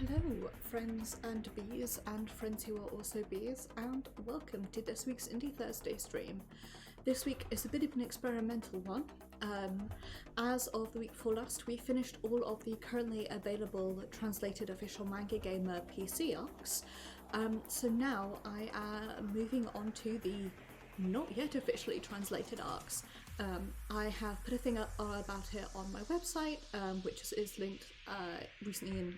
Hello, friends and bees, and friends who are also bees, and welcome to this week's Indie Thursday stream. This week is a bit of an experimental one. As of the week before last, we finished all of the currently available translated official Manga Gamer PC arcs. So now I am moving on to the not yet officially translated arcs. I have put a thing up about it on my website, which is linked recently in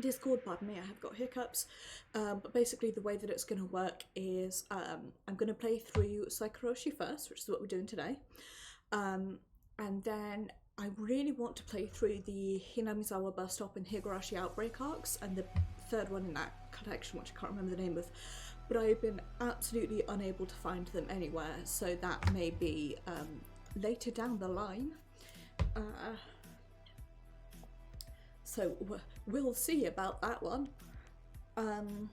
Discord. Pardon me, I have got hiccups. But basically the way that it's going to work is I'm going to play through Saikoroshi first, which is what we're doing today. And then I really want to play through the Hinamizawa bus stop and Higurashi outbreak arcs, and the third one in that collection, which I can't remember the name of. But I've been absolutely unable to find them anywhere, so that may be later down the line. So we'll see about that one. I'm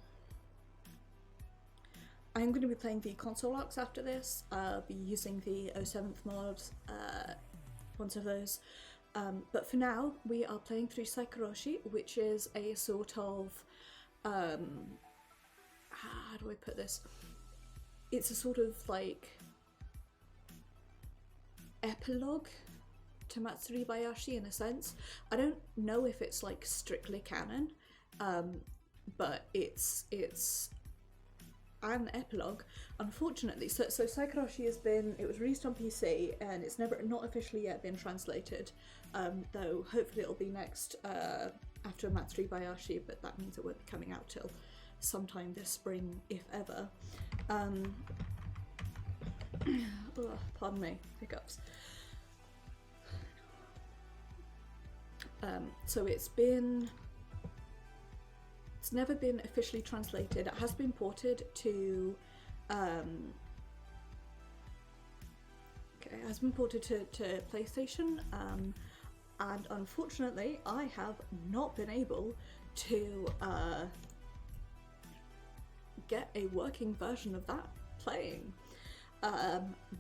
going to be playing the console arcs after this. I'll be using the 07th mod, once of those. But for now, we are playing through Saikoroshi, which is a sort of, how do I put this? It's a sort of like epilogue to Matsuri Bayashi in a sense. I don't know if it's like strictly canon, but it's an epilogue, unfortunately. So Saikoroshi it was released on PC and it's not officially yet been translated, though hopefully it'll be next after Matsuri Bayashi, but that means it won't be coming out till sometime this spring, if ever. Pardon me, hiccups. So it's never been officially translated. It has been ported to to PlayStation, and unfortunately I have not been able to get a working version of that playing,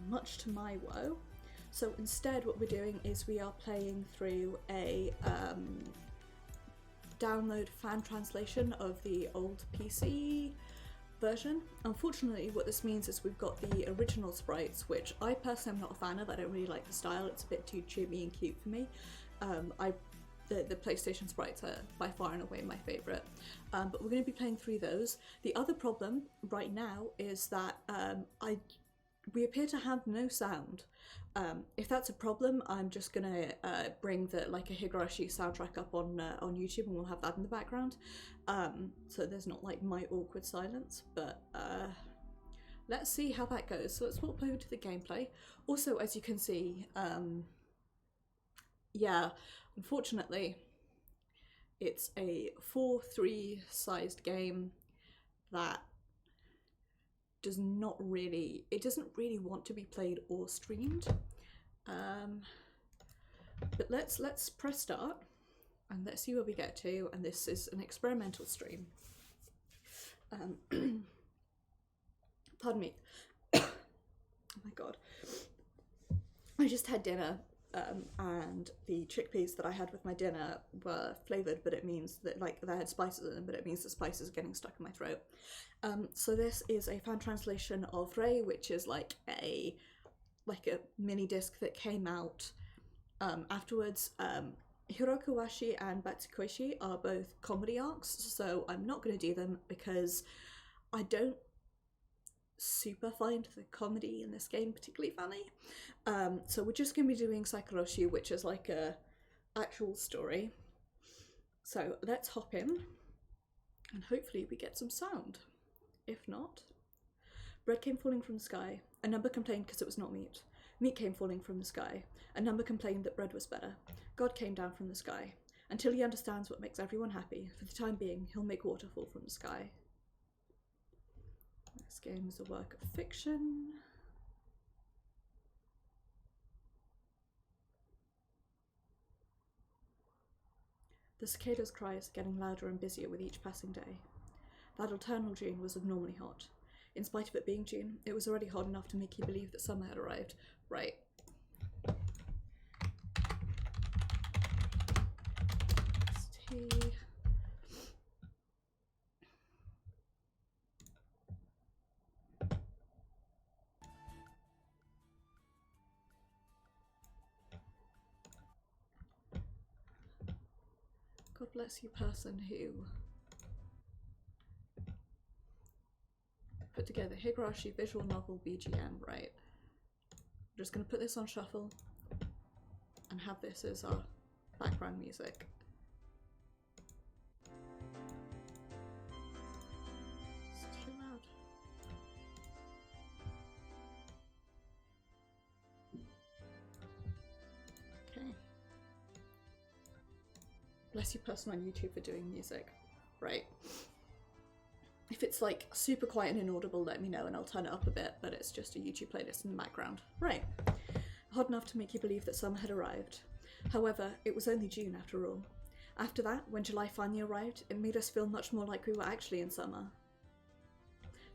much to my woe. So instead what we're doing is we are playing through a download fan translation of the old PC version. Unfortunately what this means is we've got the original sprites, which I personally am not a fan of. I don't really like the style, it's a bit too chibi and cute for me. The PlayStation sprites are by far and away my favourite, but we're going to be playing through those. The other problem right now is that we appear to have no sound. If that's a problem, I'm just gonna bring a Higurashi soundtrack up on YouTube, and we'll have that in the background, so there's not like my awkward silence. But let's see how that goes. So let's walk over to the gameplay. Also, as you can see, yeah, unfortunately, it's a 4:3 sized game that doesn't really want to be played or streamed. But let's press start and let's see where we get to. And this is an experimental stream. Pardon me. Oh my god. I just had dinner, and the chickpeas that I had with my dinner were flavoured, but it means that they had spices in them, but it means the spices are getting stuck in my throat. So this is a fan translation of Rei, which is like a mini disc that came out afterwards. Higurashi and Saikoroshi are both comedy arcs, so I'm not going to do them because I don't super find the comedy in this game particularly funny. So we're just going to be doing Saikoroshi, which is like a actual story. So let's hop in and hopefully we get some sound. If not, bread came falling from the sky. A number complained because it was not meat. Meat came falling from the sky. A number complained that bread was better. God came down from the sky. Until he understands what makes everyone happy, for the time being, he'll make water fall from the sky. This game is a work of fiction. The cicada's cries are getting louder and busier with each passing day. That eternal June was abnormally hot. In spite of it being June, it was already hot enough to make you believe that summer had arrived. Right. Tea. God bless you, person who put together Higurashi visual novel BGM, right? I'm just gonna put this on shuffle and have this as our background music. It's too loud. Okay. Bless you, person on YouTube, for doing music. Right. If it's like super quiet and inaudible, let me know and I'll turn it up a bit, but it's just a YouTube playlist in the background. Right. Hot enough to make you believe that summer had arrived. However, it was only June after all. After that, when July finally arrived, it made us feel much more like we were actually in summer.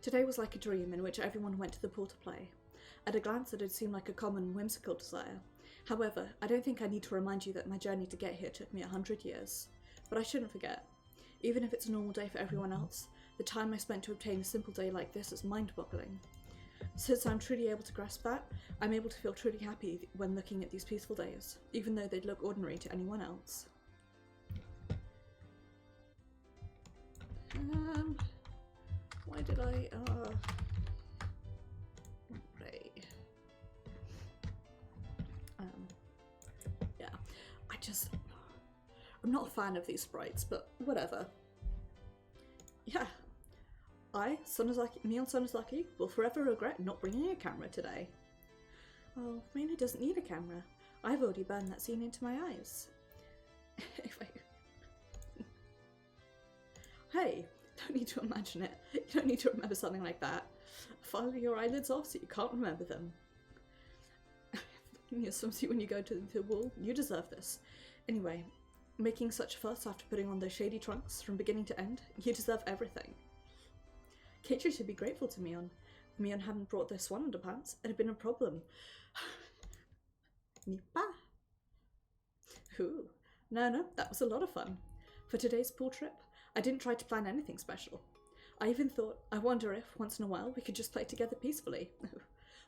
Today was like a dream in which everyone went to the pool to play. At a glance, it had seemed like a common, whimsical desire. However, I don't think I need to remind you that my journey to get here took me 100 years. But I shouldn't forget. Even if it's a normal day for everyone else, the time I spent to obtain a simple day like this is mind-boggling. Since I'm truly able to grasp that, I'm able to feel truly happy when looking at these peaceful days, even though they'd look ordinary to anyone else. Why did I, right. Yeah, I'm not a fan of these sprites, but whatever. Yeah. Me and Sonozaki will forever regret not bringing a camera today. Oh, Reina doesn't need a camera. I've already burned that scene into my eyes. Hey, don't need to imagine it. You don't need to remember something like that. File your eyelids off so you can't remember them. Your swimsuit when you go to the pool, you deserve this. Anyway, making such a fuss after putting on those shady trunks from beginning to end, you deserve everything. Keitri should be grateful to Mion. If Mion hadn't brought those swan underpants, it had been a problem. Nipa. Ooh. No, that was a lot of fun. For today's pool trip, I didn't try to plan anything special. I even thought, I wonder if, once in a while, we could just play together peacefully.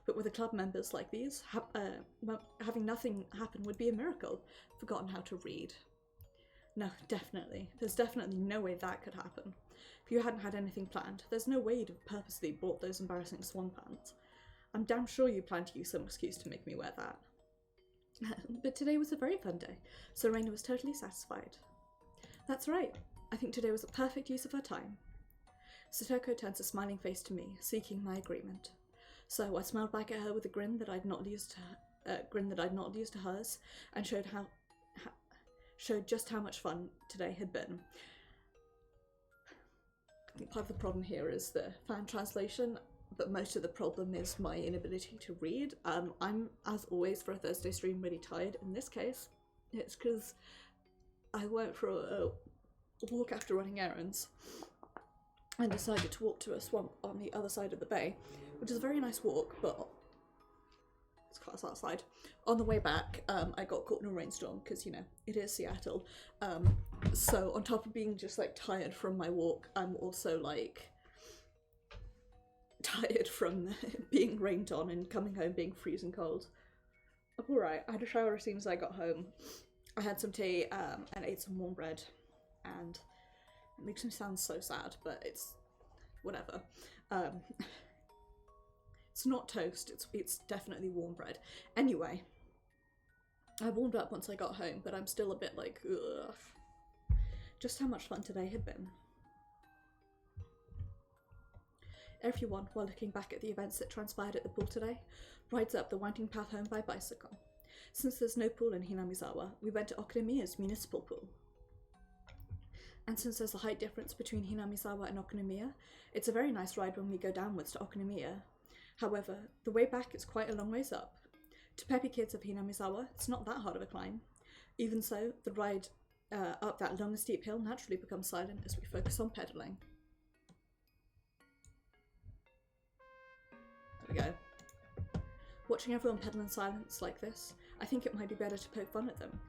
But with the club members like these, having nothing happen would be a miracle. Forgotten how to read. No, definitely. There's definitely no way that could happen. If you hadn't had anything planned, there's no way you'd have purposely bought those embarrassing swan pants. I'm damn sure you planned to use some excuse to make me wear that. But today was a very fun day, so Reina was totally satisfied. That's right. I think today was a perfect use of her time. Satoko turns a smiling face to me, seeking my agreement. So I smiled back at her with a grin that I'd not used to hers, and showed just how much fun today had been. I think part of the problem here is the fan translation, but most of the problem is my inability to read. I'm, as always, for a Thursday stream, really tired. In this case, it's because I went for a walk after running errands and decided to walk to a swamp on the other side of the bay, which is a very nice walk, but it's class outside. On the way back, I got caught in a rainstorm because, you know, it is Seattle. So on top of being just like tired from my walk, I'm also like tired from being rained on and coming home being freezing cold. I'm alright. I had a shower as soon as I got home. I had some tea and ate some warm bread, and it makes me sound so sad, but it's whatever. It's not toast, it's definitely warm bread. Anyway, I warmed up once I got home, but I'm still a bit like, ugh. Just how much fun today had been. Everyone, while looking back at the events that transpired at the pool today, rides up the winding path home by bicycle. Since there's no pool in Hinamizawa, we went to Okonomiya's municipal pool. And since there's a height difference between Hinamizawa and Okonomiya, it's a very nice ride when we go downwards to Okonomiya. However, the way back is quite a long ways up. To peppy kids of Hinamizawa, it's not that hard of a climb. Even so, the ride up that long and steep hill naturally becomes silent as we focus on pedaling. There we go. Watching everyone pedal in silence like this, I think it might be better to poke fun at them.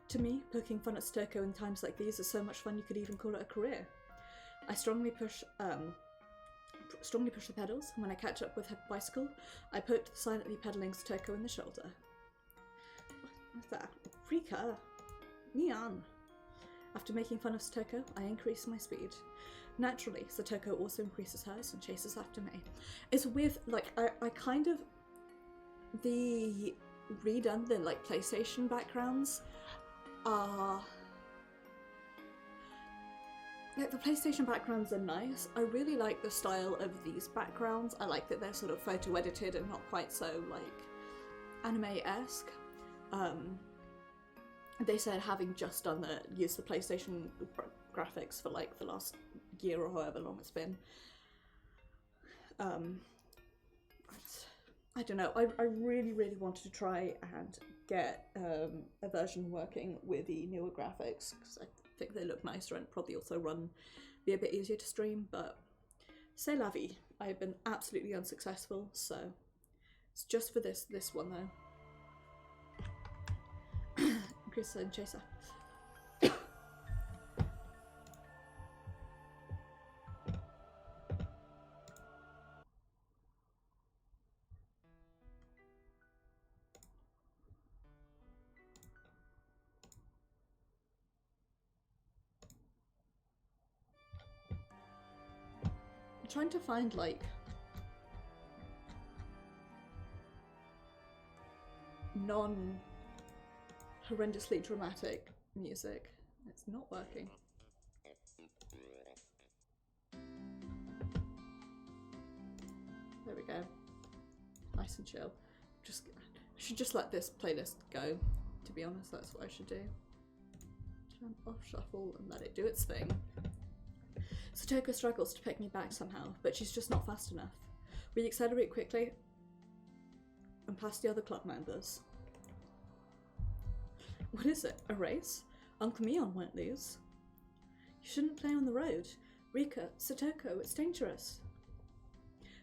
To me, poking fun at Satoko in times like these is so much fun you could even call it a career. I strongly push the pedals, and when I catch up with her bicycle, I poked the silently pedaling Satoko in the shoulder. What's that? Rika! Mian! After making fun of Satoko, I increase my speed. Naturally, Satoko also increases hers and chases after me. It's weird, like, I kind of... The redone, the, like, PlayStation backgrounds are... Like, the PlayStation backgrounds are nice. I really like the style of these backgrounds. I like that they're sort of photo edited and not quite so, like, anime-esque. They said having just used the PlayStation graphics for like the last year or however long it's been. I don't know, I really wanted to try and get a version working with the newer graphics because I think they look nicer and probably also be a bit easier to stream, but c'est la vie. I have been absolutely unsuccessful, so it's just for this one though. Chris and Chaser. I'm trying to find like non-horrendously dramatic music. It's not working. There we go. Nice and chill. I should just let this playlist go, to be honest. That's what I should do. Turn off shuffle and let it do its thing. Satoko struggles to pick me back somehow, but she's just not fast enough. We accelerate quickly and past the other club members. What is it? A race? Uncle Mion won't lose. You shouldn't play on the road. Rika, Satoko, it's dangerous.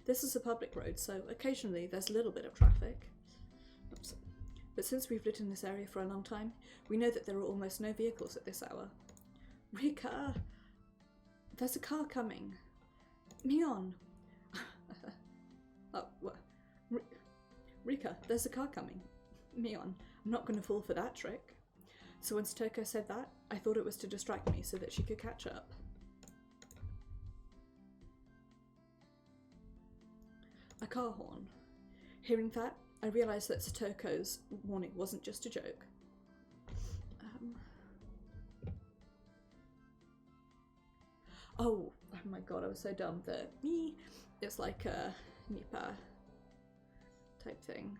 This is a public road, so occasionally there's a little bit of traffic. Oops. But since we've lived in this area for a long time, we know that there are almost no vehicles at this hour. Rika! There's a car coming. Mion! Oh, what? Rika, there's a car coming. Mion, I'm not going to fall for that trick. So when Satoko said that, I thought it was to distract me so that she could catch up. A car horn. Hearing that, I realised that Satoko's warning wasn't just a joke. Oh my god, I was so dumb that it's like a Nipa type thing.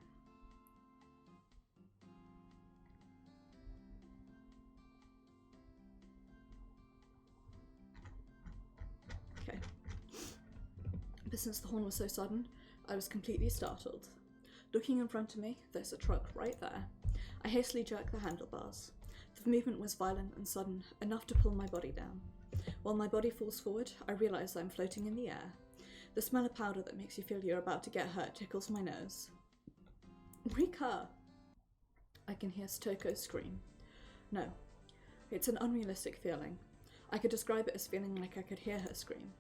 Okay. But since the horn was so sudden, I was completely startled. Looking in front of me, there's a truck right there. I hastily jerked the handlebars. The movement was violent and sudden, enough to pull my body down. While my body falls forward, I realise I'm floating in the air. The smell of powder that makes you feel you're about to get hurt tickles my nose. Rika! I can hear Satoko scream. No, it's an unrealistic feeling. I could describe it as feeling like I could hear her scream.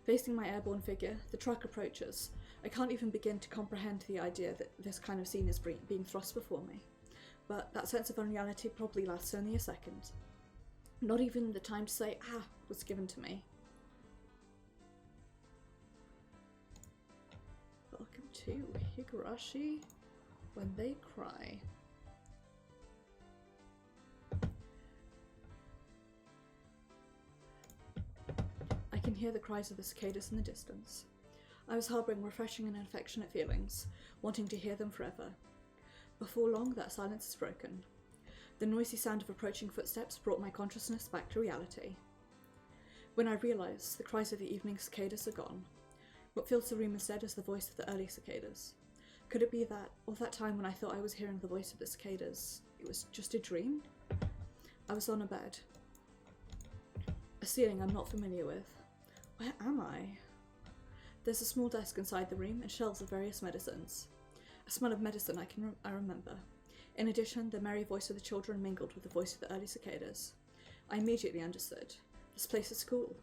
Facing my airborne figure, the truck approaches. I can't even begin to comprehend the idea that this kind of scene is being thrust before me. But that sense of unreality probably lasts only a second. Not even the time to say, ah, was given to me. Welcome to Higurashi When They Cry. I can hear the cries of the cicadas in the distance. I was harbouring refreshing and affectionate feelings, wanting to hear them forever. Before long, that silence is broken. The noisy sound of approaching footsteps brought my consciousness back to reality. When I realised the cries of the evening cicadas are gone, what fills the room instead is the voice of the early cicadas. Could it be that, or that time when I thought I was hearing the voice of the cicadas, it was just a dream? I was on a bed. A ceiling I'm not familiar with. Where am I? There's a small desk inside the room and shelves of various medicines. A smell of medicine I remember. In addition, the merry voice of the children mingled with the voice of the early cicadas. I immediately understood. This place is school.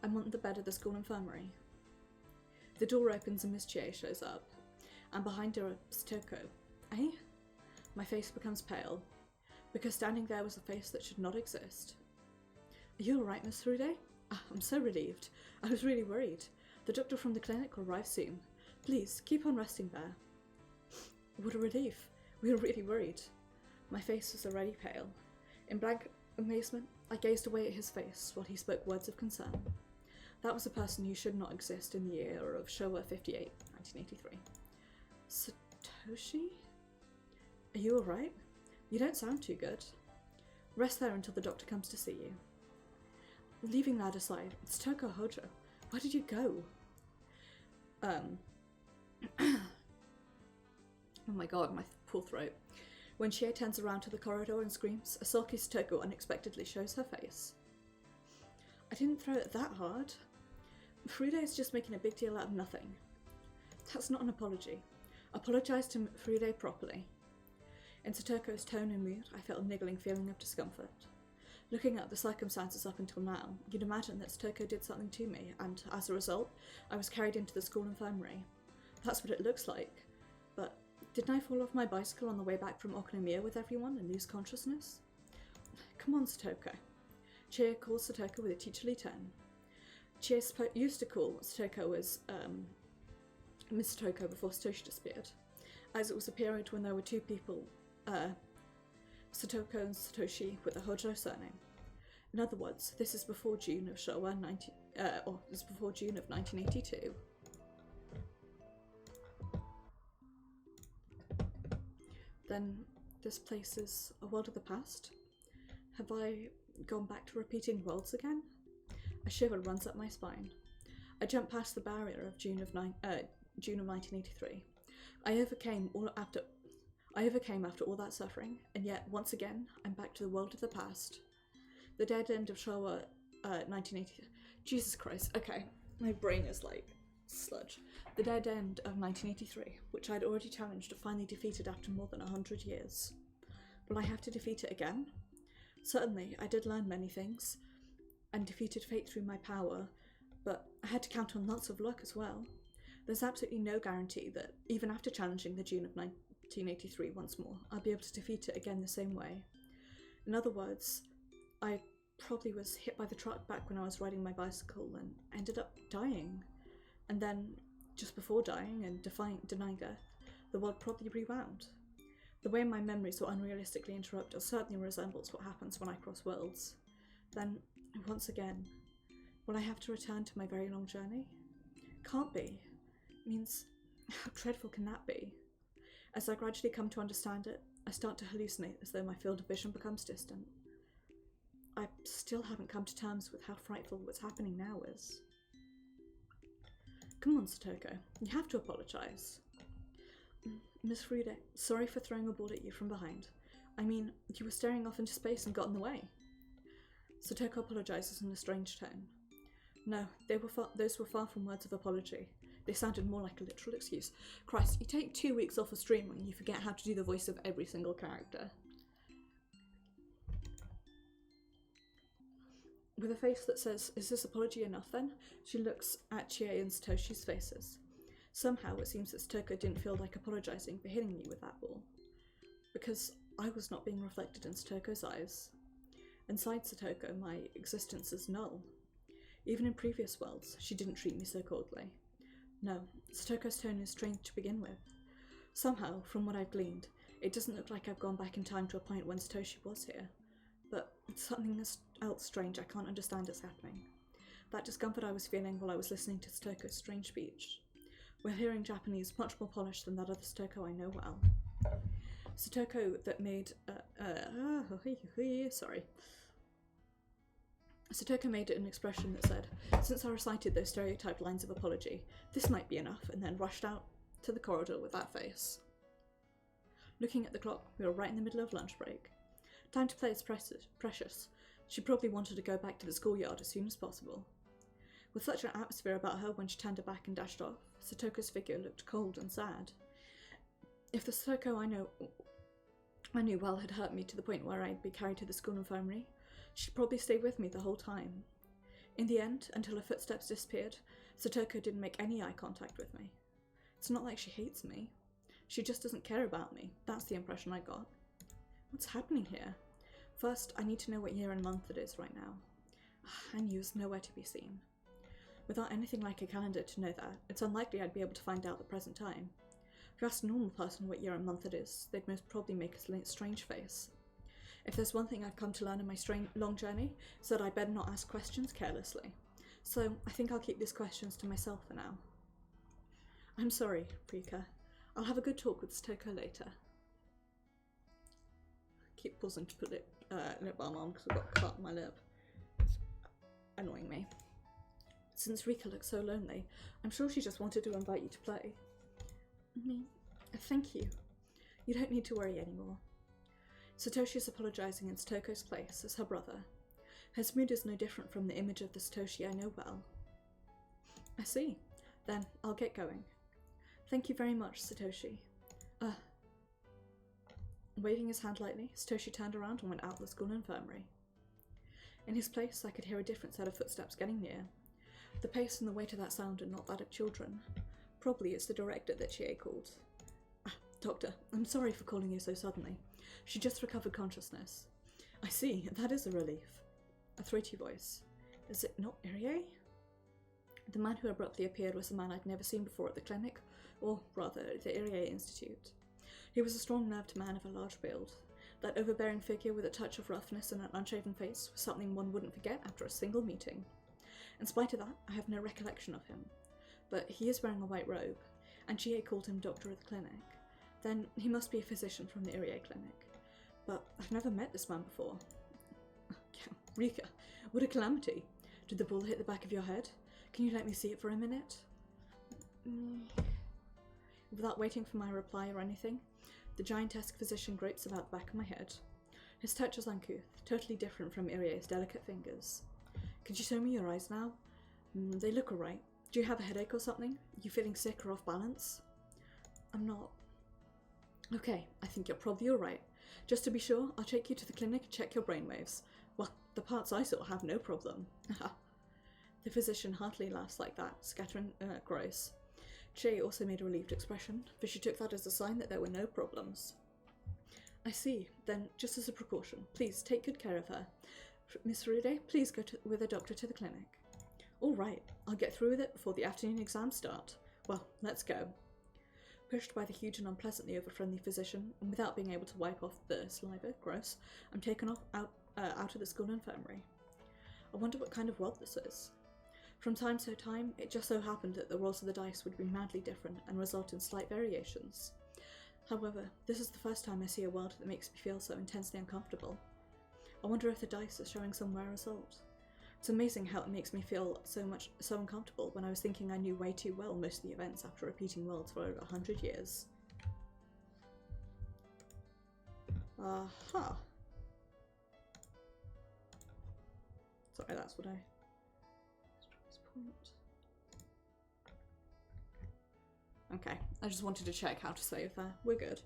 I'm on the bed of the school infirmary. The door opens and Miss Chie shows up, and behind her is Satoko. Eh? My face becomes pale, because standing there was a face that should not exist. Are you alright, Miss Furude? I'm so relieved. I was really worried. The doctor from the clinic will arrive soon. Please, keep on resting there. What a relief. We were really worried. My face was already pale. In blank amazement, I gazed away at his face while he spoke words of concern. That was a person who should not exist in the year of Showa 58, 1983. Satoshi? Are you alright? You don't sound too good. Rest there until the doctor comes to see you. Leaving that aside, it's Toko Hojo. Where did you go? Oh my god, my poor throat. When Chie turns around to the corridor and screams, a sulky Satoko unexpectedly shows her face. I didn't throw it that hard. Furude is just making a big deal out of nothing. That's not an apology. Apologise to Furude properly. In Satoko's tone and mood, I felt a niggling feeling of discomfort. Looking at the circumstances up until now, you'd imagine that Satoko did something to me, and as a result, I was carried into the school infirmary. That's what it looks like. But didn't I fall off my bicycle on the way back from Okonomiya with everyone and lose consciousness? Come on, Satoko. Chie calls Satoko with a teacherly tone. Chie used to call Satoko as Miss Satoko before Satoshi disappeared, as it was a period when there were two people, Satoko and Satoshi with a Hojo surname. In other words, this is before June of Showa 1982. Then this place is a world of the past. Have I gone back to repeating worlds again? A shiver runs up my spine. I jump past the barrier of June of 1983. I overcame after all that suffering, and yet once again I'm back to the world of the past. The dead end of Showa 1980. Jesus Christ. Okay, my brain is like sludge. The dead end of 1983, which I'd already challenged, finally defeated after more than 100 years. Will I have to defeat it again? Certainly, I did learn many things, and defeated fate through my power, but I had to count on lots of luck as well. There's absolutely no guarantee that, even after challenging the June of 1983 once more, I'll be able to defeat it again the same way. In other words, I probably was hit by the truck back when I was riding my bicycle and ended up dying. And then, just before dying and denying death, the world probably rewound. The way my memories were unrealistically interrupted certainly resembles what happens when I cross worlds. Then, once again, will I have to return to my very long journey? Can't be. Means, how dreadful can that be? As I gradually come to understand it, I start to hallucinate as though my field of vision becomes distant. I still haven't come to terms with how frightful what's happening now is. Come on, Satoko, you have to apologise. Miss Furude, sorry for throwing a ball at you from behind. I mean, you were staring off into space and got in the way. Satoko apologises in a strange tone. No, those were far from words of apology. They sounded more like a literal excuse. Christ, you take 2 weeks off of streaming and you forget how to do the voice of every single character. With a face that says, is this apology enough then? She looks at Chie and Satoshi's faces. Somehow it seems that Satoko didn't feel like apologising for hitting me with that ball. Because I was not being reflected in Satoko's eyes. Inside Satoko, my existence is null. Even in previous worlds, she didn't treat me so coldly. No, Satoko's tone is strange to begin with. Somehow, from what I've gleaned, it doesn't look like I've gone back in time to a point when Satoshi was here. But something else strange I can't understand is happening. That discomfort I was feeling while I was listening to Satoko's strange speech. We're hearing Japanese much more polished than that other Satoko I know well. Satoko that made... Satoko made an expression that said, since I recited those stereotyped lines of apology, this might be enough, and then rushed out to the corridor with that face. Looking at the clock, we were right in the middle of lunch break. Time to play is precious. She probably wanted to go back to the schoolyard as soon as possible. With such an atmosphere about her when she turned her back and dashed off, Satoko's figure looked cold and sad. If the Satoko I knew well had hurt me to the point where I'd be carried to the school infirmary, she'd probably stay with me the whole time. In the end, until her footsteps disappeared, Satoko didn't make any eye contact with me. It's not like she hates me. She just doesn't care about me. That's the impression I got. What's happening here? First, I need to know what year and month it is right now. Hanyu is nowhere to be seen. Without anything like a calendar to know that, it's unlikely I'd be able to find out the present time. If you ask a normal person what year and month it is, they'd most probably make a strange face. If there's one thing I've come to learn in my long journey, it's that I'd better not ask questions carelessly. So I think I'll keep these questions to myself for now. I'm sorry, Rika. I'll have a good talk with Satoko later. Keep pausing to put lip balm on because I've got a cut on my lip. It's annoying me. Since Rika looks so lonely, I'm sure she just wanted to invite you to play. Thank you. You don't need to worry anymore. Satoshi is apologizing in Satoko's place as her brother. His mood is no different from the image of the Satoshi I know well. I see. Then I'll get going. Thank you very much, Satoshi. Waving his hand lightly, Satoshi turned around and went out the school infirmary. In his place, I could hear a different set of footsteps getting near. The pace and the weight of that sound are not that of children. Probably it's the director that Chie called. Doctor, I'm sorry for calling you so suddenly. She just recovered consciousness. I see, that is a relief. A throaty voice. Is it not Irie? The man who abruptly appeared was a man I'd never seen before at the clinic, or rather, the Irie Institute. He was a strong-nerved man of a large build. That overbearing figure with a touch of roughness and an unshaven face was something one wouldn't forget after a single meeting. In spite of that, I have no recollection of him. But he is wearing a white robe, and Chie called him Doctor of the Clinic. Then he must be a physician from the Irie Clinic. But I've never met this man before. Rika, what a calamity. Did the ball hit the back of your head? Can you let me see it for a minute? Without waiting for my reply or anything, the giantesque physician gropes about the back of my head. His touch is uncouth, totally different from Irie's delicate fingers. Could you show me your eyes now? They look alright. Do you have a headache or something? You feeling sick or off balance? I'm not. Okay, I think you're probably alright. Just to be sure, I'll take you to the clinic and check your brainwaves. Well, the parts I saw have no problem. The physician heartily laughs like that, scattering gross. Chie also made a relieved expression, for she took that as a sign that there were no problems. I see. Then, just as a precaution, please take good care of her. Miss Rude, please go with the doctor to the clinic. All right, I'll get through with it before the afternoon exams start. Well, let's go. Pushed by the huge and unpleasantly over-friendly physician, and without being able to wipe off the saliva, gross, I'm taken out of the school infirmary. I wonder what kind of world this is. From time to time, it just so happened that the rolls of the dice would be madly different and result in slight variations. However, this is the first time I see a world that makes me feel so intensely uncomfortable. I wonder if the dice are showing some rare result. It's amazing how it makes me feel so uncomfortable when I was thinking I knew way too well most of the events after repeating worlds for over 100 years. Aha. Sorry, that's what I... Okay, I just wanted to check how to save there. We're good.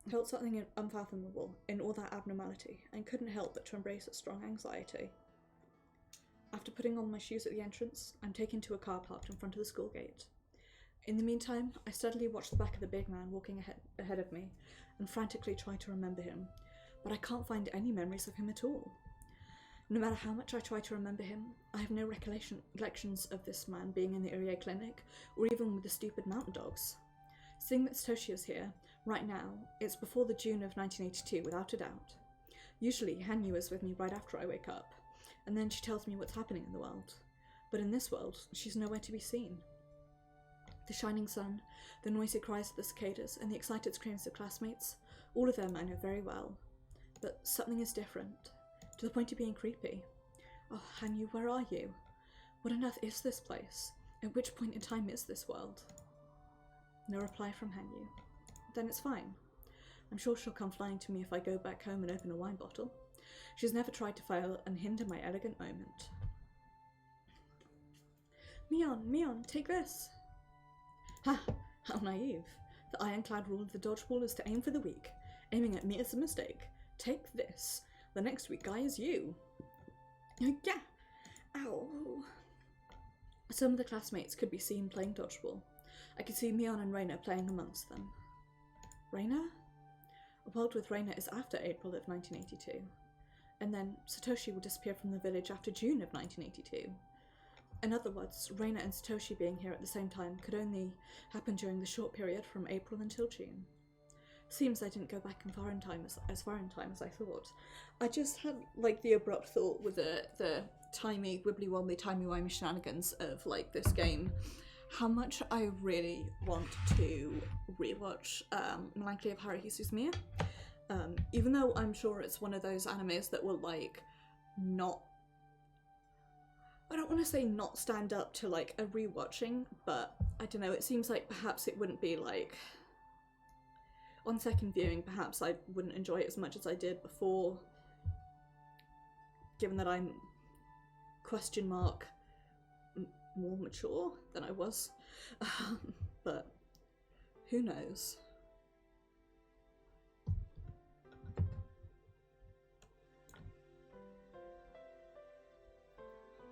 I felt something unfathomable in all that abnormality, and couldn't help but to embrace a strong anxiety. After putting on my shoes at the entrance, I'm taken to a car parked in front of the school gate. In the meantime, I steadily watch the back of the big man walking ahead of me, and frantically try to remember him, but I can't find any memories of him at all. No matter how much I try to remember him, I have no recollections of this man being in the Irie Clinic, or even with the stupid mountain dogs. Seeing that Satoshi is here, right now, it's before the June of 1982 without a doubt. Usually, Hanyu is with me right after I wake up, and then she tells me what's happening in the world. But in this world, she's nowhere to be seen. The shining sun, the noisy cries of the cicadas, and the excited screams of classmates, all of them I know very well. But something is different. To the point of being creepy. Oh, Hanyu, where are you? What on earth is this place? At which point in time is this world? No reply from Hanyu. Then it's fine. I'm sure she'll come flying to me if I go back home and open a wine bottle. She's never tried to fail and hinder my elegant moment. Mion, take this! Ha! How naive. The ironclad rule of the dodgeball is to aim for the weak. Aiming at me is a mistake. Take this. The next weak guy is you. Yeah! Ow! Some of the classmates could be seen playing dodgeball. I could see Mion and Reina playing amongst them. Reina? A world with Reina is after April of 1982. and then Satoshi will disappear from the village after June of 1982. In other words, Reina and Satoshi being here at the same time could only happen during the short period from April until June. Seems I didn't go back as far in time as I thought. I just had like the abrupt thought with the timey wibbly wobbly timey wimey shenanigans of like this game, how much I really want to rewatch Melancholy of Haruhi Suzumiya. Even though I'm sure it's one of those animes that will like not, I don't want to say not stand up to like a rewatching, but I don't know, it seems like perhaps it wouldn't be like, on second viewing perhaps I wouldn't enjoy it as much as I did before, given that I'm more mature than I was, but who knows.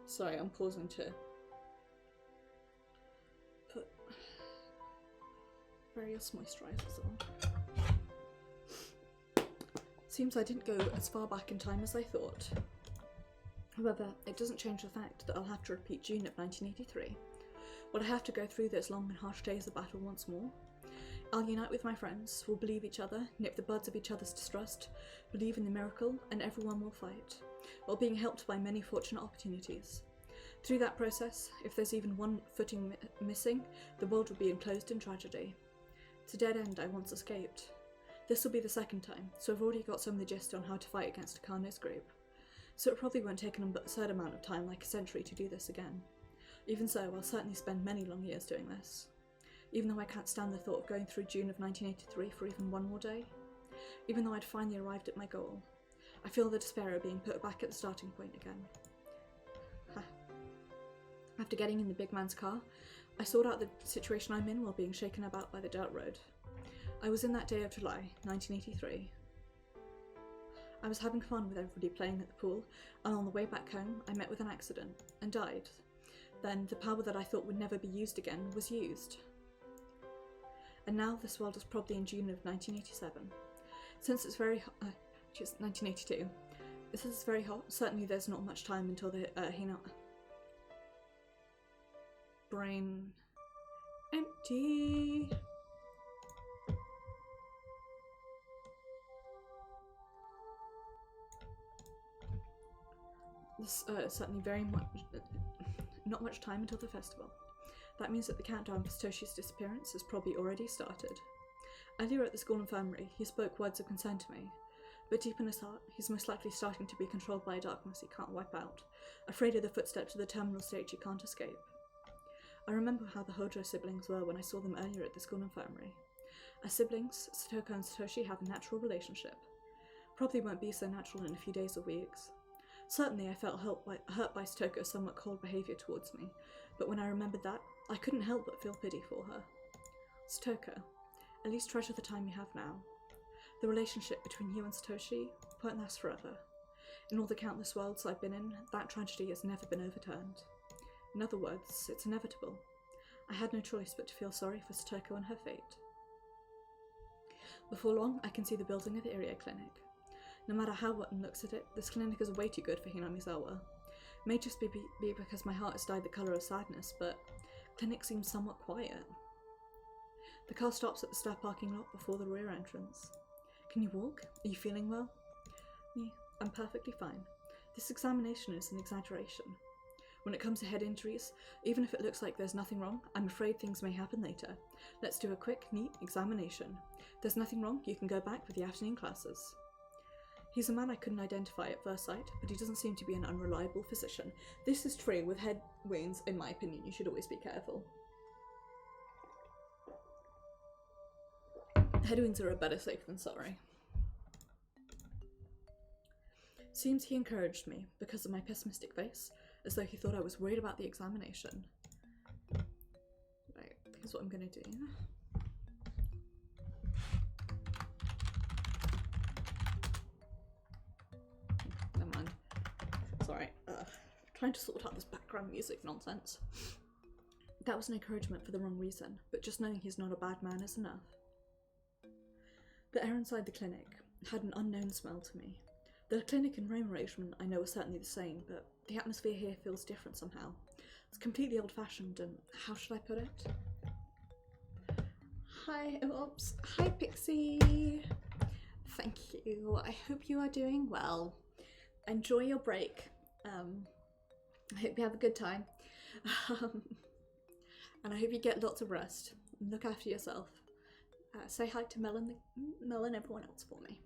Sorry, I'm pausing to put various moisturisers on. Seems I didn't go as far back in time as I thought. However, it doesn't change the fact that I'll have to repeat June of 1983. Will I have to go through those long and harsh days of battle once more? I'll unite with my friends, we'll believe each other, nip the buds of each other's distrust, believe in the miracle, and everyone will fight, while being helped by many fortunate opportunities. Through that process, if there's even one footing missing, the world will be enclosed in tragedy. It's a dead end I once escaped. This will be the second time, so I've already got some of the gist on how to fight against Akano's group. So it probably won't take an absurd amount of time, like a century, to do this again. Even so, I'll certainly spend many long years doing this. Even though I can't stand the thought of going through June of 1983 for even one more day. Even though I'd finally arrived at my goal. I feel the despair of being put back at the starting point again. After getting in the big man's car, I sorted out the situation I'm in while being shaken about by the dirt road. I was in that day of July, 1983. I was having fun with everybody playing at the pool, and on the way back home, I met with an accident, and died. Then, the power that I thought would never be used again was used. And now, this world is probably in June of 1987. Since it's very hot, 1982. This is very hot, certainly there's not much time until the, brain empty. There's certainly not much time until the festival. That means that the countdown for Satoshi's disappearance has probably already started. Earlier at the school infirmary, he spoke words of concern to me, but deep in his heart, he's most likely starting to be controlled by a darkness he can't wipe out, afraid of the footsteps of the terminal stage he can't escape. I remember how the Hojo siblings were when I saw them earlier at the school infirmary. As siblings, Satoko and Satoshi have a natural relationship. Probably won't be so natural in a few days or weeks. Certainly I felt hurt by Satoko's somewhat cold behaviour towards me, but when I remembered that, I couldn't help but feel pity for her. Satoko, at least treasure the time you have now. The relationship between you and Satoshi won't last forever. In all the countless worlds I've been in, that tragedy has never been overturned. In other words, it's inevitable. I had no choice but to feel sorry for Satoko and her fate. Before long, I can see the building of the area clinic. No matter how one looks at it, this clinic is way too good for Hinamizawa. May just be because my heart has dyed the colour of sadness, but clinic seems somewhat quiet. The car stops at the staff parking lot before the rear entrance. Can you walk? Are you feeling well? Me, I'm perfectly fine. This examination is an exaggeration. When it comes to head injuries, even if it looks like there's nothing wrong, I'm afraid things may happen later. Let's do a quick, neat examination. If there's nothing wrong, you can go back with the afternoon classes. He's a man I couldn't identify at first sight, but he doesn't seem to be an unreliable physician. This is true with head wounds, in my opinion. You should always be careful. Head wounds are a better safe than sorry. Seems he encouraged me because of my pessimistic face, as though he thought I was worried about the examination. Right, here's what I'm gonna do. Never mind. Sorry, trying to sort out this background music nonsense. That was an encouragement for the wrong reason, but just knowing he's not a bad man is enough. The air inside the clinic had an unknown smell to me. The clinic and room arrangement I know are certainly the same, but the atmosphere here feels different somehow. It's completely old-fashioned and, how should I put it? Hi, oops. Hi, Pixie. Thank you. I hope you are doing well. Enjoy your break. I hope you have a good time. And I hope you get lots of rest. Look after yourself. Say hi to Mel and everyone else for me.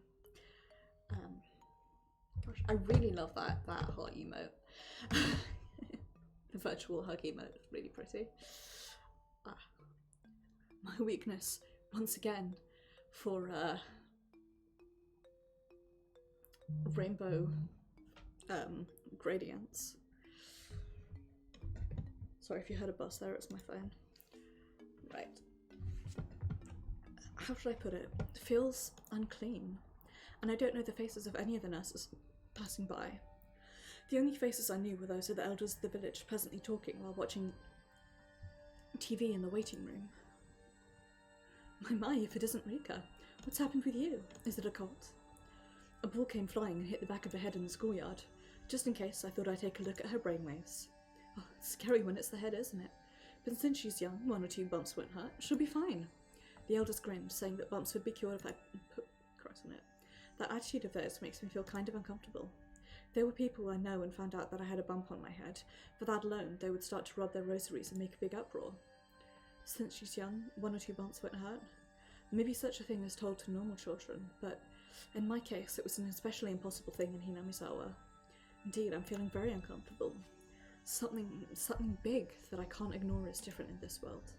Gosh, I really love that heart emote. The virtual hug emote is really pretty. My weakness, once again, for rainbow gradients. Sorry if you heard a bus there, it's my phone. Right. How should I put it? It feels unclean. And I don't know the faces of any of the nurses passing by. The only faces I knew were those of the elders of the village pleasantly talking while watching TV in the waiting room. My, if it isn't Rika. What's happened with you? Is it a cold? A ball came flying and hit the back of her head in the schoolyard. Just in case, I thought I'd take a look at her brainwaves. Oh, it's scary when it's the head, isn't it? But since she's young, 1 or 2 bumps won't hurt. She'll be fine. The elders grinned, saying that bumps would be cured if I put cross on it. That attitude of theirs makes me feel kind of uncomfortable. There were people I know and found out that I had a bump on my head. For that alone, they would start to rub their rosaries and make a big uproar. Since she's young, 1 or 2 bumps won't hurt. Maybe such a thing is told to normal children, but in my case, it was an especially impossible thing in Hinamizawa. Indeed, I'm feeling very uncomfortable. Something big that I can't ignore is different in this world.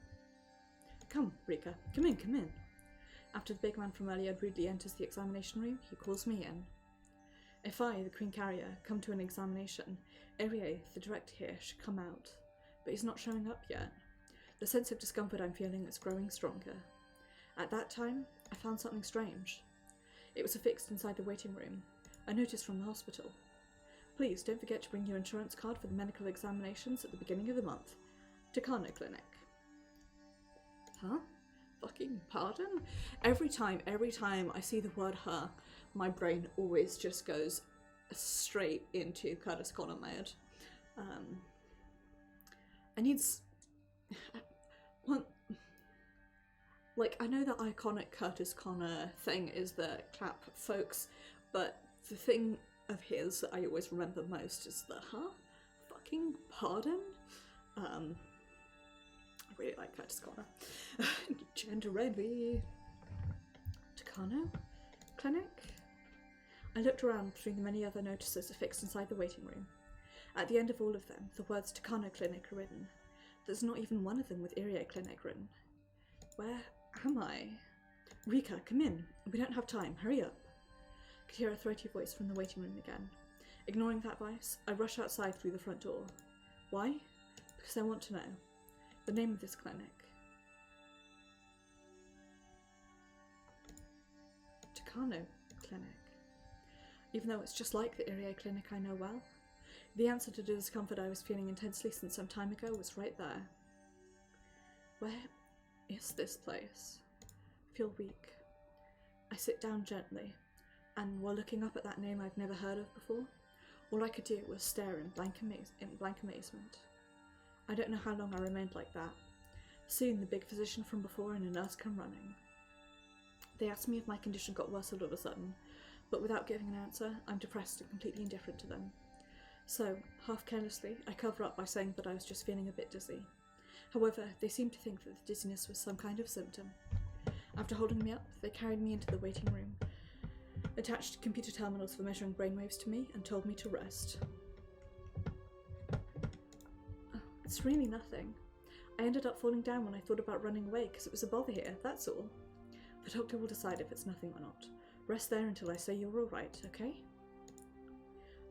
Come, Rika, come in. After the big man from earlier rudely enters the examination room, he calls me in. If I, the Queen Carrier, come to an examination, Irie, the director here, should come out. But he's not showing up yet. The sense of discomfort I'm feeling is growing stronger. At that time, I found something strange. It was affixed inside the waiting room. A notice from the hospital. Please don't forget to bring your insurance card for the medical examinations at the beginning of the month. Takano Clinic. Huh? Fucking pardon? Every time I see the word her, my brain always just goes straight into Curtis Connor mode. I need like, I know the iconic Curtis Connor thing is the clap folks, but the thing of his that I always remember most is the huh? Fucking pardon? I really like Curtis Connor. Gender ready. Takano Clinic? I looked around between the many other notices affixed inside the waiting room. At the end of all of them, the words Takano Clinic are written. There's not even one of them with Irie Clinic written. Where am I? Rika, come in. We don't have time. Hurry up. I could hear a throaty voice from the waiting room again. Ignoring that voice, I rush outside through the front door. Why? Because I want to know the name of this clinic. Takano Clinic. Even though it's just like the Irie Clinic I know well. The answer to the discomfort I was feeling intensely since some time ago was right there. Where is this place? I feel weak. I sit down gently, and while looking up at that name I've never heard of before, all I could do was stare in blank amazement. I don't know how long I remained like that. Soon the big physician from before and a nurse come running. They asked me if my condition got worse all of a sudden, but without giving an answer, I'm depressed and completely indifferent to them. So, half carelessly, I cover up by saying that I was just feeling a bit dizzy. However, they seemed to think that the dizziness was some kind of symptom. After holding me up, they carried me into the waiting room, attached computer terminals for measuring brainwaves to me, and told me to rest. Oh, it's really nothing. I ended up falling down when I thought about running away because it was a bother here, that's all. The doctor will decide if it's nothing or not. Rest there until I say you're alright, okay?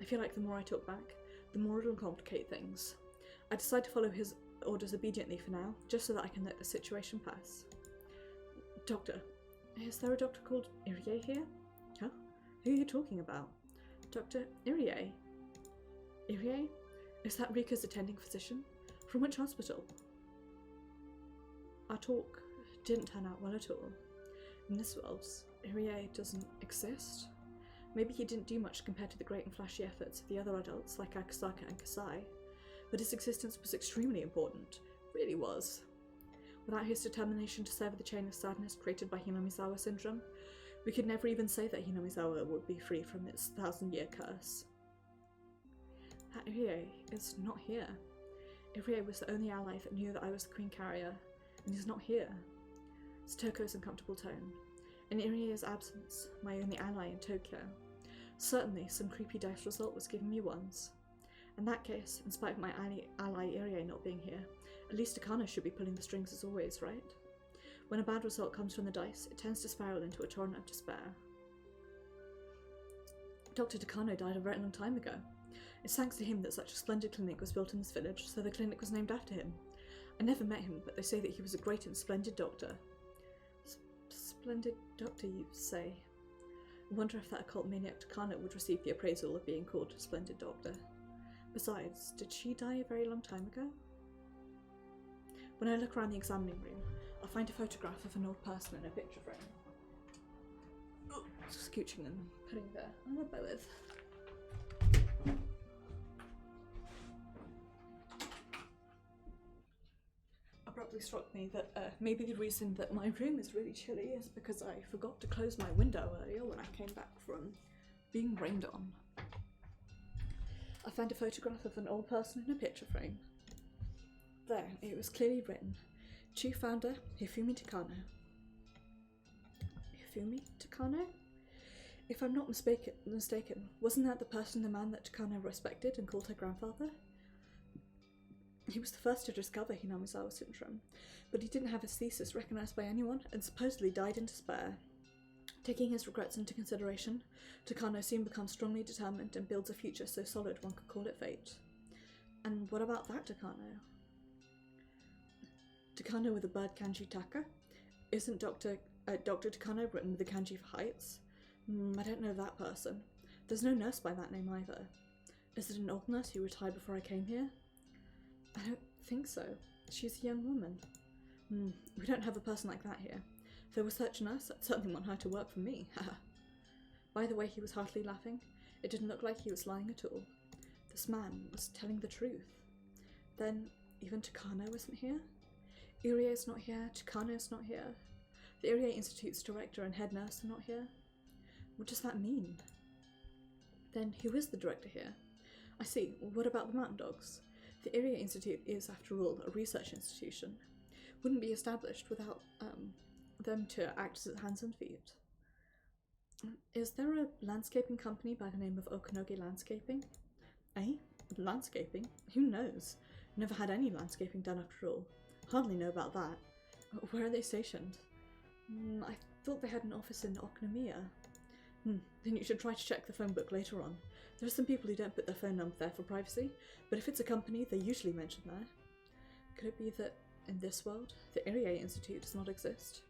I feel like the more I talk back, the more it'll complicate things. I decide to follow his orders obediently for now, just so that I can let the situation pass. Doctor, is there a doctor called Irie here? Huh? Who are you talking about? Dr. Irie? Irie? Is that Rika's attending physician? From which hospital? Our talk didn't turn out well at all. In this world, Irie doesn't exist. Maybe he didn't do much compared to the great and flashy efforts of the other adults like Akasaka and Kasai, but his existence was extremely important. Really was. Without his determination to sever the chain of sadness created by Hinamizawa syndrome, we could never even say that Hinamizawa would be free from its 1,000-year curse. That Irie is not here. Irie was the only ally that knew that I was the Queen Carrier, and he's not here. It's Toko's uncomfortable tone. In Irie's absence, my only ally in Tokyo. Certainly, some creepy dice result was giving me ones. In that case, in spite of my ally Irie not being here, at least Takano should be pulling the strings as always, right? When a bad result comes from the dice, it tends to spiral into a torrent of despair. Dr. Takano died a very long time ago. It's thanks to him that such a splendid clinic was built in this village, so the clinic was named after him. I never met him, but they say that he was a great and splendid doctor. Splendid doctor, you say? I wonder if that occult maniac Takano would receive the appraisal of being called a splendid doctor. Besides, did she die a very long time ago? When I look around the examining room, I'll find a photograph of an old person in a picture frame. Oh, scooching and putting there. I'll bear with. Abruptly struck me that maybe the reason that my room is really chilly is because I forgot to close my window earlier when I came back from being rained on. I found a photograph of an old person in a picture frame. There, it was clearly written, Chief Founder, Hifumi Takano. Hifumi Takano? If I'm not mistaken, wasn't that the person, the man that Takano respected and called her grandfather? He was the first to discover Hinamizawa syndrome, but he didn't have his thesis recognised by anyone and supposedly died in despair. Taking his regrets into consideration, Takano soon becomes strongly determined and builds a future so solid one could call it fate. And what about that Takano? Takano with the bird kanji Taka? Isn't Dr. Takano written with the kanji for heights? I don't know that person. There's no nurse by that name either. Is it an old nurse who retired before I came here? I don't think so. She's a young woman. We don't have a person like that here. If there was such a nurse, I'd certainly want her to work for me. By the way he was heartily laughing, it didn't look like he was lying at all. This man was telling the truth. Then, even Takano isn't here? Irie's not here, Takano's not here. The Irie Institute's director and head nurse are not here. What does that mean? Then, who is the director here? I see. What about the mountain dogs? The Irie Institute is, after all, a research institution. Wouldn't be established without them to act as its hands and feet. Is there a landscaping company by the name of Okanoge Landscaping? Eh? Landscaping? Who knows? Never had any landscaping done after all. Hardly know about that. Where are they stationed? I thought they had an office in Oknomiya. Then you should try to check the phone book later on. There are some people who don't put their phone number there for privacy, but if it's a company, they usually mention there. Could it be that, in this world, the Irie Institute does not exist?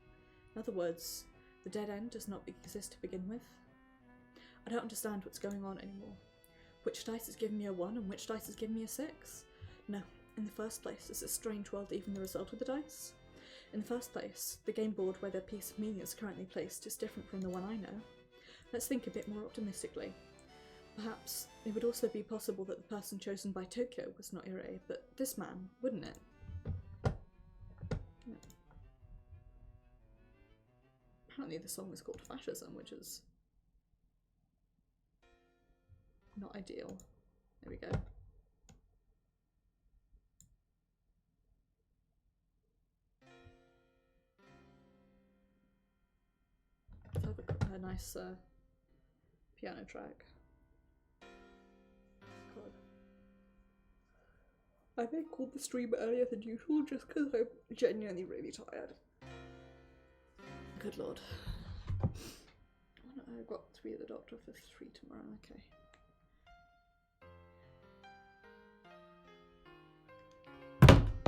In other words, the dead end does not exist to begin with? I don't understand what's going on anymore. Which dice is giving me a 1 and which dice is giving me a 6? No, in the first place, is this strange world even the result of the dice? In the first place, the game board where the piece of meaning is currently placed is different from the one I know. Let's think a bit more optimistically. Perhaps it would also be possible that the person chosen by Tokyo was not Irie, but this man, wouldn't it? Apparently the song is called Fascism, which is not ideal. There we go. Let's have a nice piano track. God. I may have called the stream earlier than usual just because I'm genuinely really tired. Good lord. Oh no, I've got 3 at the doctor for 3 tomorrow, okay.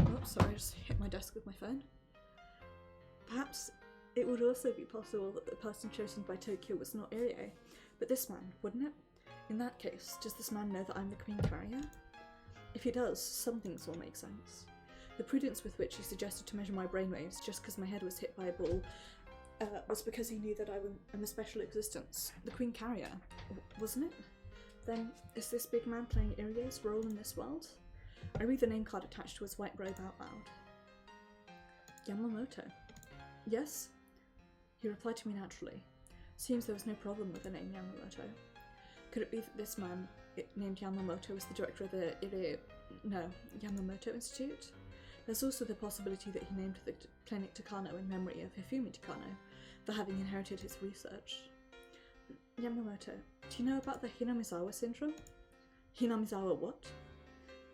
Oh, sorry, I just hit my desk with my phone. Perhaps it would also be possible that the person chosen by Tokyo was not Irie, but this man, wouldn't it? In that case, does this man know that I'm the Queen Carrier? If he does, some things will make sense. The prudence with which he suggested to measure my brainwaves just because my head was hit by a ball was because he knew that I'm a special existence. The Queen Carrier, wasn't it? Then, is this big man playing Irie's role in this world? I read the name card attached to his white robe out loud. Yamamoto. Yes? He replied to me naturally. Seems there was no problem with the name Yamamoto. Could it be that this man, named Yamamoto, was the director of the Yamamoto Institute? There's also the possibility that he named the clinic Takano in memory of Hifumi Takano, for having inherited his research. Yamamoto, do you know about the Hinamizawa syndrome? Hinamizawa what?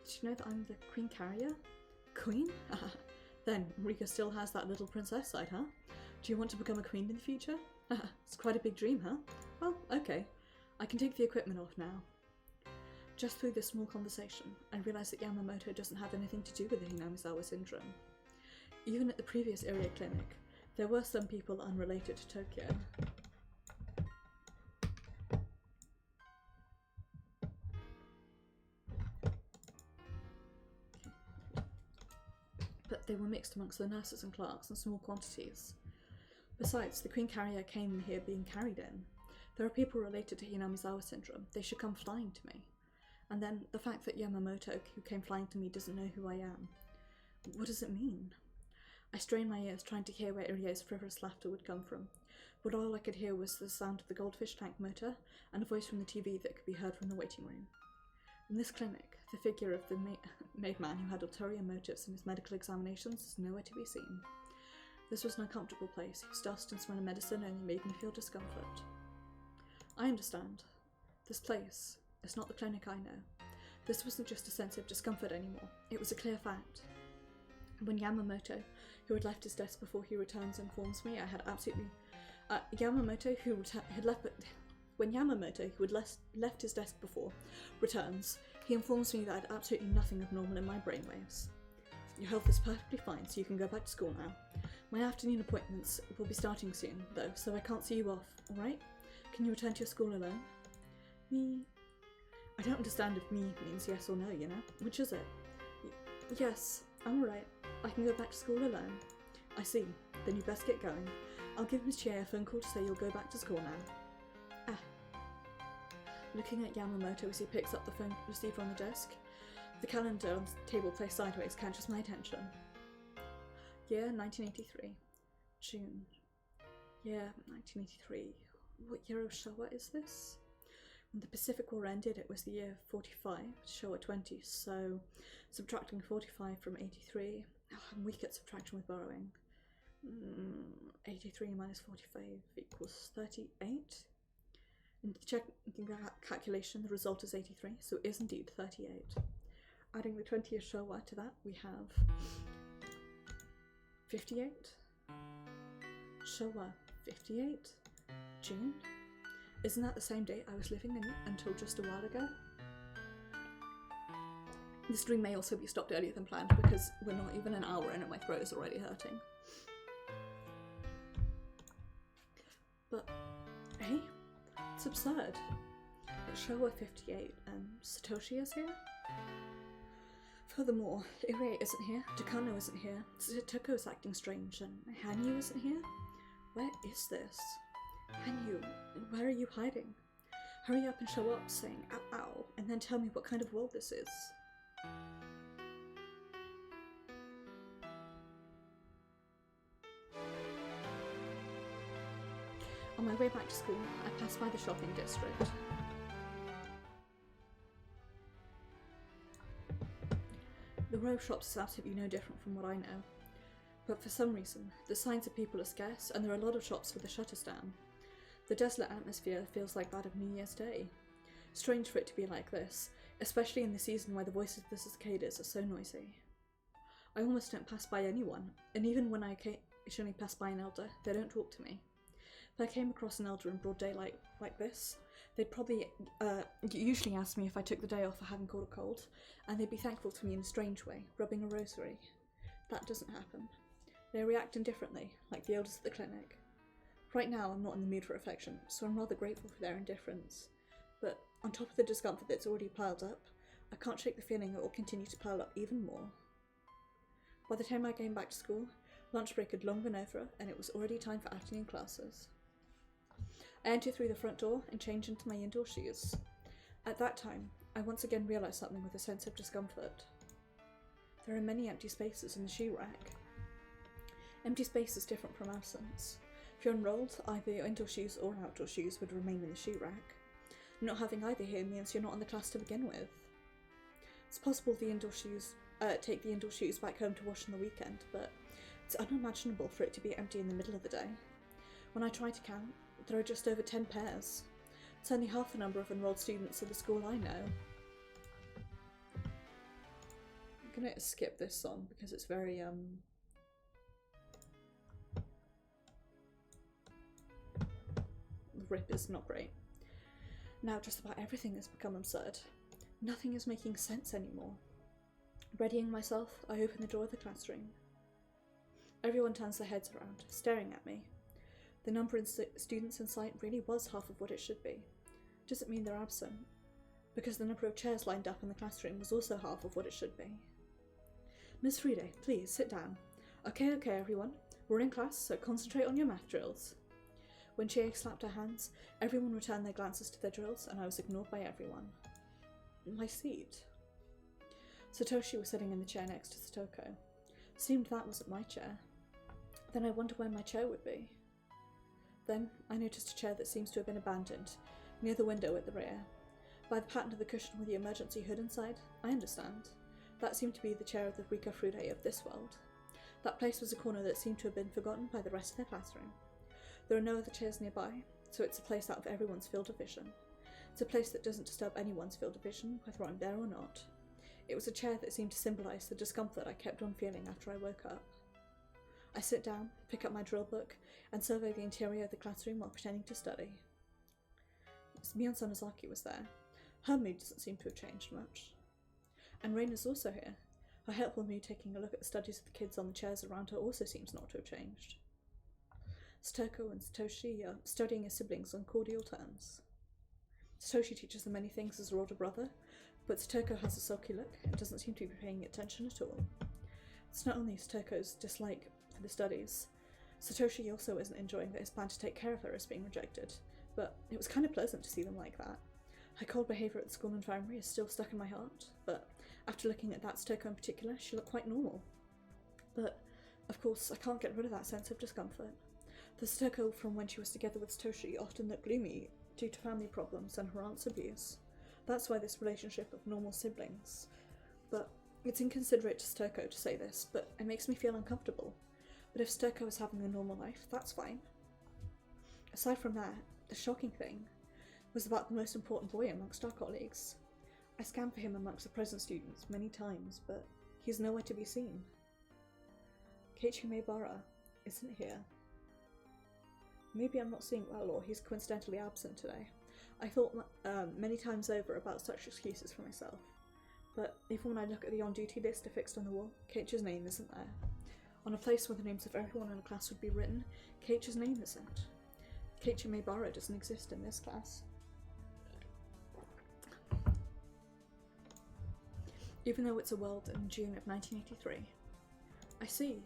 Did you know that I'm the Queen Carrier? Queen? Then, Rika still has that little princess side, huh? Do you want to become a queen in the future? It's quite a big dream, huh? Well, okay. I can take the equipment off now. Just through this small conversation, I realised that Yamamoto doesn't have anything to do with the Hinamizawa syndrome. Even at the previous area clinic, there were some people unrelated to Tokyo. But they were mixed amongst the nurses and clerks in small quantities. Besides, the Queen Carrier came here being carried in. There are people related to Hinamizawa syndrome. They should come flying to me. And then the fact that Yamamoto, who came flying to me, doesn't know who I am. What does it mean? I strained my ears, trying to hear where Irie's frivolous laughter would come from, but all I could hear was the sound of the goldfish tank motor and a voice from the TV that could be heard from the waiting room. In this clinic, the figure of the maid man who had ulterior motives in his medical examinations is nowhere to be seen. This was an uncomfortable place, whose dust and smell of medicine only made me feel discomfort. I understand. This place is not the clinic I know. This wasn't just a sense of discomfort anymore. It was a clear fact. When Yamamoto, who had left his desk before he returns, informs me I had absolutely... When Yamamoto, who had left his desk before, returns, he informs me that I had absolutely nothing abnormal in my brainwaves. Your health is perfectly fine, so you can go back to school now. My afternoon appointments will be starting soon, though, so I can't see you off, alright? Can you return to your school alone? Me? I don't understand if me means yes or no, you know? Which is it? Yes, I'm alright. I can go back to school alone. I see. Then you best get going. I'll give Miss Chie a phone call to say you'll go back to school now. Looking at Yamamoto as he picks up the phone receiver on the desk, the calendar on the table placed sideways catches my attention. Year 1983. June. Year 1983. What year of Showa is this? When the Pacific War ended, it was the year 45, Showa 20, so subtracting 45 from 83. Oh, I'm weak at subtraction with borrowing. 83 minus 45 equals 38. In the calculation, the result is 83, so it is indeed 38. Adding the 20th Showa to that, we have 58. Showa 58. June? Isn't that the same date I was living in until just a while ago? The stream may also be stopped earlier than planned because we're not even an hour in and my throat is already hurting. But, hey? It's absurd. It's Showa 58 and Satoshi is here? Furthermore, Irie isn't here, Takano isn't here, Toko is acting strange, and Hanyu isn't here? Where is this? Hanyu, where are you hiding? Hurry up and show up saying ow ow, and then tell me what kind of world this is. On my way back to school, I passed by the shopping district. The row of shops is absolutely no different from what I know, but for some reason, the signs of people are scarce and there are a lot of shops with the shutters down. The desolate atmosphere feels like that of New Year's Day. Strange for it to be like this, especially in the season where the voices of the cicadas are so noisy. I almost don't pass by anyone, and even when I occasionally pass by an elder, they don't talk to me. If I came across an elder in broad daylight like this, they'd probably usually ask me if I took the day off for having caught a cold, and they'd be thankful to me in a strange way, rubbing a rosary. That doesn't happen. They react indifferently, like the elders at the clinic. Right now I'm not in the mood for affection, so I'm rather grateful for their indifference. But on top of the discomfort that's already piled up, I can't shake the feeling it will continue to pile up even more. By the time I came back to school, Lunch break had long been over, and it was already time for afternoon classes. I entered through the front door and changed into my indoor shoes. At that time, I once again realised something with a sense of discomfort. There are many empty spaces in the shoe rack. Empty space is different from absence. If you're enrolled, either your indoor shoes or outdoor shoes would remain in the shoe rack. Not having either here means you're not in the class to begin with. It's possible take the indoor shoes back home to wash on the weekend, but it's unimaginable for it to be empty in the middle of the day. When I try to count, there are just over 10 pairs. It's only half the number of enrolled students at the school I know. I'm gonna skip this song because it's very, the rip is not great. Now just about everything has become absurd. Nothing is making sense anymore. Readying myself, I open the door of the classroom. Everyone turns their heads around, staring at me. The number of students in sight really was half of what it should be. Doesn't mean they're absent, because the number of chairs lined up in the classroom was also half of what it should be. Miss Friede, please sit down. Okay, everyone. We're in class, so concentrate on your math drills. When Chie slapped her hands, everyone returned their glances to their drills, and I was ignored by everyone. My seat. Satoshi was sitting in the chair next to Satoko. Seemed that wasn't my chair. Then I wondered where my chair would be. Then I noticed a chair that seems to have been abandoned, near the window at the rear. By the pattern of the cushion with the emergency hood inside, I understand. That seemed to be the chair of the Rika Frude of this world. That place was a corner that seemed to have been forgotten by the rest of their classroom. There are no other chairs nearby, so it's a place out of everyone's field of vision. It's a place that doesn't disturb anyone's field of vision, whether I'm there or not. It was a chair that seemed to symbolise the discomfort I kept on feeling after I woke up. I sit down, pick up my drill book, and survey the interior of the classroom while pretending to study. Mion Sonozaki was there. Her mood doesn't seem to have changed much. And Reina's also here. Her helpful mood taking a look at the studies of the kids on the chairs around her also seems not to have changed. Satoko and Satoshi are studying as siblings on cordial terms. Satoshi teaches them many things as her older brother, but Satoko has a sulky look and doesn't seem to be paying attention at all. It's not only Satoko's dislike for the studies. Satoshi also isn't enjoying that his plan to take care of her is being rejected, but it was kind of pleasant to see them like that. Her cold behaviour at the school infirmary is still stuck in my heart, but after looking at that Satoko in particular, she looked quite normal. But, of course, I can't get rid of that sense of discomfort. The Satoko from when she was together with Satoshi often looked gloomy due to family problems and her aunt's abuse. That's why this relationship of normal siblings. But it's inconsiderate to Satoko to say this, but it makes me feel uncomfortable. But if Satoko is having a normal life, that's fine. Aside from that, the shocking thing was about the most important boy amongst our colleagues. I scanned for him amongst the present students many times, but he's nowhere to be seen. Keiichi Maebara isn't here. Maybe I'm not seeing well, or he's coincidentally absent today. I thought many times over about such excuses for myself, but even when I look at the on-duty list affixed on the wall, Keiichi's name isn't there. On a place where the names of everyone in a class would be written, Keiichi's name isn't. Keiichi Maebara doesn't exist in this class. Even though it's a world in June of 1983. I see.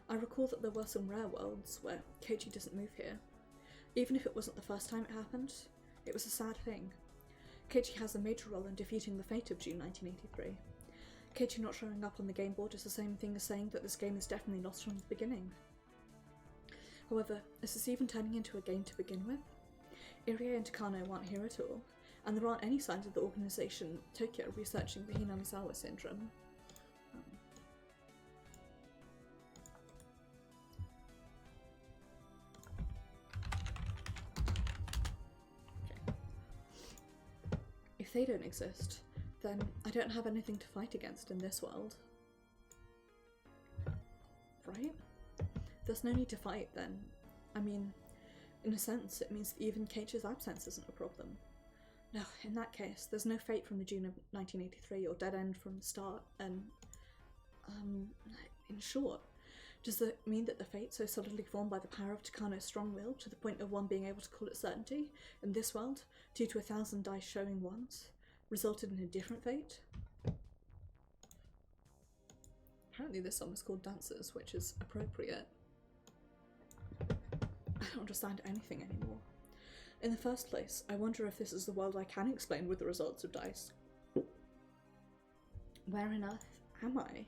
I recall that there were some rare worlds where Keiichi doesn't move here. Even if it wasn't the first time it happened, it was a sad thing. Keiichi has a major role in defeating the fate of June 1983. Keiichi not showing up on the game board is the same thing as saying that this game is definitely lost from the beginning. However, is this even turning into a game to begin with? Irie and Takano aren't here at all, and there aren't any signs of the organisation Tokyo researching the Hinamizawa syndrome. If they don't exist, then I don't have anything to fight against in this world. Right? There's no need to fight then. I mean, in a sense, it means that even Keiichi's absence isn't a problem. No, in that case, there's no fate from the June of 1983 or dead end from the start, and, in short, does it mean that the fate so solidly formed by the power of Takano's strong will, to the point of one being able to call it certainty, in this world, due to 1,000 dice showing once, resulted in a different fate? Apparently this song is called Dances, which is appropriate. I don't understand anything anymore. In the first place, I wonder if this is the world I can explain with the results of dice. Where on earth am I?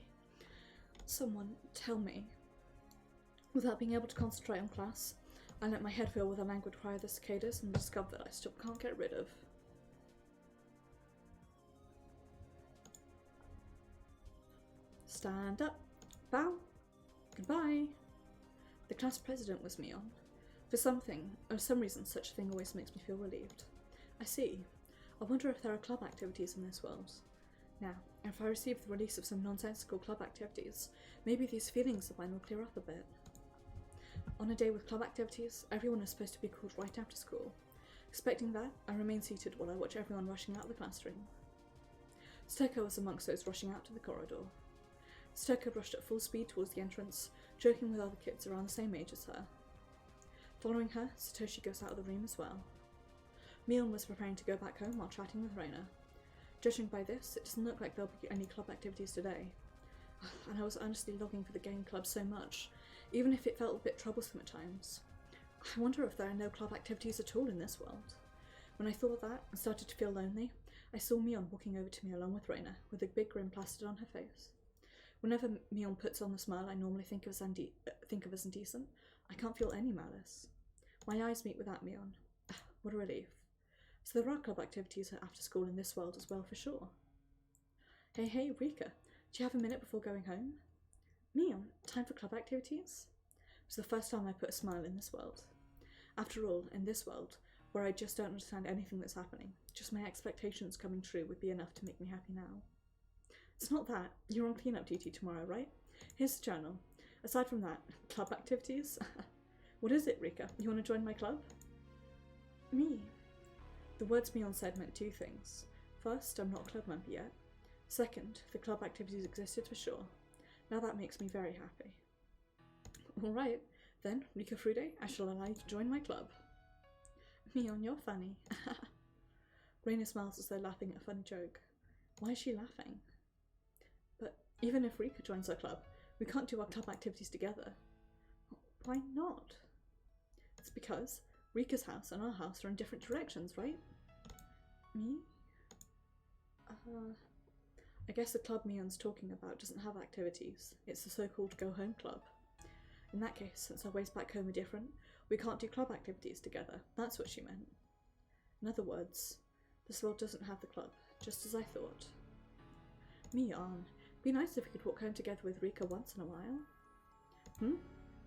Someone tell me. Without being able to concentrate on class, I let my head fill with a languid cry of the cicadas and discover that I still can't get rid of. Stand up. Bow. Goodbye. The class president was Mion. For some reason, such a thing always makes me feel relieved. I see. I wonder if there are club activities in this world. Now, if I receive the release of some nonsensical club activities, maybe these feelings of mine will clear up a bit. On a day with club activities, everyone is supposed to be called right after school. Expecting that, I remain seated while I watch everyone rushing out of the classroom. Stoko was amongst those rushing out to the corridor. Stoko rushed at full speed towards the entrance, joking with other kids around the same age as her. Following her, Satoshi goes out of the room as well. Mion was preparing to go back home while chatting with Reina. Judging by this, it doesn't look like there'll be any club activities today. And I was earnestly longing for the game club so much, even if it felt a bit troublesome at times. I wonder if there are no club activities at all in this world. When I thought that and started to feel lonely, I saw Mion walking over to me along with Reina, with a big grin plastered on her face. Whenever Mion puts on the smile I normally think of as indecent, I can't feel any malice. My eyes meet with that Mion. What a relief. So there are club activities after school in this world as well, for sure. Hey, Rika, do you have a minute before going home? Mion, time for club activities? It was the first time I put a smile in this world. After all, in this world, where I just don't understand anything that's happening, just my expectations coming true would be enough to make me happy now. It's not that. You're on cleanup duty tomorrow, right? Here's the journal. Aside from that, club activities? What is it, Rika? You want to join my club? Me. The words Mion said meant two things. First, I'm not a club member yet. Second, the club activities existed for sure. Now that makes me very happy. Alright, then, Rika Frude, I shall allow you to join my club. Mion, you're funny. Reina smiles as though laughing at a funny joke. Why is she laughing? But even if Rika joins our club, we can't do our club activities together. Why not? It's because Rika's house and our house are in different directions, right? Me? I guess the club Mion's talking about doesn't have activities. It's the so-called go-home club. In that case, since our ways back home are different, we can't do club activities together. That's what she meant. In other words, this world doesn't have the club, just as I thought. Mion, be nice if we could walk home together with Rika once in a while.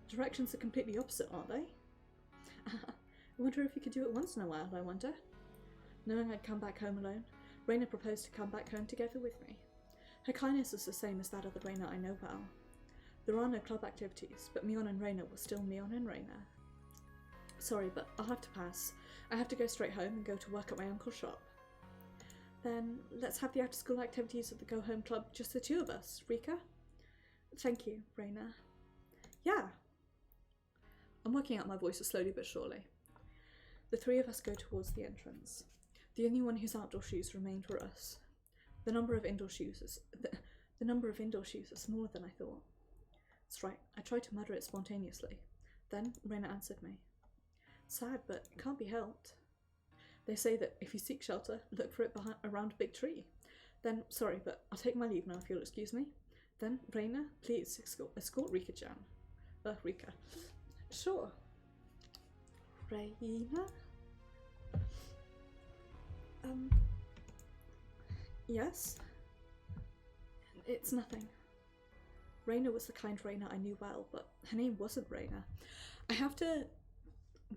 Directions are completely opposite, aren't they? I wonder if you could do it once in a while, I wonder. Knowing I'd come back home alone, Reina proposed to come back home together with me. Her kindness is the same as that of the Reina I know well. There are no club activities, but Mion and Reina will still Mion and Reina. Sorry, but I'll have to pass. I have to go straight home and go to work at my uncle's shop. Then let's have the after-school activities at the go-home club, just the two of us, Rika? Thank you, Reina. Yeah. I'm working out my voices slowly but surely. The three of us go towards the entrance. The only one whose outdoor shoes remained were us. The number of indoor shoes is smaller than I thought. That's right, I tried to mutter it spontaneously. Then Reina answered me. Sad, but it can't be helped. They say that if you seek shelter, look for it around a big tree. Then, sorry, but I'll take my leave now if you'll excuse me. Then, Reina, please escort Rika-chan. Rika. Sure. Reina? Yes? It's nothing. Reina was the kind Reina I knew well, but her name wasn't Reina. I have to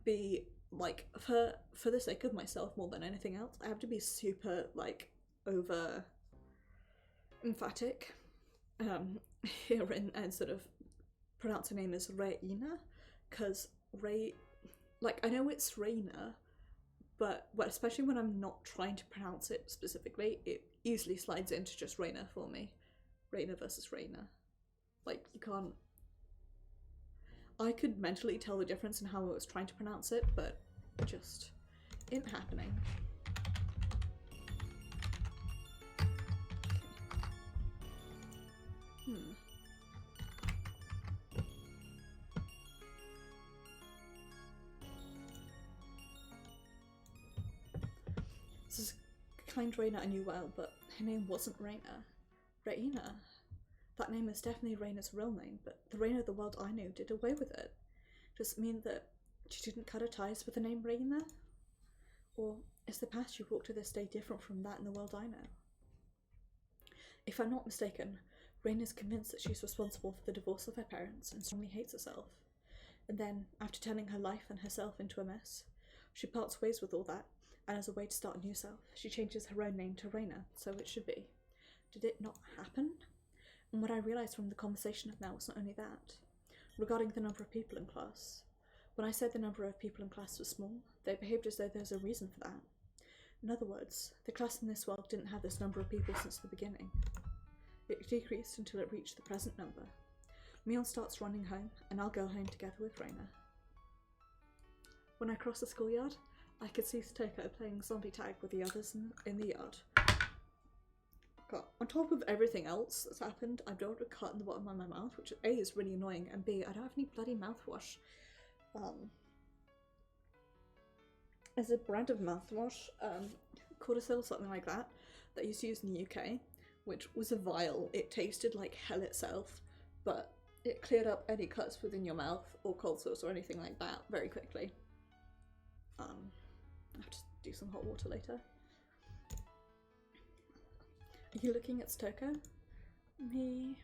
be, like, for the sake of myself more than anything else, I have to be super, like, over emphatic here and sort of pronounce her name as Reina, because I know it's Reina, but especially when I'm not trying to pronounce it specifically, it easily slides into just Reina for me. Reina versus Reina. Like, you can't... I could mentally tell the difference in how I was trying to pronounce it, but it just isn't happening. kind Raina I knew well, but her name wasn't Raina. Raina. That name is definitely Raina's real name, but the Raina of the world I knew did away with it. Does it mean that she didn't cut her ties with the name Raina? Or is the path she walked to this day different from that in the world I know? If I'm not mistaken, Raina's convinced that she's responsible for the divorce of her parents and strongly hates herself. And then, after turning her life and herself into a mess, she parts ways with all that, and as a way to start a new self, she changes her own name to Raina, so it should be. Did it not happen? And what I realised from the conversation of now was not only that. Regarding the number of people in class, when I said the number of people in class was small, they behaved as though there was a reason for that. In other words, the class in this world didn't have this number of people since the beginning. It decreased until it reached the present number. Mion starts running home, and I'll go home together with Raina. When I crossed the schoolyard, I could see Satoko playing zombie tag with the others in the yard. God, on top of everything else that's happened, I've got a cut in the bottom of my mouth, which A is really annoying, and B, I don't have any bloody mouthwash. There's a brand of mouthwash, Cordyceil, something like that, that I used to use in the UK, which was a vial. It tasted like hell itself, but it cleared up any cuts within your mouth or cold sores or anything like that very quickly. I have to do some hot water later. Are you looking at Satoko? Me.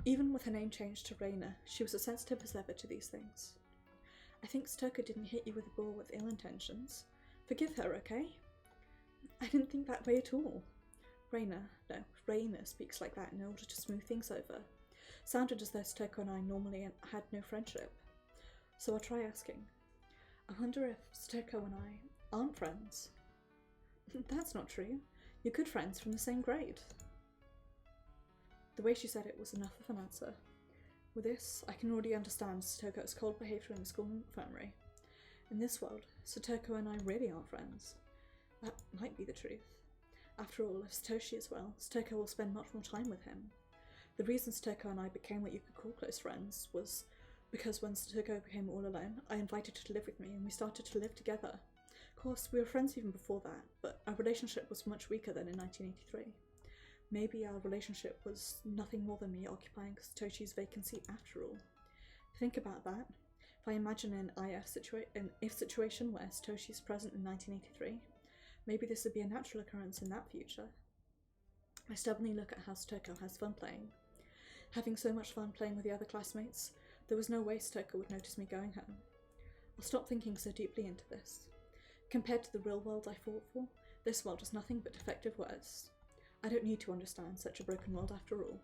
Even with her name changed to Raina, she was as sensitive as ever to these things. I think Satoko didn't hit you with a ball with ill intentions. Forgive her, okay? I didn't think that way at all. Raina speaks like that in order to smooth things over. Sounded as though Satoko and I normally had no friendship. So I'll try asking. I wonder if Satoko and I aren't friends. That's not true. You're good friends from the same grade. The way she said it was enough of an answer. With this, I can already understand Satoko's cold behaviour in the school infirmary. In this world, Satoko and I really aren't friends. That might be the truth. After all, if Satoshi is well, Satoko will spend much more time with him. The reason Satoko and I became what you could call close friends was because when Satoko became all alone, I invited her to live with me and we started to live together. Of course, we were friends even before that, but our relationship was much weaker than in 1983. Maybe our relationship was nothing more than me occupying Satoshi's vacancy after all. Think about that. If I imagine an if situation where Satoshi's present in 1983, maybe this would be a natural occurrence in that future. I stubbornly look at how Satoko has fun playing. Having so much fun playing with the other classmates, there was no way Satoko would notice me going home. I'll stop thinking so deeply into this. Compared to the real world I fought for, this world is nothing but defective words. I don't need to understand such a broken world after all.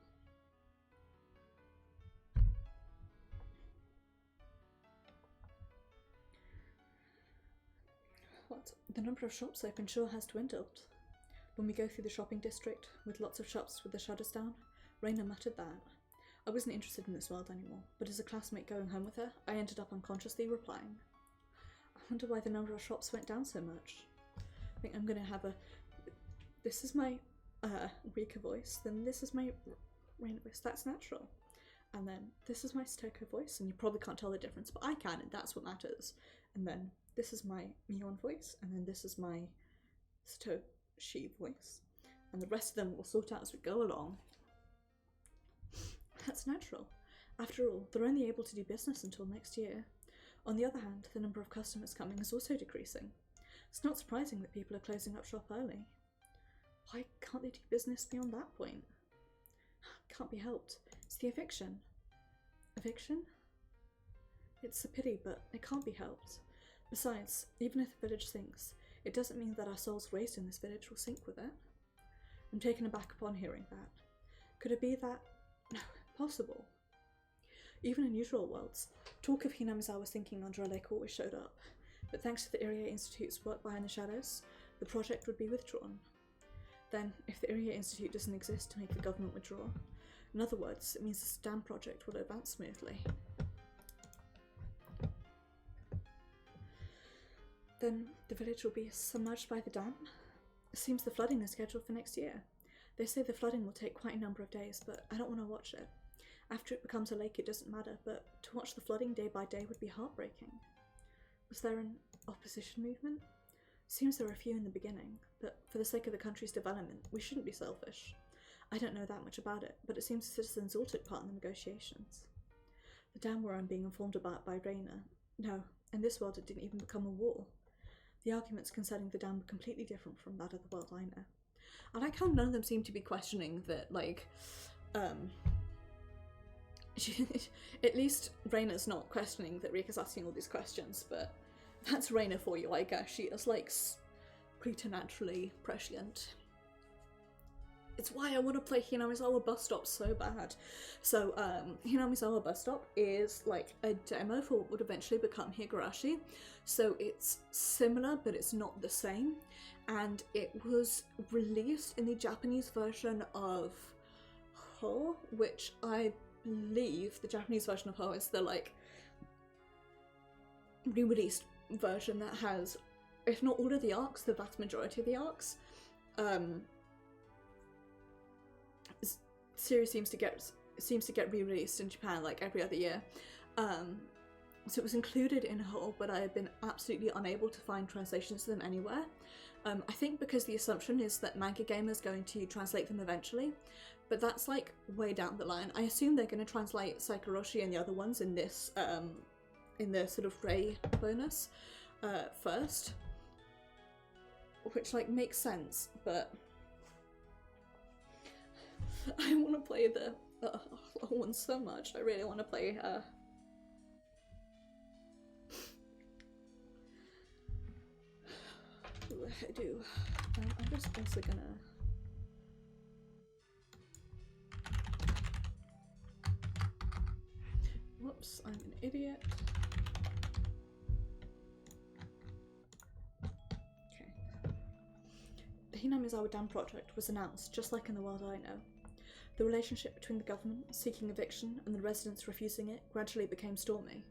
What? The number of shops open sure has dwindled. When we go through the shopping district, with lots of shops with the shutters down, Raina muttered that. I wasn't interested in this world anymore, but as a classmate going home with her, I ended up unconsciously replying. I wonder why the number of shops went down so much. I think I'm gonna have a... This is my Rika voice, then this is my Raina voice. That's natural. And then this is my Satoko voice, and you probably can't tell the difference, but I can, and that's what matters. And then this is my Mion voice, and then this is my Satoshi voice. And the rest of them will sort out as we go along. That's natural. After all, they're only able to do business until next year. On the other hand, the number of customers coming is also decreasing. It's not surprising that people are closing up shop early. Why can't they do business beyond that point? Can't be helped. It's the eviction. Eviction? It's a pity, but it can't be helped. Besides, even if the village sinks, it doesn't mean that our souls raised in this village will sink with it. I'm taken aback upon hearing that. Could it be that... No, possible. Even in usual worlds, talk of Hinamizawa's thinking under a lake always showed up, but thanks to the Irie Institute's work behind the shadows, the project would be withdrawn. Then, if the Irie Institute doesn't exist to make the government withdraw, in other words, it means the dam project will advance smoothly. Then the village will be submerged by the dam? It seems the flooding is scheduled for next year. They say the flooding will take quite a number of days, but I don't want to watch it. After it becomes a lake, it doesn't matter, but to watch the flooding day by day would be heartbreaking. Was there an opposition movement? Seems there are a few in the beginning, but for the sake of the country's development, we shouldn't be selfish. I don't know that much about it, but it seems the citizens all took part in the negotiations. The dam war I'm being informed about by Raina. No, in this world it didn't even become a war. The arguments concerning the dam were completely different from that of the world I know. I like how none of them seem to be questioning that, like, at least Raina's not questioning that Rika's asking all these questions, but that's Raina for you, I guess. She is, like, preternaturally prescient. It's why I want to play Hinamizawa Bus Stop so bad. So, Hinamizawa Bus Stop is like a demo for what would eventually become Higurashi. So it's similar, but it's not the same. And it was released in the Japanese version of Ho, which I believe the Japanese version of Ho is the, like, re-released version that has, if not all of the arcs, the vast majority of the arcs. Series seems to get re-released in Japan like every other year. So it was included in Whole, but I have been absolutely unable to find translations of them anywhere. I think because the assumption is that Manga Gamer is going to translate them eventually, but that's like way down the line. I assume they're going to translate Saikoroshi and the other ones in this, in the sort of Ray bonus first, which like makes sense, but I want to play the one so much. I really want to play I do. I'm just also gonna whoops, I'm an idiot. Okay. The Hinamizawa Dam project was announced just like in the world I know. The relationship between the government seeking eviction and the residents refusing it gradually became stormy,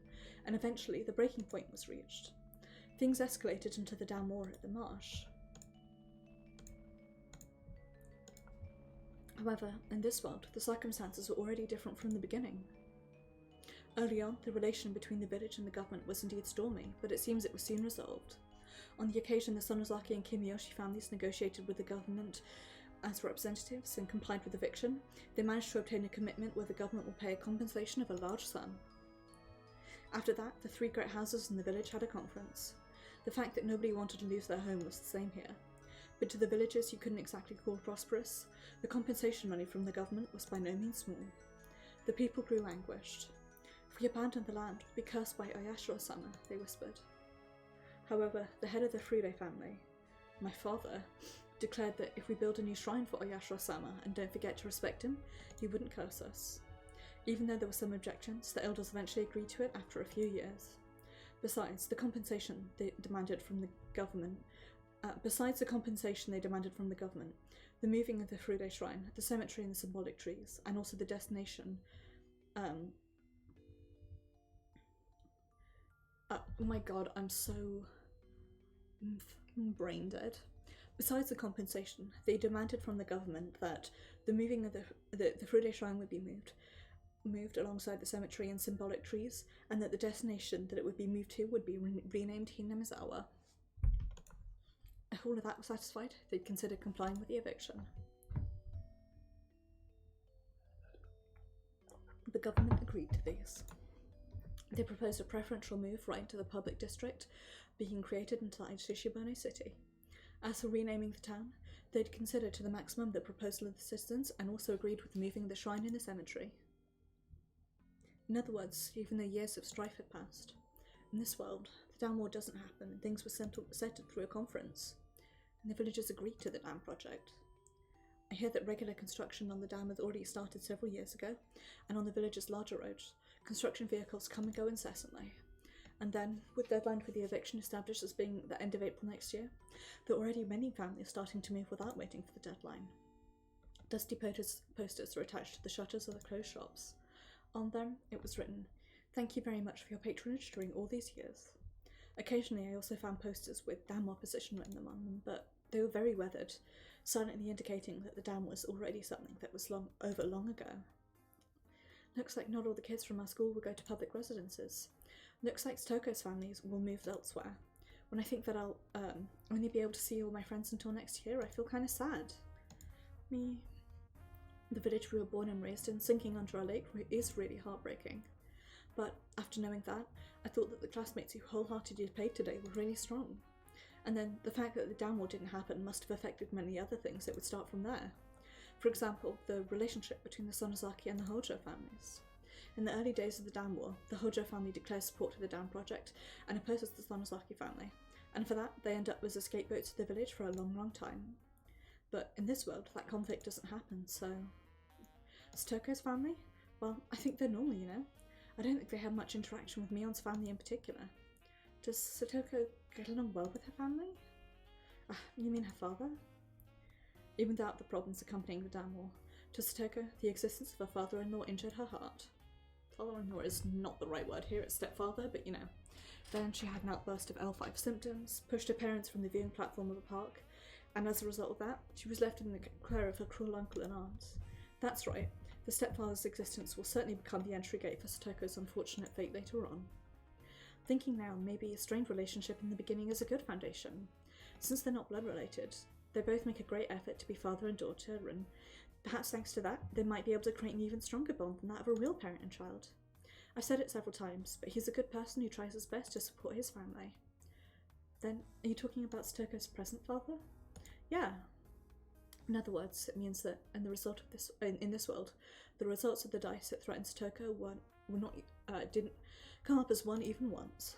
and eventually the breaking point was reached. Things escalated into the dam war at the marsh. However, in this world, the circumstances were already different from the beginning. Early on, the relation between the village and the government was indeed stormy, but it seems it was soon resolved. On the occasion the Sonozaki and Kimiyoshi families negotiated with the government as representatives and complied with eviction, they managed to obtain a commitment where the government will pay a compensation of a large sum. After that, the three great houses in the village had a conference. The fact that nobody wanted to lose their home was the same here, but to the villagers you couldn't exactly call prosperous, the compensation money from the government was by no means small. The people grew anguished. If we abandoned the land, we'd be cursed by Oyashiro-sama, they whispered. However, the head of the Fude family, my father, declared that if we build a new shrine for Oyashiro-sama and don't forget to respect him, he wouldn't curse us. Even though there were some objections, the elders eventually agreed to it after a few years. Besides the compensation they demanded from the government, the moving of the Fude shrine, the cemetery and the symbolic trees, and also the destination, oh my god, I'm so brain dead. Besides the compensation, they demanded from the government that the moving of the Fude shrine would be moved alongside the cemetery and symbolic trees, and that the destination that it would be moved to would be renamed Hinamizawa. If all of that was satisfied, they'd consider complying with the eviction. The government agreed to these. They proposed a preferential move right into the public district being created inside Shishibone City. As for renaming the town, they'd considered to the maximum the proposal of the citizens and also agreed with moving the shrine in the cemetery. In other words, even though years of strife had passed, in this world, the dam war doesn't happen and things were settled through a conference, and the villagers agreed to the dam project. I hear that regular construction on the dam had already started several years ago, and on the village's larger roads, construction vehicles come and go incessantly. And then, with deadline for the eviction established as being the end of April next year, there are already many families starting to move without waiting for the deadline. Dusty posters were attached to the shutters of the closed shops. On them, it was written, "Thank you very much for your patronage during all these years." Occasionally, I also found posters with dam opposition written on them, but they were very weathered, silently indicating that the dam was already something that was long ago. Looks like not all the kids from our school will go to public residences. Looks like Toko's families will move elsewhere. When I think that I'll only be able to see all my friends until next year, I feel kind of sad. The village we were born and raised in, sinking under a lake, is really heartbreaking. But after knowing that, I thought that the classmates who wholeheartedly played today were really strong. And then the fact that the dam war didn't happen must have affected many other things that would start from there. For example, the relationship between the Sonozaki and the Hojo families. In the early days of the dam war, the Hojo family declares support to the dam project and opposes the Sonozaki family, and for that they end up as a scapegoat to the village for a long, long time. But in this world, that conflict doesn't happen, so... Satoko's family? Well, I think they're normal, you know? I don't think they have much interaction with Mion's family in particular. Does Satoko get along well with her family? You mean her father? Even without the problems accompanying the dam war, to Satoko, the existence of her father-in-law injured her heart. Father-in-law is not the right word here, it's stepfather, but you know. Then she had an outburst of L5 symptoms, pushed her parents from the viewing platform of a park, and as a result of that, she was left in the care of her cruel uncle and aunts. That's right, the stepfather's existence will certainly become the entry gate for Satoko's unfortunate fate later on. Thinking now, maybe a strained relationship in the beginning is a good foundation. Since they're not blood related, they both make a great effort to be father and daughter, and perhaps thanks to that, they might be able to create an even stronger bond than that of a real parent and child. I've said it several times, but he's a good person who tries his best to support his family. Then, are you talking about Satoko's present father? Yeah. In other words, it means that in this world, the results of the dice that threatened Satoko didn't come up as one even once.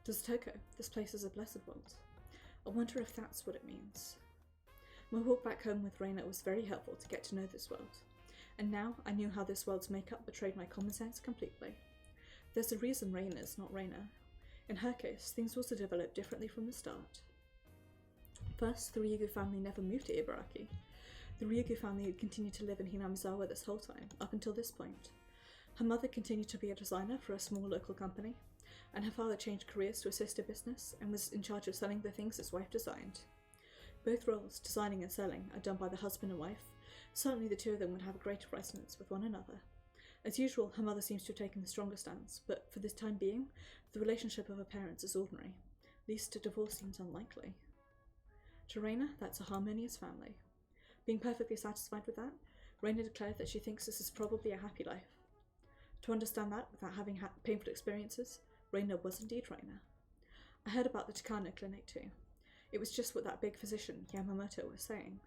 To Satoko, this place is a blessed world. I wonder if that's what it means. My walk back home with Reina was very helpful to get to know this world, and now I knew how this world's makeup betrayed my common sense completely. There's a reason Reina is not Reina. In her case, things also developed differently from the start. First, the Ryugu family never moved to Ibaraki. The Ryugu family had continued to live in Hinamizawa this whole time, up until this point. Her mother continued to be a designer for a small local company, and her father changed careers to a sister business and was in charge of selling the things his wife designed. Both roles, designing and selling, are done by the husband and wife. Certainly the two of them would have a greater resonance with one another. As usual, her mother seems to have taken the stronger stance, but for this time being, the relationship of her parents is ordinary. At least a divorce seems unlikely. To Reina, that's a harmonious family. Being perfectly satisfied with that, Reina declared that she thinks this is probably a happy life. To understand that without having painful experiences, Reina was indeed Reina. I heard about the Takano clinic too. It was just what that big physician, Yamamoto, was saying.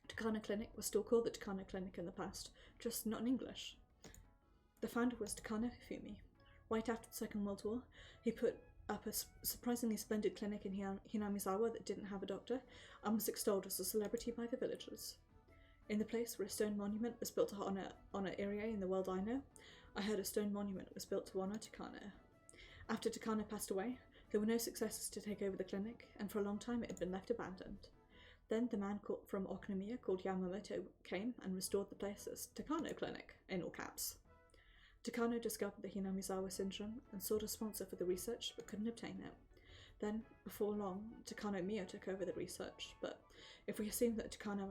Takano Clinic was still called the Takano Clinic in the past, just not in English. The founder was Takano Hifumi. Right after the Second World War, he put up a surprisingly splendid clinic in Hinamizawa that didn't have a doctor, and was extolled as a celebrity by the villagers. In the place where a stone monument was built to honor Irie in the world I know, I heard a stone monument was built to honor Takano. After Takano passed away, there were no successors to take over the clinic, and for a long time it had been left abandoned. Then the man from Okunomiya called Yamamoto came and restored the place as Takano Clinic, in all caps. Takano discovered the Hinamizawa syndrome and sought a sponsor for the research but couldn't obtain it. Then, before long, Takano Mio took over the research, but if we assume that Takano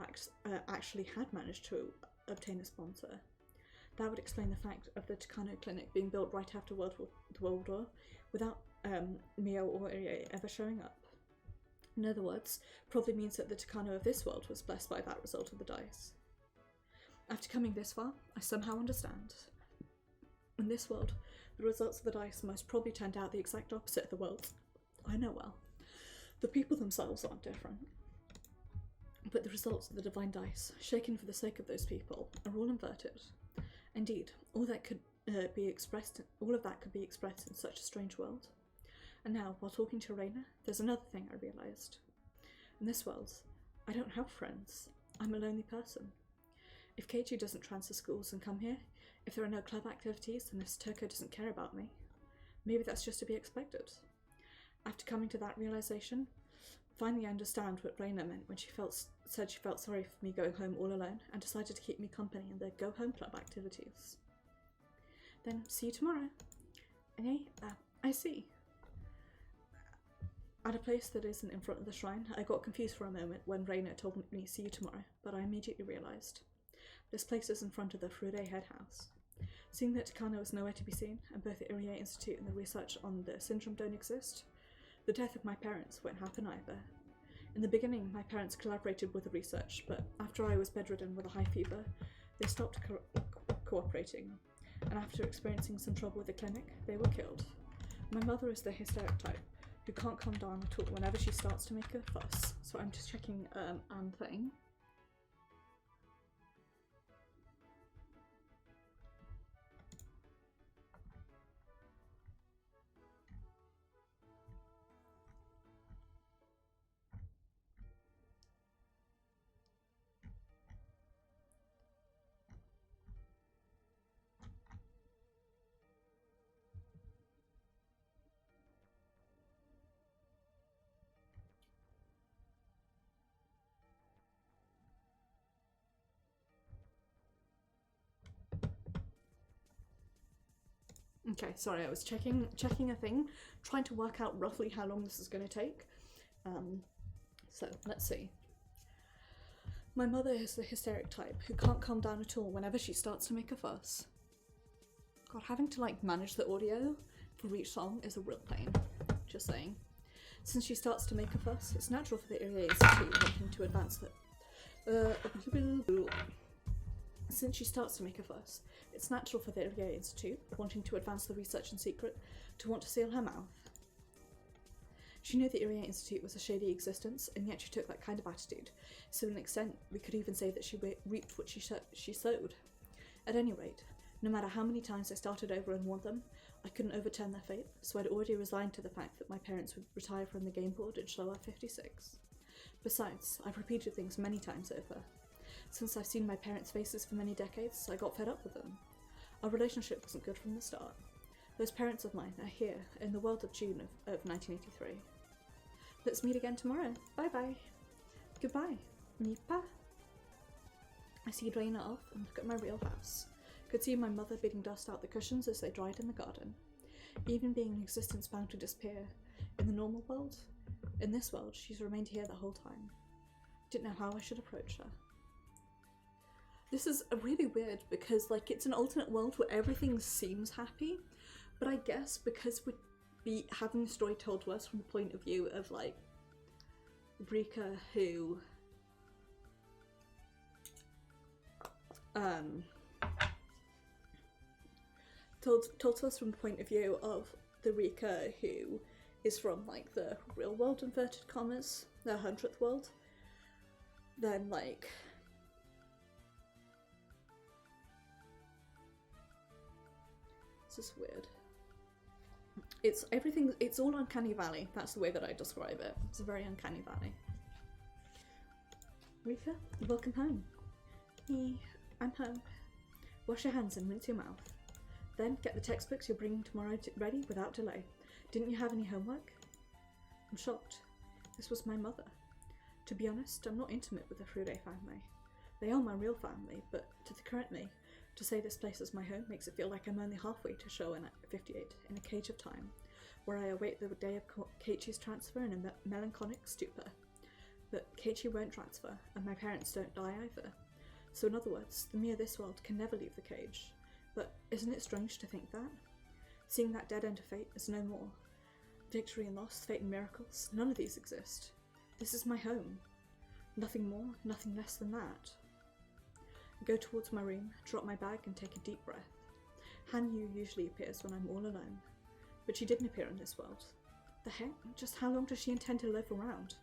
actually had managed to obtain a sponsor, that would explain the fact of the Takano Clinic being built right after the World War without Mio or Irie ever showing up. In other words, probably means that the Takano of this world was blessed by that result of the dice. After coming this far, I somehow understand. In this world, the results of the dice most probably turned out the exact opposite of the world I know well. The people themselves aren't different, but the results of the divine dice, shaken for the sake of those people, are all inverted. Indeed, all of that could be expressed in such a strange world. And now, while talking to Reina, there's another thing I realised. In this world, I don't have friends. I'm a lonely person. If Keiichi doesn't transfer schools and come here, if there are no club activities, and if Satoko doesn't care about me, maybe that's just to be expected. After coming to that realisation, finally I understand what Reina meant when she said she felt sorry for me going home all alone and decided to keep me company in the Go Home Club activities. Then, see you tomorrow. Okay, I see. At a place that isn't in front of the shrine, I got confused for a moment when Reina told me see you tomorrow, but I immediately realised. This place is in front of the Furude head house. Seeing that Takano is nowhere to be seen, and both the Irie Institute and the research on the syndrome don't exist, the death of my parents won't happen either. In the beginning, my parents collaborated with the research, but after I was bedridden with a high fever, they stopped cooperating, and after experiencing some trouble with the clinic, they were killed. My mother is the hysteric type, who can't calm down at all whenever she starts to make a fuss. So I'm just checking Anne thing. Okay, sorry, I was checking a thing, trying to work out roughly how long this is going to take. So, let's see. My mother is the hysteric type who can't calm down at all whenever she starts to make a fuss. God, having to like manage the audio for each song is a real pain. Just saying. Since she starts to make a fuss, it's natural for the Irie Institute wanting to advance Since she starts to make a fuss, it's natural for the Irie Institute, wanting to advance the research in secret, to want to seal her mouth. She knew the Irie Institute was a shady existence, and yet she took that kind of attitude, so to an extent we could even say that she reaped what she sowed. At any rate, no matter how many times I started over and warned them, I couldn't overturn their fate, so I'd already resigned to the fact that my parents would retire from the game board in Showa 56. Besides, I've repeated things many times over. Since I've seen my parents' faces for many decades, I got fed up with them. Our relationship wasn't good from the start. Those parents of mine are here, in the world of June of 1983. Let's meet again tomorrow. Bye-bye. Goodbye. Nipa. I see Raina off and look at my real house. Could see my mother beating dust out the cushions as they dried in the garden. Even being an existence bound to disappear in the normal world, in this world, she's remained here the whole time. Didn't know how I should approach her. This is really weird because, like, it's an alternate world where everything seems happy, but I guess because we'd be having the story told to us from the point of view of, like, Rika, who told to us from the point of view of the Rika who is from, like, the real world, inverted commas, the 100th world, then, like, this is weird. It's all uncanny valley. That's the way that I describe it. It's a very uncanny valley. Rika, welcome home. I'm home. Wash your hands and rinse your mouth. Then get the textbooks you're bringing tomorrow ready without delay. Didn't you have any homework? I'm shocked. This was my mother. To be honest, I'm not intimate with the Furude family. They are my real family, but to the current me, to say this place is my home makes it feel like I'm only halfway to Showa 58 in a cage of time, where I await the day of Keiichi's transfer in a melancholic stupor. But Keiichi won't transfer, and my parents don't die either. So in other words, the me of this world can never leave the cage. But isn't it strange to think that? Seeing that dead end of fate is no more. Victory and loss, fate and miracles, none of these exist. This is my home. Nothing more, nothing less than that. I go towards my room, drop my bag and take a deep breath. Hanyu usually appears when I'm all alone, but she didn't appear in this world. The heck? Just how long does she intend to live around?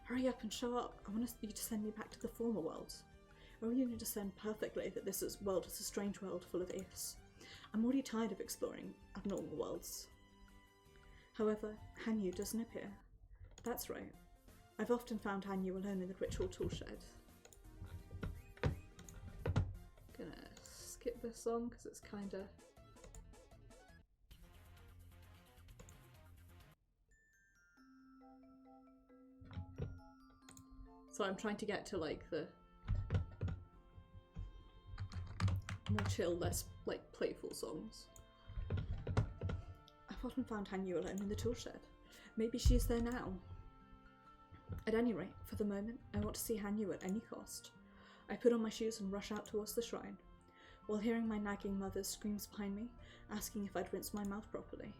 Hurry up and show up. I want you to send me back to the former world. I really understand perfectly that this world is a strange world full of ifs. I'm already tired of exploring abnormal worlds. However, Hanyu doesn't appear. That's right. I've often found Hanyu alone in the ritual tool shed. Gonna skip this song because it's kinda... So I'm trying to get to, like, the more chill, less, like, playful songs. I've often found Hanyu alone in the tool shed. Maybe she's there now. At any rate, for the moment, I want to see Hanyu at any cost. I put on my shoes and rush out towards the shrine. while hearing my nagging mother's screams behind me, asking if I'd rinsed my mouth properly.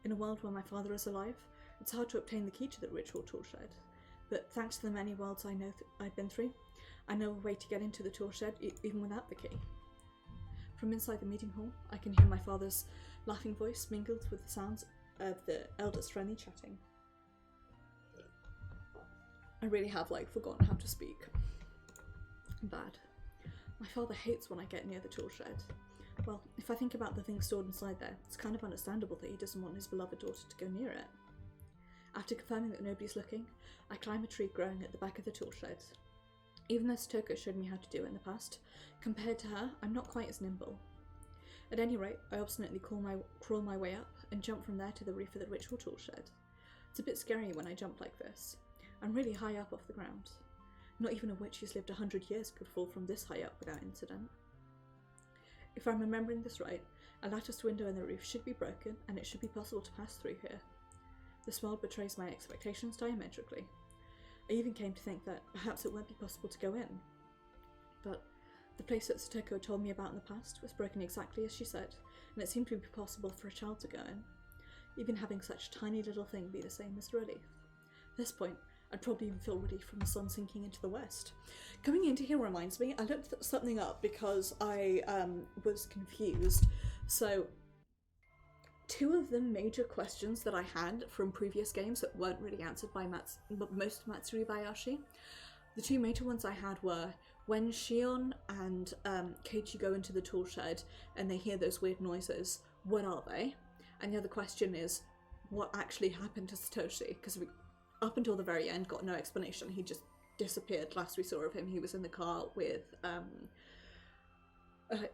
In a world where my father is alive, it's hard to obtain the key to the ritual tool shed, but thanks to the many worlds I know I've been through, I know a way to get into the tool shed even without the key. From inside the meeting hall, I can hear my father's laughing voice mingled with the sounds of the elders friendly chatting. I really have, forgotten how to speak. Bad. My father hates when I get near the tool shed. Well, if I think about the things stored inside there, it's kind of understandable that he doesn't want his beloved daughter to go near it. After confirming that nobody's looking, I climb a tree growing at the back of the tool shed. Even though Satoko showed me how to do it in the past, compared to her, I'm not quite as nimble. At any rate, I obstinately crawl my way up and jump from there to the roof of the ritual tool shed. It's a bit scary when I jump like this. I'm really high up off the ground. Not even a witch who's lived 100 years could fall from this high up without incident. If I'm remembering this right, a latticed window in the roof should be broken and it should be possible to pass through here. This world betrays my expectations diametrically. I even came to think that perhaps it won't be possible to go in. But the place that Satoko told me about in the past was broken exactly as she said, and it seemed to be possible for a child to go in. Even having such a tiny little thing be the same as relief. At this point, I'd probably even feel relief from the sun sinking into the west. Coming into here reminds me, I looked something up because I was confused. So, two of the major questions that I had from previous games that weren't really answered by most Matsuri Bayashi, the two major ones I had were when Shion and Keiichi go into the tool shed and they hear those weird noises, what are they? And the other question is, what actually happened to Satoshi? Because we, up until the very end, got no explanation. He just disappeared. Last we saw of him, he was in the car with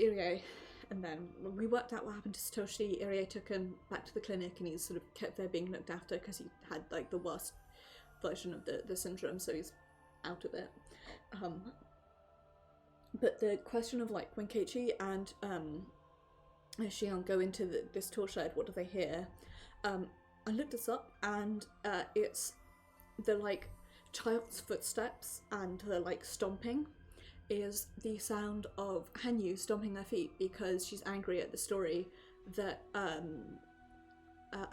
Irie. And then when we worked out what happened to Satoshi, Irie took him back to the clinic and he's sort of kept there being looked after because he had the worst version of the syndrome, so he's out of it. But the question of when Keiichi and Shion go into this tool shed, what do they hear? I looked this up and it's the child's footsteps and the stomping is the sound of Hanyu stomping her feet because she's angry at the story that that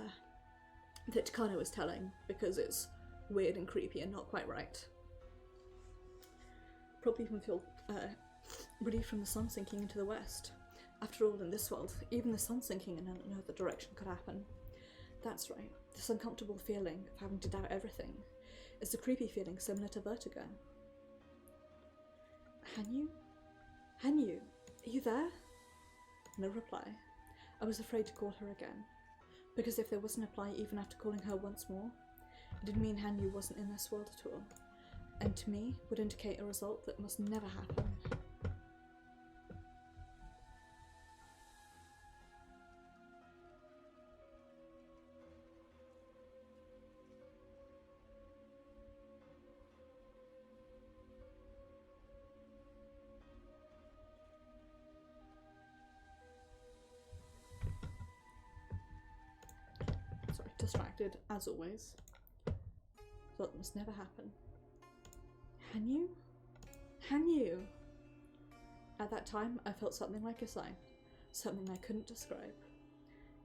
Takano was telling because it's weird and creepy and not quite right. Probably even feel relief from the sun sinking into the west. After all, in this world, even the sun sinking in another direction could happen. That's right, this uncomfortable feeling of having to doubt everything is a creepy feeling similar to vertigo. Hanyu? Hanyu, are you there? No reply. I was afraid to call her again, because if there was an reply even after calling her once more, it did mean Hanyu wasn't in this world at all, and to me would indicate a result that must never happen. Distracted, as always. That must never happen. Hanyu? Hanyu! At that time, I felt something like a sign. Something I couldn't describe.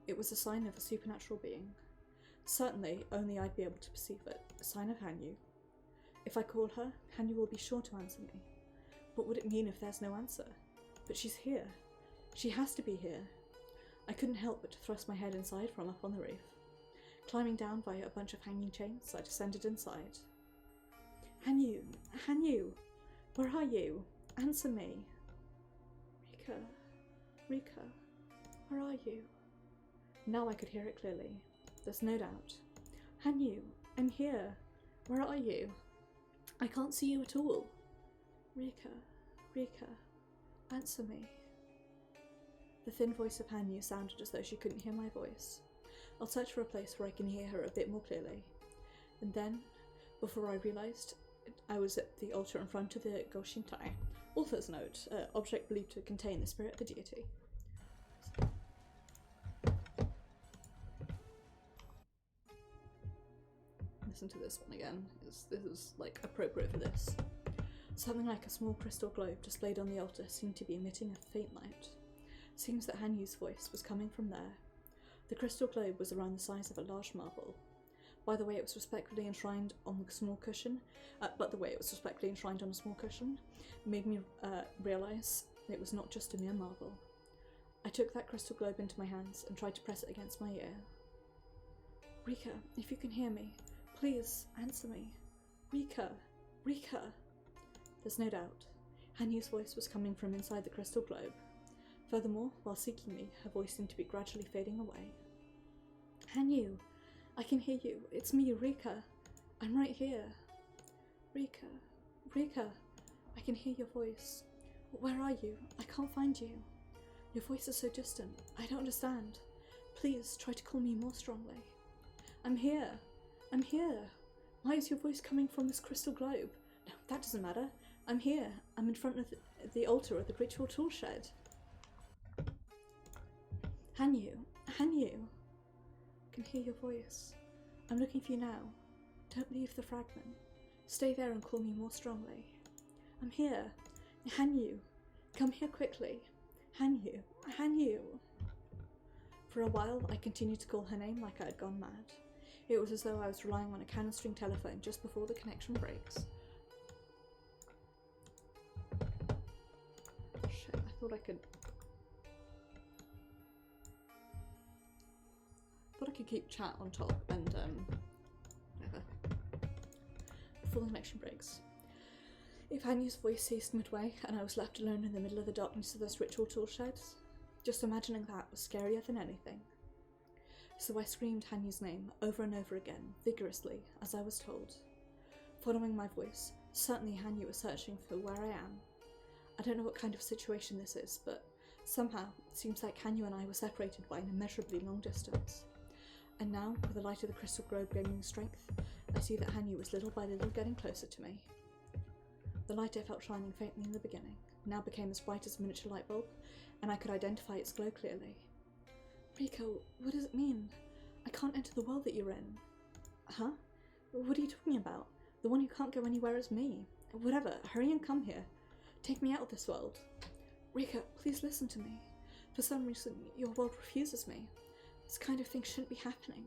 It was a sign of a supernatural being. Certainly, only I'd be able to perceive it. A sign of Hanyu. If I call her, Hanyu will be sure to answer me. What would it mean if there's no answer? But she's here. She has to be here. I couldn't help but to thrust my head inside from up on the roof. Climbing down via a bunch of hanging chains, I descended inside. Hanyu! Hanyu! Where are you? Answer me! Rika! Rika! Where are you? Now I could hear it clearly. There's no doubt. Hanyu! I'm here! Where are you? I can't see you at all. Rika! Rika! Answer me! The thin voice of Hanyu sounded as though she couldn't hear my voice. I'll search for a place where I can hear her a bit more clearly. And then, before I realised, I was at the altar in front of the Goshintai. Author's note, object believed to contain the spirit of the deity. Listen to this one again. This is appropriate for this. Something like a small crystal globe displayed on the altar seemed to be emitting a faint light. Seems that Hanyu's voice was coming from there. The crystal globe was around the size of a large marble. By the way, it was respectfully enshrined on a small cushion, made me realise it was not just a mere marble. I took that crystal globe into my hands and tried to press it against my ear. Rika, if you can hear me, please answer me. Rika, Rika. There's no doubt. Hanyu's voice was coming from inside the crystal globe. Furthermore, while seeking me, her voice seemed to be gradually fading away. Hanyu, I can hear you. It's me, Rika. I'm right here. Rika, Rika, I can hear your voice. Where are you? I can't find you. Your voice is so distant. I don't understand. Please try to call me more strongly. I'm here. I'm here. Why is your voice coming from this crystal globe? No, that doesn't matter. I'm here. I'm in front of the altar of the ritual tool shed. Hanyu, Hanyu. I can hear your voice. I'm looking for you now. Don't leave the fragment. Stay there and call me more strongly. I'm here. Hanyu, come here quickly. Hanyu, Hanyu. For a while, I continued to call her name like I had gone mad. It was as though I was relying on a cannon string telephone just before the connection breaks. Shit, I thought I could keep chat on top and whatever. Before the connection breaks. If Hanyu's voice ceased midway and I was left alone in the middle of the darkness of those ritual tool sheds, just imagining that was scarier than anything. So I screamed Hanyu's name over and over again, vigorously, as I was told. Following my voice, certainly Hanyu was searching for where I am. I don't know what kind of situation this is, but somehow it seems like Hanyu and I were separated by an immeasurably long distance. And now, with the light of the crystal globe gaining strength, I see that Hanyu was little by little getting closer to me. The light I felt shining faintly in the beginning now became as bright as a miniature light bulb, and I could identify its glow clearly. Rika, what does it mean? I can't enter the world that you're in. Huh? What are you talking about? The one who can't go anywhere is me. Whatever, hurry and come here. Take me out of this world. Rika, please listen to me. For some reason, your world refuses me. This kind of thing shouldn't be happening.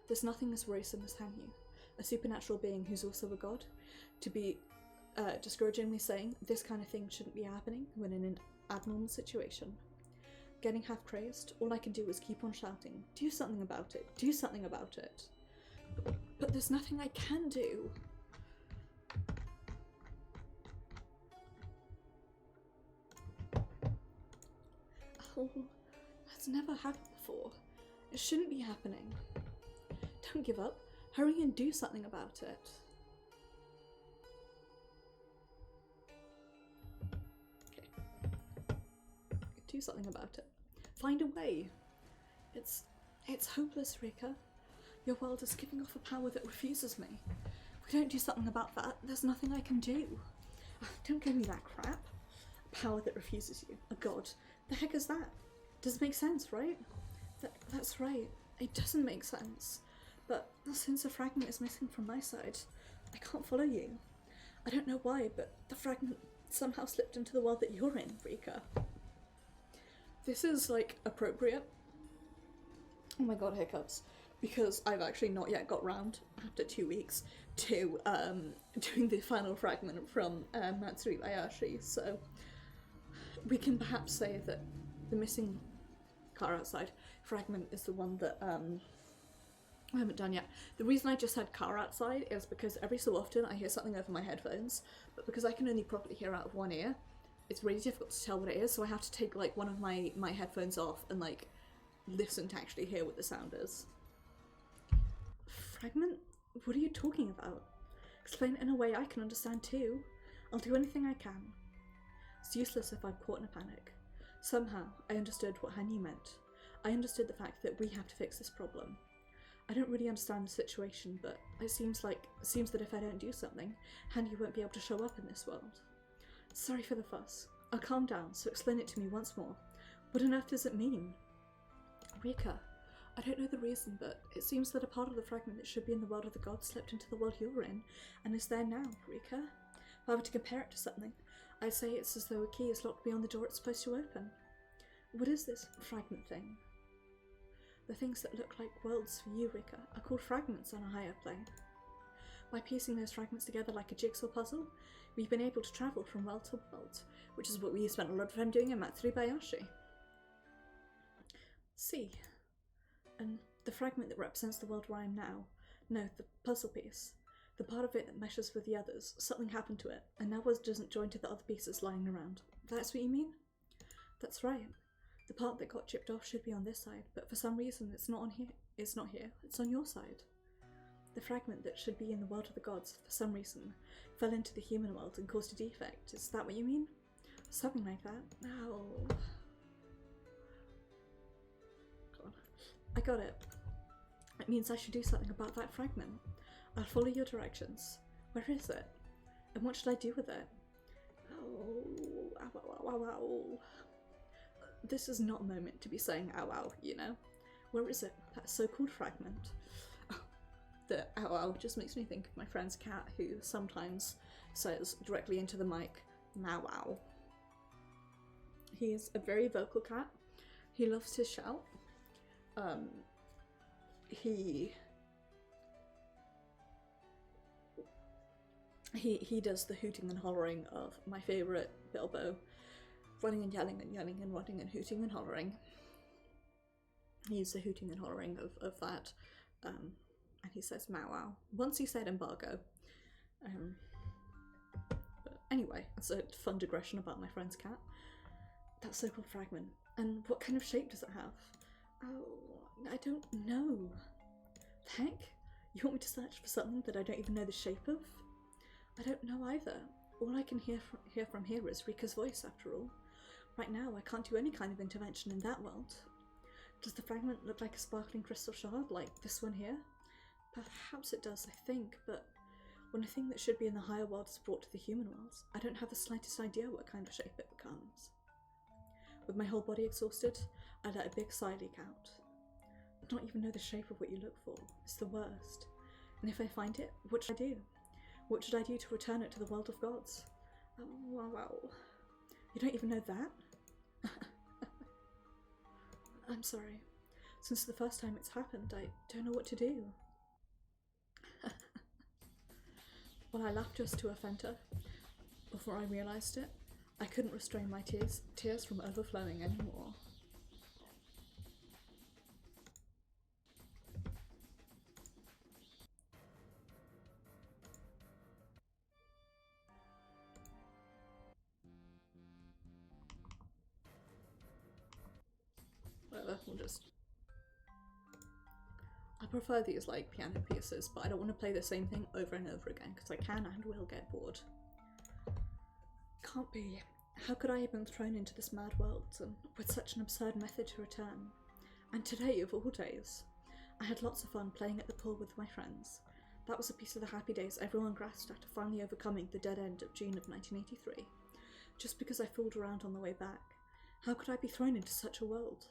There's nothing as worrisome as Hanyu, a supernatural being who's also a god, to be discouragingly saying this kind of thing shouldn't be happening when in an abnormal situation. Getting half crazed, all I can do is keep on shouting, do something about it, do something about it. But there's nothing I can do. Oh, that's never happened before. It shouldn't be happening. Don't give up. Hurry and do something about it. Okay. Do something about it. Find a way. It's hopeless, Rika. Your world is giving off a power that refuses me. If we don't do something about that, there's nothing I can do. Don't give me that crap. A power that refuses you. A god. The heck is that? Doesn't make sense, right? That's right. It doesn't make sense. But since a fragment is missing from my side, I can't follow you. I don't know why, but the fragment somehow slipped into the world that you're in, Rika. This is, like, appropriate. Oh my god, hiccups. Because I've actually not yet got round, after 2 weeks, to doing the final fragment from Matsuri Bayashi, so we can perhaps say that the missing car outside fragment is the one that I haven't done yet. The reason I just said car outside is because every so often I hear something over my headphones, but because I can only properly hear out of one ear, it's really difficult to tell what it is, so I have to take like one of my headphones off and like listen to actually hear what the sound is. Fragment? What are you talking about? Explain it in a way I can understand too. I'll do anything I can. It's useless if I'm caught in a panic. Somehow, I understood what Hanyu meant. I understood the fact that we have to fix this problem. I don't really understand the situation, but it seems that if I don't do something, Hanyu won't be able to show up in this world. Sorry for the fuss. I'll calm down, so explain it to me once more. What on earth does it mean? Rika, I don't know the reason, but it seems that a part of the fragment that should be in the world of the gods slipped into the world you're in, and is there now, Rika. If I were to compare it to something, I'd say it's as though a key is locked beyond the door it's supposed to open. What is this fragment thing? The things that look like worlds for you, Rika, are called fragments on a higher plane. By piecing those fragments together like a jigsaw puzzle, we've been able to travel from world to world, which is what we spent a lot of time doing in Matsuribayashi. See, and the fragment that represents the world where I am now, no, the puzzle piece, the part of it that meshes with the others, something happened to it, and now it doesn't join to the other pieces lying around. That's what you mean? That's right. The part that got chipped off should be on this side, but for some reason it's not on here. It's not here. It's on your side. The fragment that should be in the world of the gods, for some reason, fell into the human world and caused a defect. Is that what you mean? Something like that. Oh. God. I got it. It means I should do something about that fragment. I'll follow your directions. Where is it? And what should I do with it? Oh. Ow, ow, ow, ow, ow. This is not a moment to be saying ow ow, you know? Where is it? That so-called fragment. The ow ow just makes me think of my friend's cat who sometimes says directly into the mic, "Mow wow." He's a very vocal cat. He loves to shout. He does the hooting and hollering of my favourite Bilbo, running and yelling and yelling and running and hooting and hollering. He's the hooting and hollering of that, and he says "Mow wow." Once he said embargo. But anyway, it's a fun digression about my friend's cat. That so-called fragment. And what kind of shape does it have? Oh, I don't know. The heck? You want me to search for something that I don't even know the shape of? I don't know either. All I can hear from here is Rika's voice, after all. Right now, I can't do any kind of intervention in that world. Does the fragment look like a sparkling crystal shard, like this one here? Perhaps it does, I think, but when a thing that should be in the higher world is brought to the human worlds, I don't have the slightest idea what kind of shape it becomes. With my whole body exhausted, I let a big sigh leak out. I don't even know the shape of what you look for. It's the worst. And if I find it, what should I do? What should I do to return it to the world of gods? Oh, wow. You don't even know that? I'm sorry. Since the first time it's happened, I don't know what to do. Well, I laughed just to offend her. Before I realised it, I couldn't restrain my tears from overflowing anymore. Whatever, we'll just... I prefer these like piano pieces, but I don't want to play the same thing over and over again because I can and will get bored. Can't be. How could I have been thrown into this mad world and with such an absurd method to return? And today, of all days, I had lots of fun playing at the pool with my friends. That was a piece of the happy days everyone grasped after finally overcoming the dead end of June of 1983. Just because I fooled around on the way back, how could I be thrown into such a world?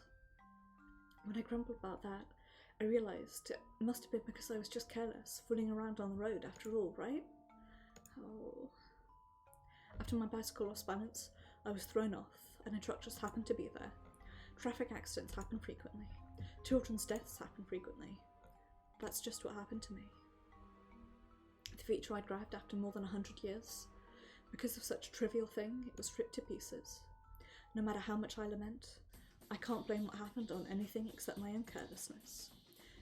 When I grumbled about that, I realised it must have been because I was just careless, fooling around on the road after all, right? Oh. After my bicycle lost balance, I was thrown off, and a truck just happened to be there. Traffic accidents happen frequently. Children's deaths happen frequently. That's just what happened to me. The feature I'd grabbed after more than 100 years, because of such a trivial thing, it was ripped to pieces. No matter how much I lament, I can't blame what happened on anything except my own carelessness.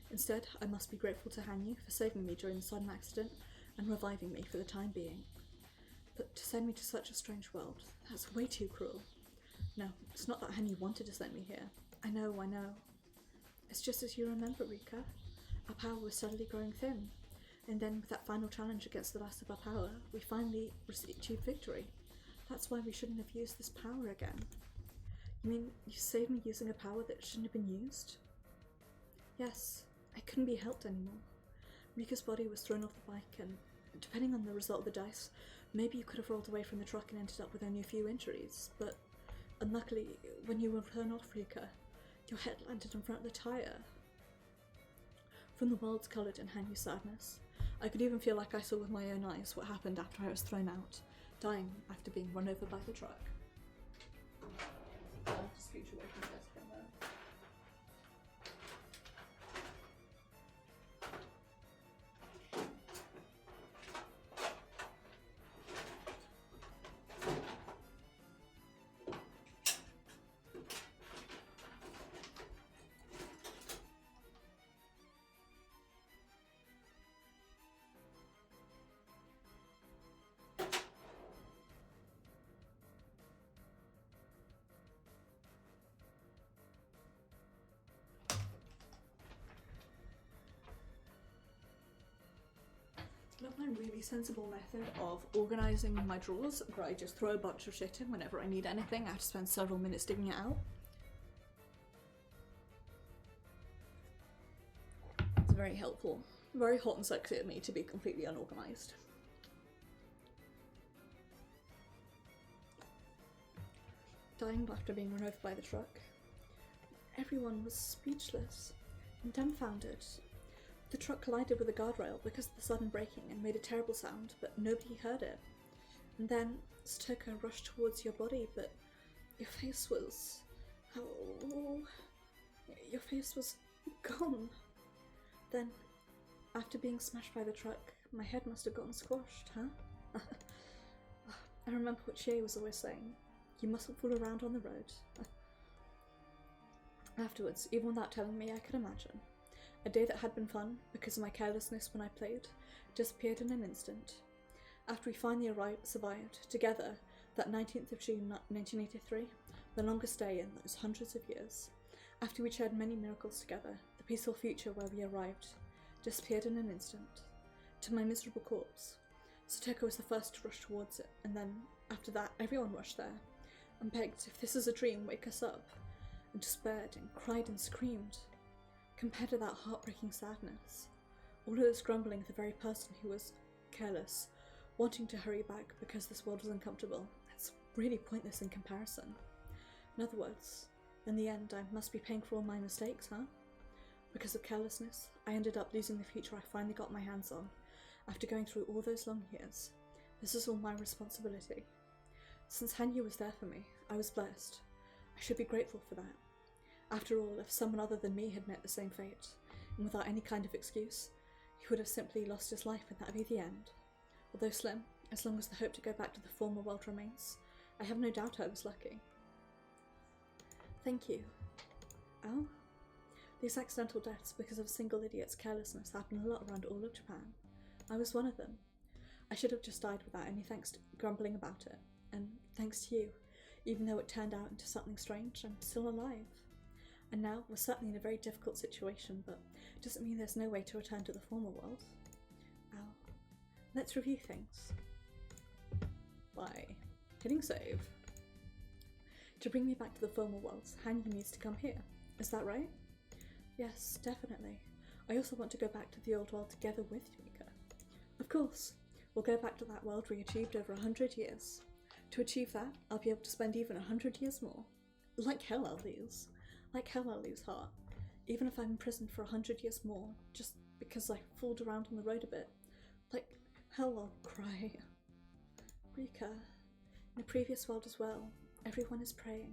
Instead, I must be grateful to Hanyu for saving me during the sudden accident and reviving me for the time being. But to send me to such a strange world, that's way too cruel. No, it's not that Hanyu wanted to send me here. I know. It's just as you remember, Rika. Our power was steadily growing thin. And then with that final challenge against the last of our power, we finally achieved victory. That's why we shouldn't have used this power again. You mean you saved me using a power that shouldn't have been used? Yes, I couldn't be helped anymore. Rika's body was thrown off the bike and, depending on the result of the dice, maybe you could have rolled away from the truck and ended up with only a few injuries, but unluckily, when you were thrown off, Rika, your head landed in front of the tyre. From the worlds coloured in Hanyu's sadness, I could even feel like I saw with my own eyes what happened after I was thrown out, dying after being run over by the truck. I'll have to scooch away from this from there. I love my really sensible method of organising my drawers, where I just throw a bunch of shit in whenever I need anything. I have to spend several minutes digging it out. It's very helpful. Very hot and sexy of me to be completely unorganised. Dying after being run over by the truck. Everyone was speechless and dumbfounded. The truck collided with a guardrail because of the sudden braking and made a terrible sound, but nobody heard it. And then Satoko rushed towards your body, but your face was... oh... your face was gone. Then, after being smashed by the truck, my head must have gotten squashed, huh? I remember what Chie was always saying. You mustn't fool around on the road. Afterwards, even without telling me, I could imagine. A day that had been fun, because of my carelessness when I played, disappeared in an instant. After we finally survived, together, that 19th of June 1983, the longest day in those hundreds of years. After we shared many miracles together, the peaceful future where we arrived disappeared in an instant. To my miserable corpse. Satoko was the first to rush towards it, and then, after that, everyone rushed there, and begged, if this is a dream, wake us up, and despaired and cried and screamed. Compared to that heartbreaking sadness, all of this grumbling of the very person who was careless, wanting to hurry back because this world was uncomfortable, it's really pointless in comparison. In other words, in the end, I must be paying for all my mistakes, huh? Because of carelessness, I ended up losing the future I finally got my hands on, after going through all those long years. This is all my responsibility. Since Hanyu was there for me, I was blessed. I should be grateful for that. After all, if someone other than me had met the same fate, and without any kind of excuse, he would have simply lost his life and that would be the end. Although slim, as long as the hope to go back to the former world remains, I have no doubt I was lucky. Thank you. Oh? These accidental deaths because of a single idiot's carelessness happen a lot around all of Japan. I was one of them. I should have just died without any thanks to grumbling about it, and thanks to you, even though it turned out into something strange, I'm still alive. And now, we're certainly in a very difficult situation, but it doesn't mean there's no way to return to the former world. Ow. Let's review things. By hitting save. To bring me back to the former world, Hanyu needs to come here. Is that right? Yes, definitely. I also want to go back to the old world together with Yuika. Of course. We'll go back to that world we achieved over 100 years. To achieve that, I'll be able to spend even 100 years more. Like hell I'll lose. Like hell I'll lose heart. Even if I'm imprisoned for 100 years more, just because I fooled around on the road a bit. Like hell I'll cry. Rika, in the previous world as well, everyone is praying.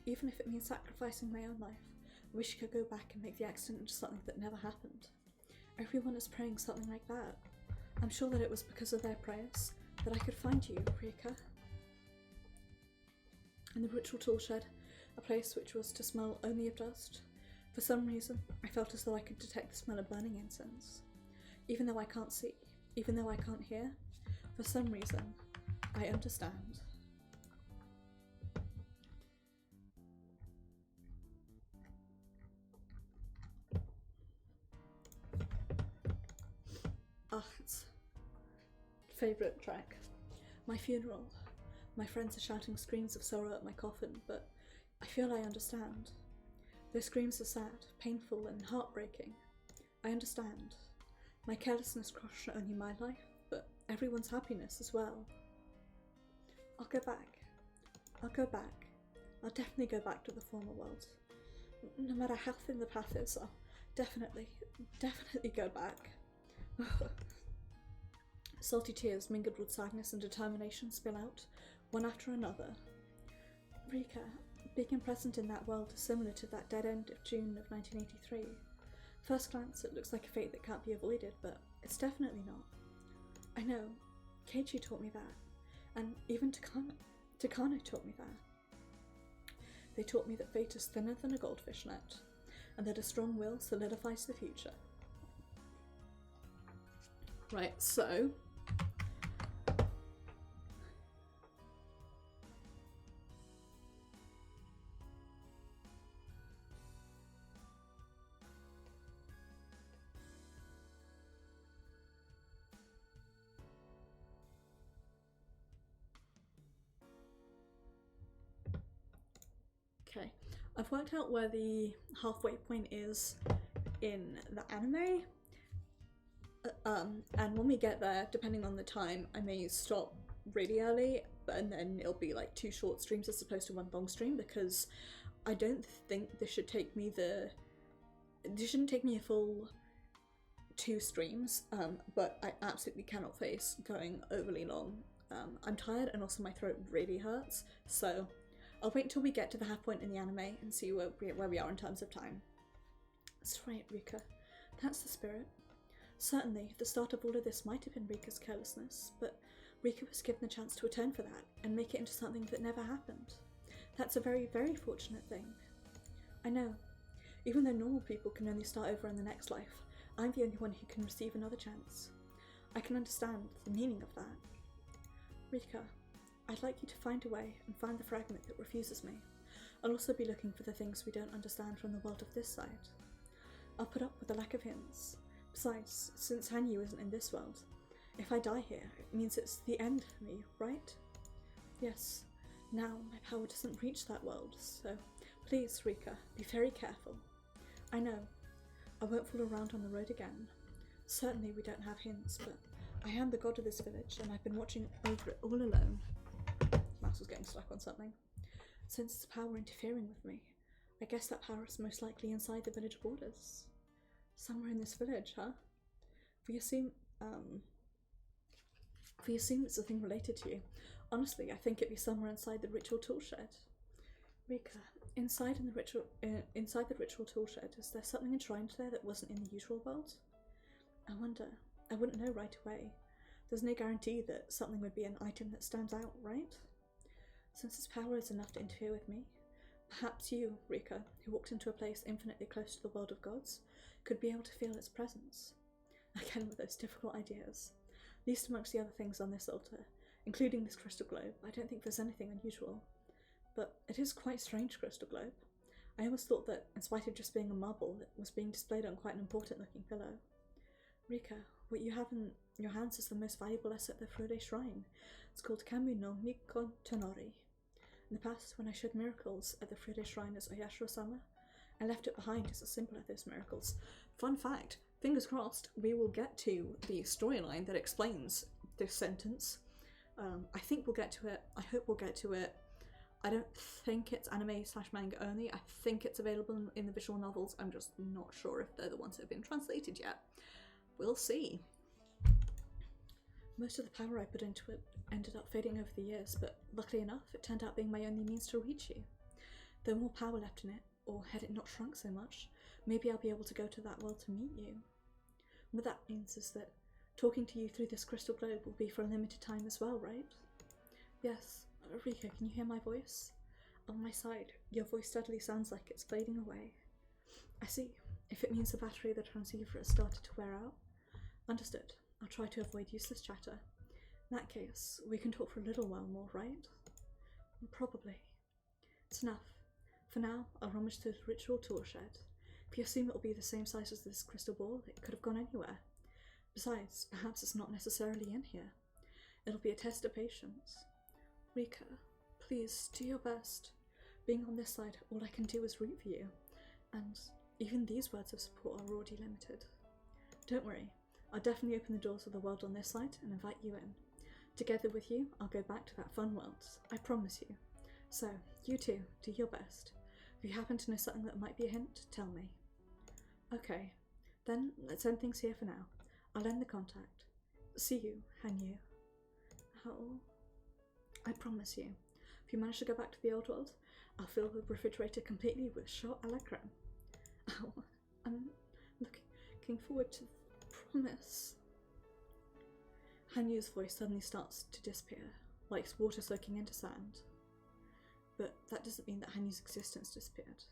Even if it means sacrificing my own life, I wish I could go back and make the accident into something that never happened. Everyone is praying something like that. I'm sure that it was because of their prayers that I could find you, Rika. In the ritual tool shed, a place which was to smell only of dust. For some reason, I felt as though I could detect the smell of burning incense. Even though I can't see, even though I can't hear, for some reason, I understand. It's favourite track. My funeral. My friends are shouting screams of sorrow at my coffin, but I feel I understand. Their screams are sad, painful, and heartbreaking. I understand. My carelessness crushed not only my life, but everyone's happiness as well. I'll go back. I'll go back. I'll definitely go back to the former world. No matter how thin the path is, I'll definitely go back. Salty tears mingled with sadness and determination spill out, one after another. Rika, being present in that world is similar to that dead end of June of 1983. First glance, it looks like a fate that can't be avoided, but it's definitely not. I know. Keiichi taught me that, and even Takano taught me that. They taught me that fate is thinner than a goldfish net, and that a strong will solidifies the future. Right, so... Okay, I've worked out where the halfway point is in the anime, and when we get there, depending on the time, I may stop really early, and then it'll be like 2 short streams as opposed to 1 long stream, because I don't think this should take me this shouldn't take me a full 2 streams, but I absolutely cannot face going overly long. I'm tired, and also my throat really hurts, so I'll wait until we get to the half point in the anime and see where we are in terms of time. That's right, Rika. That's the spirit. Certainly, the start of all of this might have been Rika's carelessness, but Rika was given the chance to atone for that and make it into something that never happened. That's a very, very fortunate thing. I know. Even though normal people can only start over in the next life, I'm the only one who can receive another chance. I can understand the meaning of that. Rika, I'd like you to find a way and find the fragment that refuses me. I'll also be looking for the things we don't understand from the world of this side. I'll put up with the lack of hints. Besides, since Hanyu isn't in this world, if I die here, it means it's the end for me, right? Yes. Now, my power doesn't reach that world, so please, Rika, be very careful. I know. I won't fool around on the road again. Certainly we don't have hints, but I am the god of this village, and I've been watching over it all alone. Mouse was getting stuck on something. Since its power interfering with me, I guess that power is most likely inside the village borders. Somewhere in this village, huh? We assume it's a thing related to you. Honestly, I think it'd be somewhere inside the ritual toolshed. Rika, inside the ritual toolshed, is there something enshrined there that wasn't in the usual world? I wonder. I wouldn't know right away. There's no guarantee that something would be an item that stands out, right? Since its power is enough to interfere with me, perhaps you, Rika, who walked into a place infinitely close to the world of gods, could be able to feel its presence. Again with those difficult ideas. Least amongst the other things on this altar, including this crystal globe, I don't think there's anything unusual. But it is quite a strange crystal globe. I always thought that, in spite of just being a marble, it was being displayed on quite an important looking pillow. Rika, what you have in your hands is the most valuable asset at the Furude Shrine. It's called Kamu no Nikko Tonori. In the past, when I showed miracles at the Furude Shrine as Oyashiro-sama, I left it behind as a symbol of those miracles. Fun fact, fingers crossed, we will get to the storyline that explains this sentence. I think we'll get to it. I hope we'll get to it. I don't think it's anime/manga only. I think it's available in the visual novels. I'm just not sure if they're the ones that have been translated yet. We'll see. Most of the power I put into it ended up fading over the years, but luckily enough, it turned out being my only means to reach you. There more power left in it, or had it not shrunk so much, maybe I'll be able to go to that world to meet you. What that means is that talking to you through this crystal globe will be for a limited time as well, right? Yes. Rika, can you hear my voice? On my side, your voice steadily sounds like it's fading away. I see. If it means the battery of the transceiver has started to wear out. Understood. I'll try to avoid useless chatter. In that case, we can talk for a little while more, right? Probably. It's enough. For now, I'll rummage through the ritual tool shed. If you assume it'll be the same size as this crystal ball, it could have gone anywhere. Besides, perhaps it's not necessarily in here. It'll be a test of patience. Rika, please, do your best. Being on this side, all I can do is root for you, and even these words of support are already limited. Don't worry, I'll definitely open the doors of the world on this side and invite you in. Together with you, I'll go back to that fun world, I promise you. So, you too, do your best. If you happen to know something that might be a hint, tell me. Okay, then let's end things here for now. I'll end the contact. see you, Hanyu. How? I promise you, if you manage to go back to the old world, I'll fill the refrigerator completely with shot a la creme. Oh, I'm looking forward to the promise. Hanyu's voice suddenly starts to disappear, like water soaking into sand. But that doesn't mean that Hanyu's existence disappeared.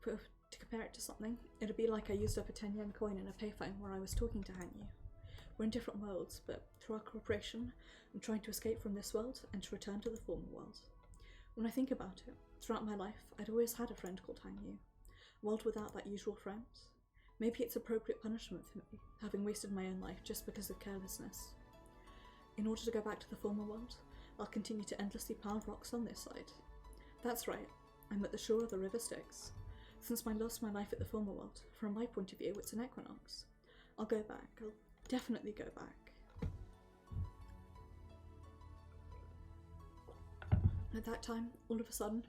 To compare it to something, it'd be like I used up a 10 yen coin in a payphone where I was talking to Hanyu. We're in different worlds, but through our cooperation, I'm trying to escape from this world and to return to the former world. When I think about it, throughout my life, I'd always had a friend called Hanyu. A world without that usual friend. Maybe it's appropriate punishment for me, having wasted my own life just because of carelessness. In order to go back to the former world, I'll continue to endlessly pile rocks on this side. That's right, I'm at the shore of the river Styx. Since I lost my life at the former world, from my point of view, it's an equinox. I'll go back. I'll definitely go back. At that time, all of a sudden,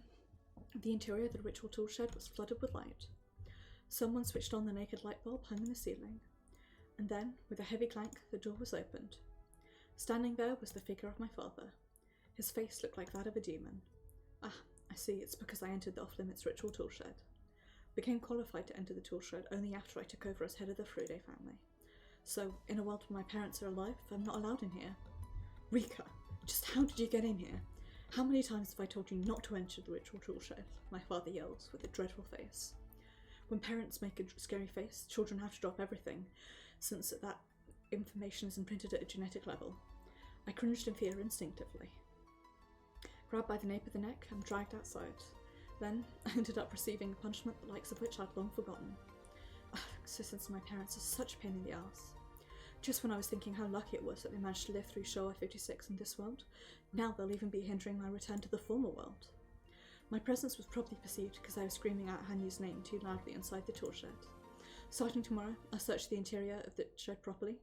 the interior of the ritual tool shed was flooded with light. Someone switched on the naked light bulb hung in the ceiling, and then, with a heavy clank, the door was opened. Standing there was the figure of my father. His face looked like that of a demon. Ah, I see, it's because I entered the off-limits ritual tool shed. Became qualified to enter the tool shed only after I took over as head of the Frude family. So, in a world where my parents are alive, I'm not allowed in here. Rika, just how did you get in here? How many times have I told you not to enter the ritual tool shed? My father yells, with a dreadful face. When parents make a scary face, children have to drop everything, since that information is imprinted at a genetic level. I cringed in fear instinctively. Grabbed by the nape of the neck, I'm dragged outside. Then, I ended up receiving a punishment the likes of which I'd long forgotten. Existence of my parents is such a pain in the ass. Just when I was thinking how lucky it was that they managed to live through Showa 56 in this world, now they'll even be hindering my return to the former world. My presence was probably perceived because I was screaming out Hanyu's name too loudly inside the tool shed. Starting tomorrow, I'll search the interior of the shed properly,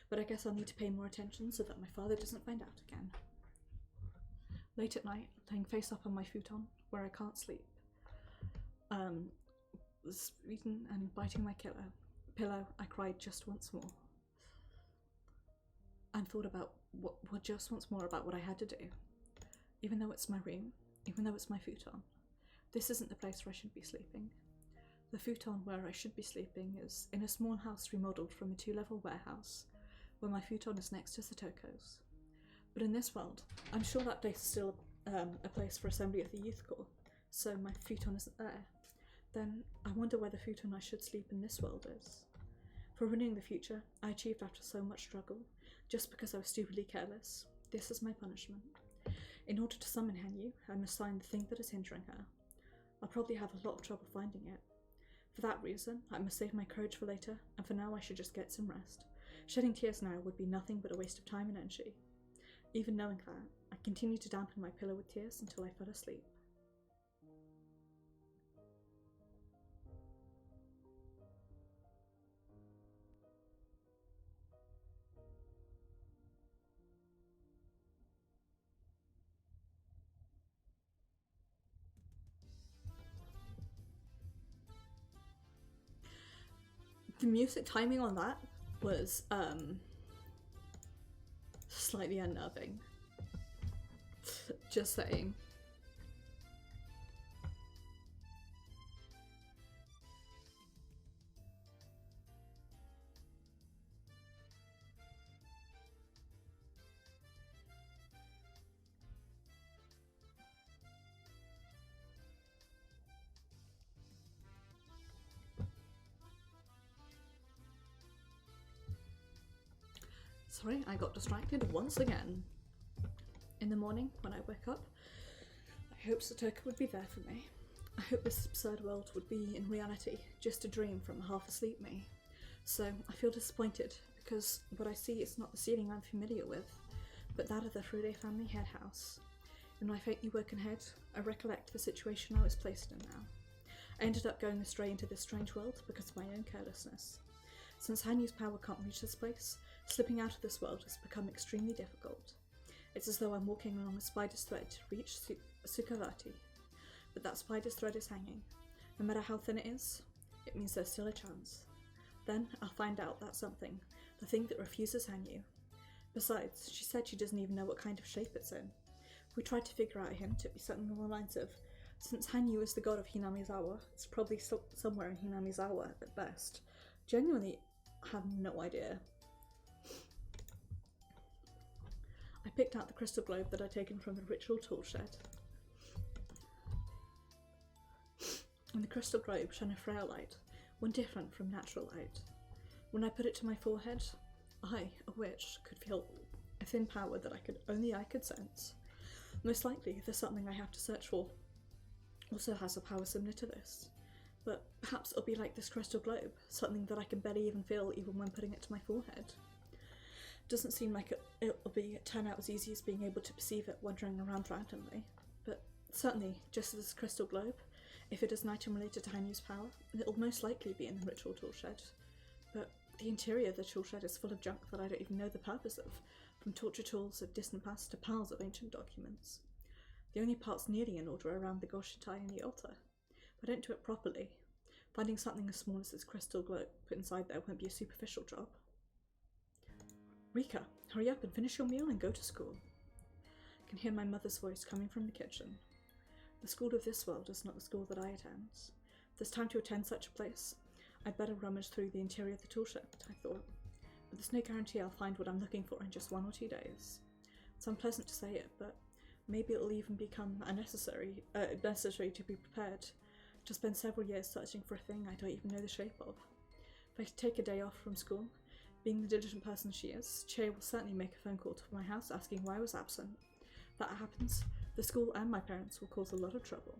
but I guess I'll need to pay more attention so that my father doesn't find out again. Late at night, laying face up on my futon, where I can't sleep, was eating and biting my pillow, I cried just once more. And thought about just once more about what I had to do. Even though it's my room, even though it's my futon, this isn't the place where I should be sleeping. The futon where I should be sleeping is in a small house remodeled from a 2-level warehouse, where my futon is next to Satoko's. But in this world, I'm sure that place is still a place for assembly of the youth corps, so my futon isn't there. Then I wonder where the futon I should sleep in this world is. For ruining the future I achieved after so much struggle, just because I was stupidly careless, this is my punishment. In order to summon Hanyu, I must find the thing that is hindering her. I'll probably have a lot of trouble finding it. For that reason, I must save my courage for later, and for now I should just get some rest. Shedding tears now would be nothing but a waste of time and energy. Even knowing that, I continued to dampen my pillow with tears until I fell asleep. The music timing on that was slightly unnerving. Just saying. Sorry, I got distracted once again. In the morning, when I wake up, I hope Satoko would be there for me. I hope this absurd world would be, in reality, just a dream from a half-asleep me. So I feel disappointed, because what I see is not the ceiling I'm familiar with, but that of the Frude family head house. In my faintly woken head, I recollect the situation I was placed in now. I ended up going astray into this strange world because of my own carelessness. Since Hanyu's power can't reach this place, slipping out of this world has become extremely difficult. It's as though I'm walking along a spider's thread to reach Sukhavati, but that spider's thread is hanging. No matter how thin it is, it means there's still a chance. Then I'll find out that something, the thing that refuses Hanyu. Besides, she said she doesn't even know what kind of shape it's in. We tried to figure out a hint. It'd be something along the lines of, since Hanyu is the god of Hinamizawa, it's probably somewhere in Hinamizawa at best. Genuinely have no idea. I picked out the crystal globe that I'd taken from the ritual tool shed. And the crystal globe shone a frail light, one different from natural light. When I put it to my forehead, I, a witch, could feel a thin power that only I could sense. Most likely, there's something I have to search for. Also has a power similar to this. But perhaps it'll be like this crystal globe, something that I can barely even feel even when putting it to my forehead. Doesn't seem like it'll turn out as easy as being able to perceive it wandering around randomly. But certainly, just as this crystal globe, if it is an item related to Hanyu's power, it'll most likely be in the ritual tool shed. But the interior of the tool shed is full of junk that I don't even know the purpose of, from torture tools of distant past to piles of ancient documents. The only parts nearly in order are around the Goshitai and the altar. If I don't do it properly, finding something as small as this crystal globe put inside there won't be a superficial job. Rika, hurry up and finish your meal and go to school. I can hear my mother's voice coming from the kitchen. The school of this world is not the school that I attend. If there's time to attend such a place, I'd better rummage through the interior of the tool shed, I thought. But there's no guarantee I'll find what I'm looking for in just 1 or 2 days. It's unpleasant to say it, but maybe it'll even become necessary to be prepared to spend several years searching for a thing I don't even know the shape of. If I take a day off from school, being the diligent person she is, Che will certainly make a phone call to my house asking why I was absent. If that happens, the school and my parents will cause a lot of trouble.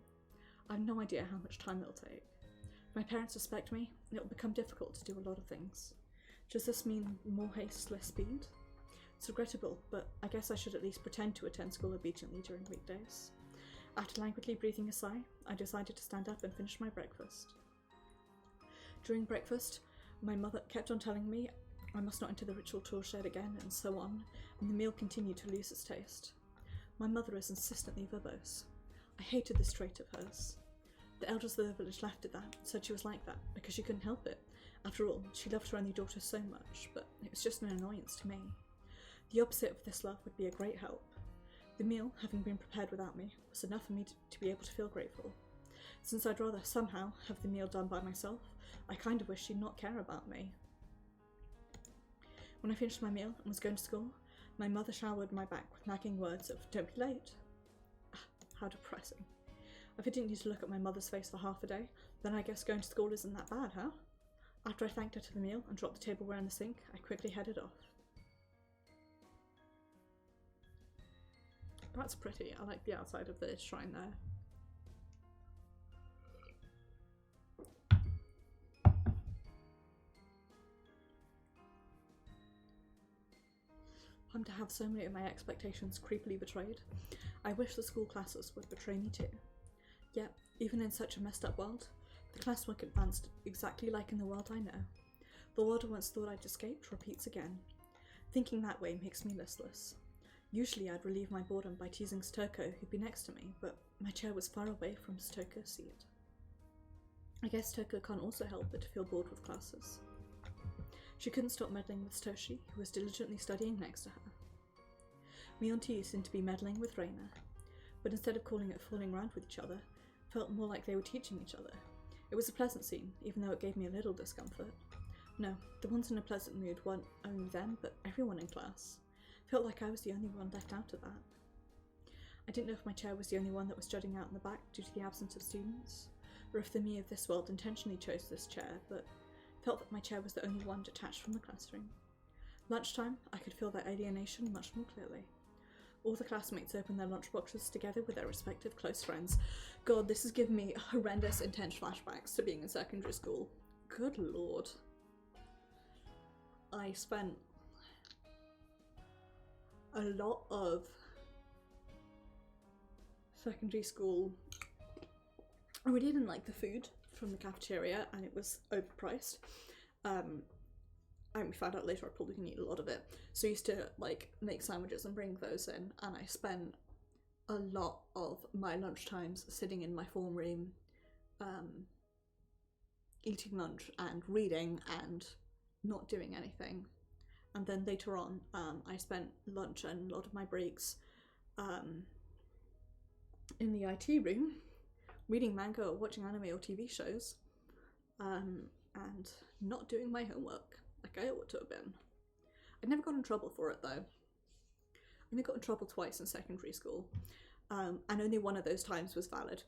I have no idea how much time it'll take. If my parents suspect me, it will become difficult to do a lot of things. Does this mean more haste, less speed? It's regrettable, but I guess I should at least pretend to attend school obediently during weekdays. After languidly breathing a sigh, I decided to stand up and finish my breakfast. During breakfast, my mother kept on telling me I must not enter the ritual tool shed again, and so on, and the meal continued to lose its taste. My mother is insistently verbose. I hated this trait of hers. The elders of the village laughed at that and said she was like that because she couldn't help it. After all, she loved her only daughter so much, but it was just an annoyance to me. The opposite of this love would be a great help. The meal, having been prepared without me, was enough for me to be able to feel grateful. Since I'd rather somehow have the meal done by myself, I kind of wished she'd not care about me. When I finished my meal and was going to school, my mother showered my back with nagging words of, "Don't be late." How depressing. If I didn't need to look at my mother's face for half a day, then I guess going to school isn't that bad, huh? After I thanked her to the meal and dropped the tableware in the sink, I quickly headed off. That's pretty. I like the outside of the shrine there. I'm to have so many of my expectations creepily betrayed. I wish the school classes would betray me too. Yet, even in such a messed up world, the classwork advanced exactly like in the world I know. The world I once thought I'd escaped repeats again. Thinking that way makes me listless. Usually I'd relieve my boredom by teasing Stoko, who'd be next to me, but my chair was far away from Stoko's seat. I guess Stoko can't also help but to feel bored with classes. She couldn't stop meddling with Toshi, who was diligently studying next to her. Me and T seemed to be meddling with Reina, but instead of calling it fooling around with each other, felt more like they were teaching each other. It was a pleasant scene, even though it gave me a little discomfort. No, the ones in a pleasant mood weren't only them, but everyone in class. Felt like I was the only one left out of that. I didn't know if my chair was the only one that was jutting out in the back due to the absence of students, or if the me of this world intentionally chose this chair, but felt that my chair was the only one detached from the classroom. Lunchtime, I could feel their alienation much more clearly. All the classmates opened their lunchboxes together with their respective close friends. God, this is giving me horrendous, intense flashbacks to being in secondary school. Good lord. I spent a lot of secondary school. I really didn't like the food from the cafeteria and it was overpriced. And we found out later I probably didn't eat a lot of it. So I used to like make sandwiches and bring those in, and I spent a lot of my lunch times sitting in my form room, eating lunch and reading and not doing anything. And then later on, I spent lunch and a lot of my breaks in the IT room, reading manga or watching anime or TV shows, and not doing my homework like I ought to have been. I never got in trouble for it though. I only got in trouble twice in secondary school, and only one of those times was valid.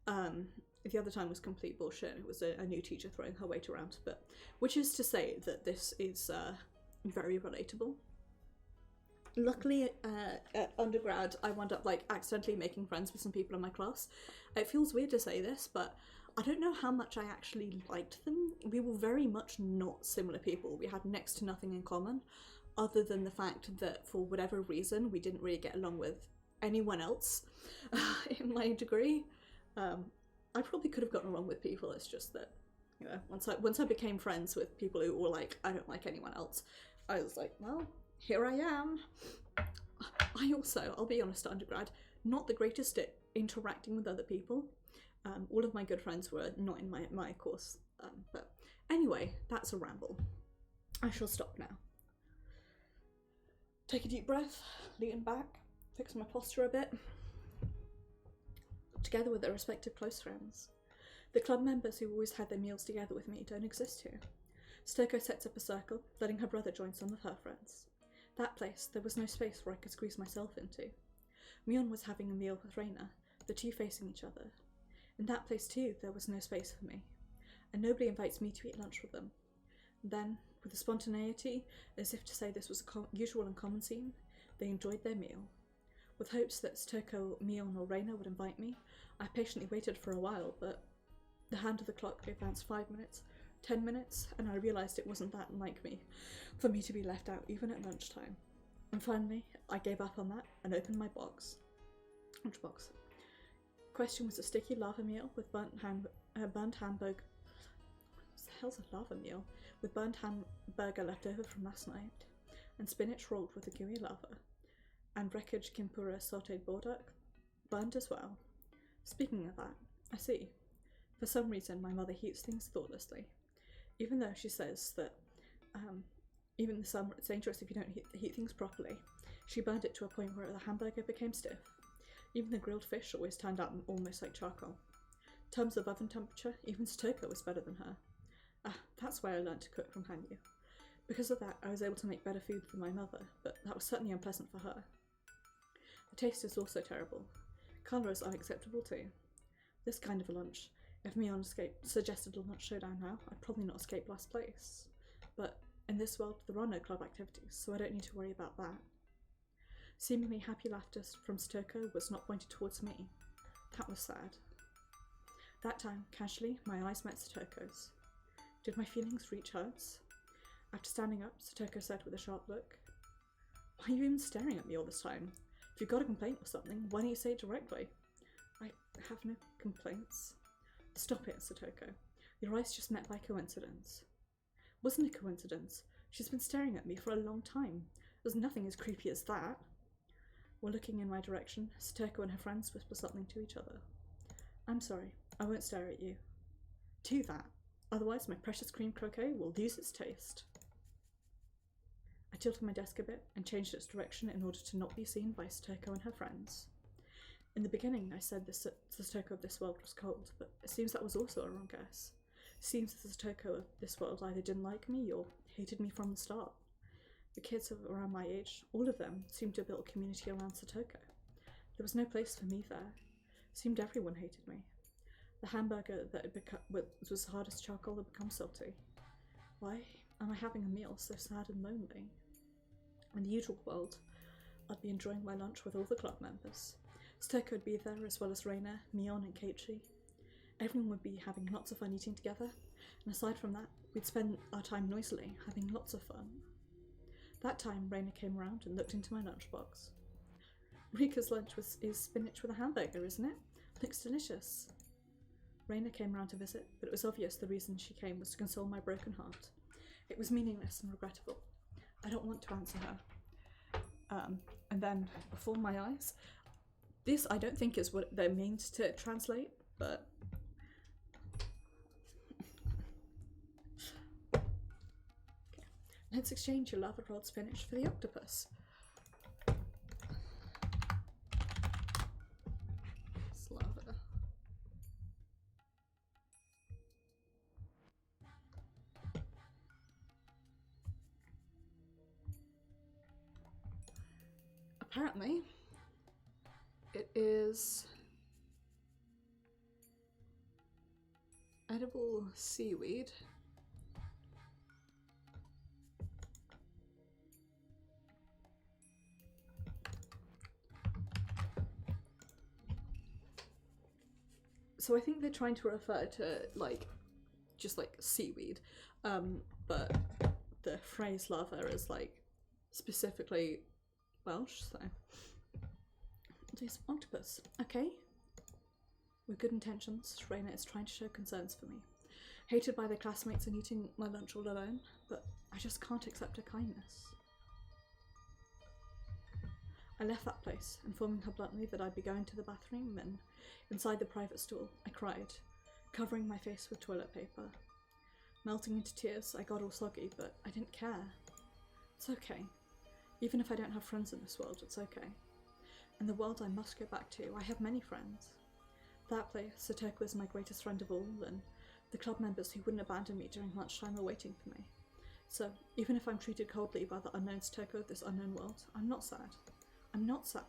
The other time was complete bullshit. It was a new teacher throwing her weight around, but which is to say that this is very relatable. Luckily, at undergrad, I wound up like accidentally making friends with some people in my class. It feels weird to say this, but I don't know how much I actually liked them. We were very much not similar people. We had next to nothing in common, other than the fact that for whatever reason we didn't really get along with anyone else in my degree. I probably could have gotten along with people. It's just that, you know, once I became friends with people who were like, I don't like anyone else, I was like, well, here I am. I also, I'll be honest, at undergrad, not the greatest at interacting with other people. All of my good friends were not in my course. But anyway, that's a ramble. I shall stop now. Take a deep breath, lean back, fix my posture a bit. Together with their respective close friends. The club members who always had their meals together with me don't exist here. Stoko sets up a circle, letting her brother join some of her friends. That place, there was no space where I could squeeze myself into. Mion was having a meal with Reina, the two facing each other. In that place too, there was no space for me, and nobody invites me to eat lunch with them. Then, with a spontaneity, as if to say this was a usual and common scene, they enjoyed their meal. With hopes that Stoko, Mion or Reina would invite me, I patiently waited for a while, but the hand of the clock advanced 5 minutes, 10 minutes, and I realised it wasn't that like me for me to be left out even at lunchtime. And finally, I gave up on that and opened my lunchbox. Question was a sticky lava meal with burnt hamburger. What the hell's a lava meal? With burnt hamburger left over from last night, and spinach rolled with a gooey lava, and wreckage kimpura sauteed burdock, burned as well. Speaking of that, I see. For some reason, my mother heats things thoughtlessly, even though she says that even the summer it's dangerous if you don't heat things properly. She burned it to a point where the hamburger became stiff. Even the grilled fish always turned out almost like charcoal. In terms of oven temperature, even Stoko was better than her. That's why I learned to cook from Hanyu. Because of that, I was able to make better food than my mother, but that was certainly unpleasant for her. The taste is also terrible. Colour is unacceptable too. This kind of a lunch, if Mion suggested a lunch showdown now, I'd probably not escape last place. But in this world, there are no club activities, so I don't need to worry about that. Seemingly happy laughter from Stoko was not pointed towards me. That was sad. That time, casually, my eyes met Stoko's. Did my feelings reach hers? After standing up, Satoko said with a sharp look, "Why are you even staring at me all this time? If you've got a complaint or something, why don't you say it directly?" "I have no complaints." "Stop it, Satoko. Your eyes just met by coincidence." "Wasn't a coincidence. She's been staring at me for a long time. There's nothing as creepy as that." While looking in my direction, Satoko and her friends whisper something to each other. "I'm sorry. I won't stare at you." "Do that. Otherwise my precious cream croquet will lose its taste." I tilted my desk a bit and changed its direction in order to not be seen by Satoko and her friends. In the beginning I said the Satoko of this world was cold, but it seems that was also a wrong guess. It seems the Satoko of this world either didn't like me or hated me from the start. The kids around my age, all of them, seemed to build a community around Satoko. There was no place for me there. It seemed everyone hated me. The hamburger that was hard as charcoal had become salty. Why am I having a meal so sad and lonely? In the usual world, I'd be enjoying my lunch with all the club members. Satoko would be there as well as Reina, Mion and Keiichi. Everyone would be having lots of fun eating together, and aside from that, we'd spend our time noisily, having lots of fun. That time, Reina came around and looked into my lunchbox. "Rika's lunch is spinach with a hamburger, isn't it? Looks delicious." Reina came round to visit, but it was obvious the reason she came was to console my broken heart. It was meaningless and regrettable. I don't want to answer her. And then, before my eyes, this I don't think is what they're meant to translate, but Let's exchange your lava rod spinach for the octopus. It's lava. Apparently, it is edible seaweed. So I think they're trying to refer to like just like seaweed, but the phrase lava is like specifically Welsh, so this octopus. Okay. With good intentions, Raina is trying to show concerns for me. Hated by their classmates and eating my lunch all alone, but I just can't accept her kindness. I left that place, informing her bluntly that I'd be going to the bathroom, and inside the private stall, I cried, covering my face with toilet paper. Melting into tears, I got all soggy, but I didn't care. It's okay. Even if I don't have friends in this world, it's okay. And the world I must go back to, I have many friends. That place, Satoko is my greatest friend of all, and the club members who wouldn't abandon me during lunchtime are waiting for me. So, even if I'm treated coldly by the unknown Satoko of this unknown world, I'm not sad. I'm not sad.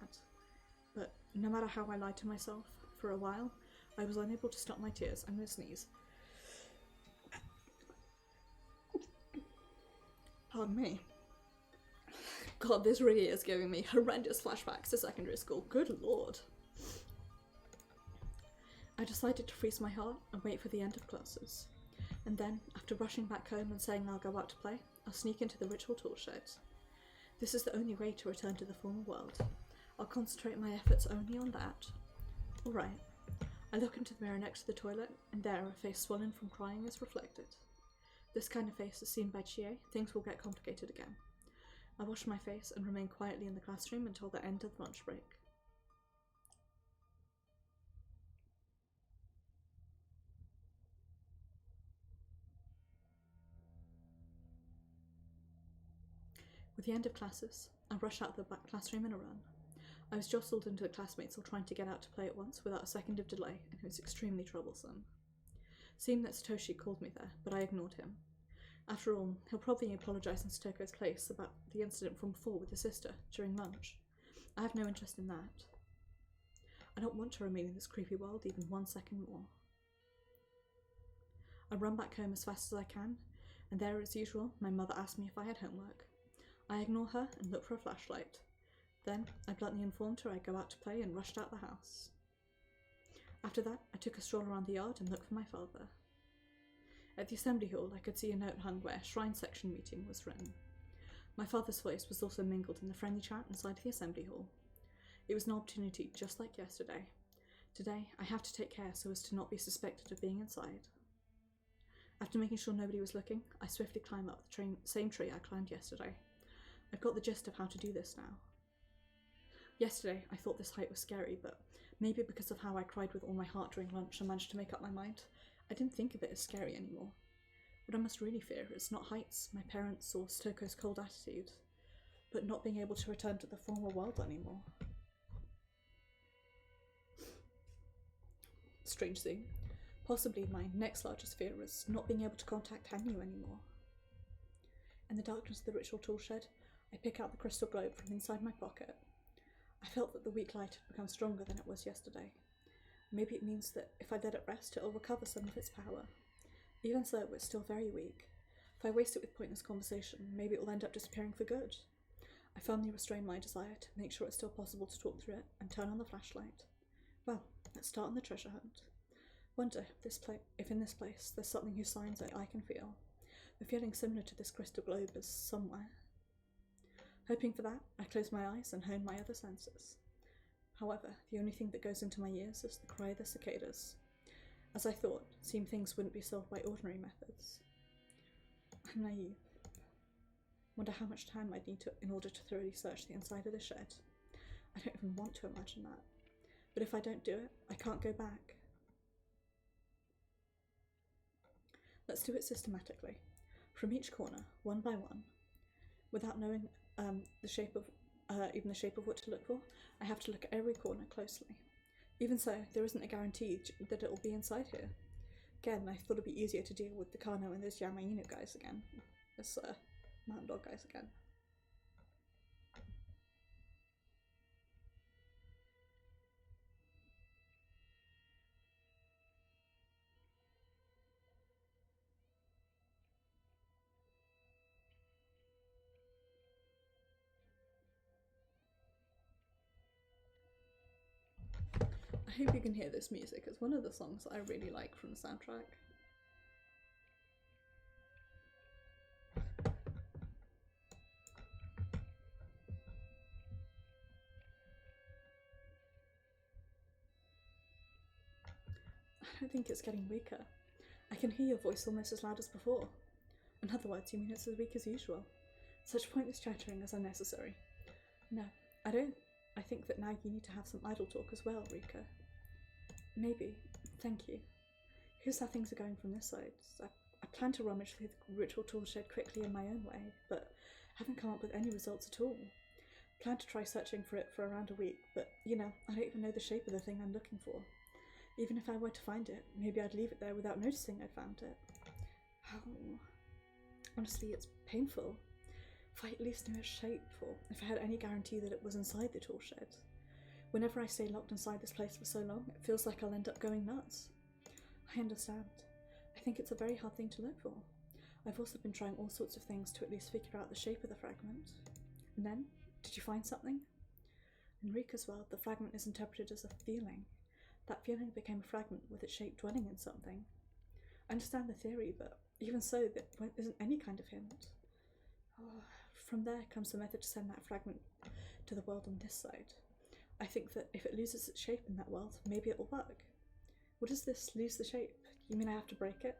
But no matter how I lied to myself, for a while, I was unable to stop my tears. I'm gonna sneeze. Pardon me. God, this really is giving me horrendous flashbacks to secondary school. Good lord. I decided to freeze my heart and wait for the end of classes. And then, after rushing back home and saying I'll go out to play, I'll sneak into the ritual tool shed. This is the only way to return to the former world. I'll concentrate my efforts only on that. Alright. I look into the mirror next to the toilet, and there, a face swollen from crying is reflected. This kind of face is seen by Chie, things will get complicated again. I wash my face and remain quietly in the classroom until the end of lunch break. With the end of classes, I rush out the back classroom in a run. I was jostled into the classmates all trying to get out to play at once without a second of delay, and it was extremely troublesome. Seemed that Satoshi called me there, but I ignored him. After all, he'll probably apologise in Satoko's place about the incident from before with his sister during lunch. I have no interest in that. I don't want to remain in this creepy world even 1 second more. I run back home as fast as I can, and there, as usual, my mother asked me if I had homework. I ignore her and look for a flashlight. Then, I bluntly informed her I'd go out to play and rushed out the house. After that, I took a stroll around the yard and looked for my father. At the assembly hall, I could see a note hung where Shrine Section Meeting was written. My father's voice was also mingled in the friendly chat inside the assembly hall. It was an opportunity just like yesterday. Today, I have to take care so as to not be suspected of being inside. After making sure nobody was looking, I swiftly climb up the same tree I climbed yesterday. I've got the gist of how to do this now. Yesterday, I thought this height was scary, but maybe because of how I cried with all my heart during lunch and managed to make up my mind, I didn't think of it as scary anymore. What I must really fear is not heights, my parents, or Stoko's cold attitude, but not being able to return to the former world anymore. Strangely, possibly my next largest fear is not being able to contact Hanyu anymore. In the darkness of the ritual tool shed, I pick out the crystal globe from inside my pocket. I felt that the weak light had become stronger than it was yesterday. Maybe it means that if I let it rest, it'll recover some of its power. Even so, it's still very weak. If I waste it with pointless conversation, maybe it will end up disappearing for good. I firmly restrain my desire to make sure it's still possible to talk through it and turn on the flashlight. Well, let's start on the treasure hunt. Wonder if in this place there's something whose signs I can feel. The feeling similar to this crystal globe is somewhere. Hoping for that, I close my eyes and hone my other senses. However, the only thing that goes into my ears is the cry of the cicadas. As I thought, it seemed things wouldn't be solved by ordinary methods. I'm naive. Wonder how much time I'd need in order to thoroughly search the inside of the shed. I don't even want to imagine that. But if I don't do it, I can't go back. Let's do it systematically. From each corner, one by one. Without knowing the shape of even the shape of what to look for, I have to look at every corner closely. Even so, there isn't a guarantee that it will be inside here. Again, I thought it'd be easier to deal with the Kano and those Yamaino guys again. This mountain dog guys again. I hope you can hear this music. It's one of the songs I really like from the soundtrack. I don't think it's getting weaker. I can hear your voice almost as loud as before. In other words, you mean it's as weak as usual. Such pointless chattering is unnecessary. No, I don't. I think that now you need to have some idle talk as well, Rika. Maybe. Thank you. Here's how things are going from this side. I plan to rummage through the ritual tool shed quickly in my own way, but haven't come up with any results at all. Plan to try searching for it for around a week, but, you know, I don't even know the shape of the thing I'm looking for. Even if I were to find it, maybe I'd leave it there without noticing I'd found it. How? Honestly, it's painful. If I at least knew its shape, or if I had any guarantee that it was inside the tool shed. Whenever I stay locked inside this place for so long, it feels like I'll end up going nuts. I understand. I think it's a very hard thing to look for. I've also been trying all sorts of things to at least figure out the shape of the fragment. And then, did you find something? In Rika's world, the fragment is interpreted as a feeling. That feeling became a fragment with its shape dwelling in something. I understand the theory, but even so, there isn't any kind of hint. Oh, from there comes the method to send that fragment to the world on this side. I think that if it loses its shape in that world, maybe it will work. What is this, lose the shape? You mean I have to break it?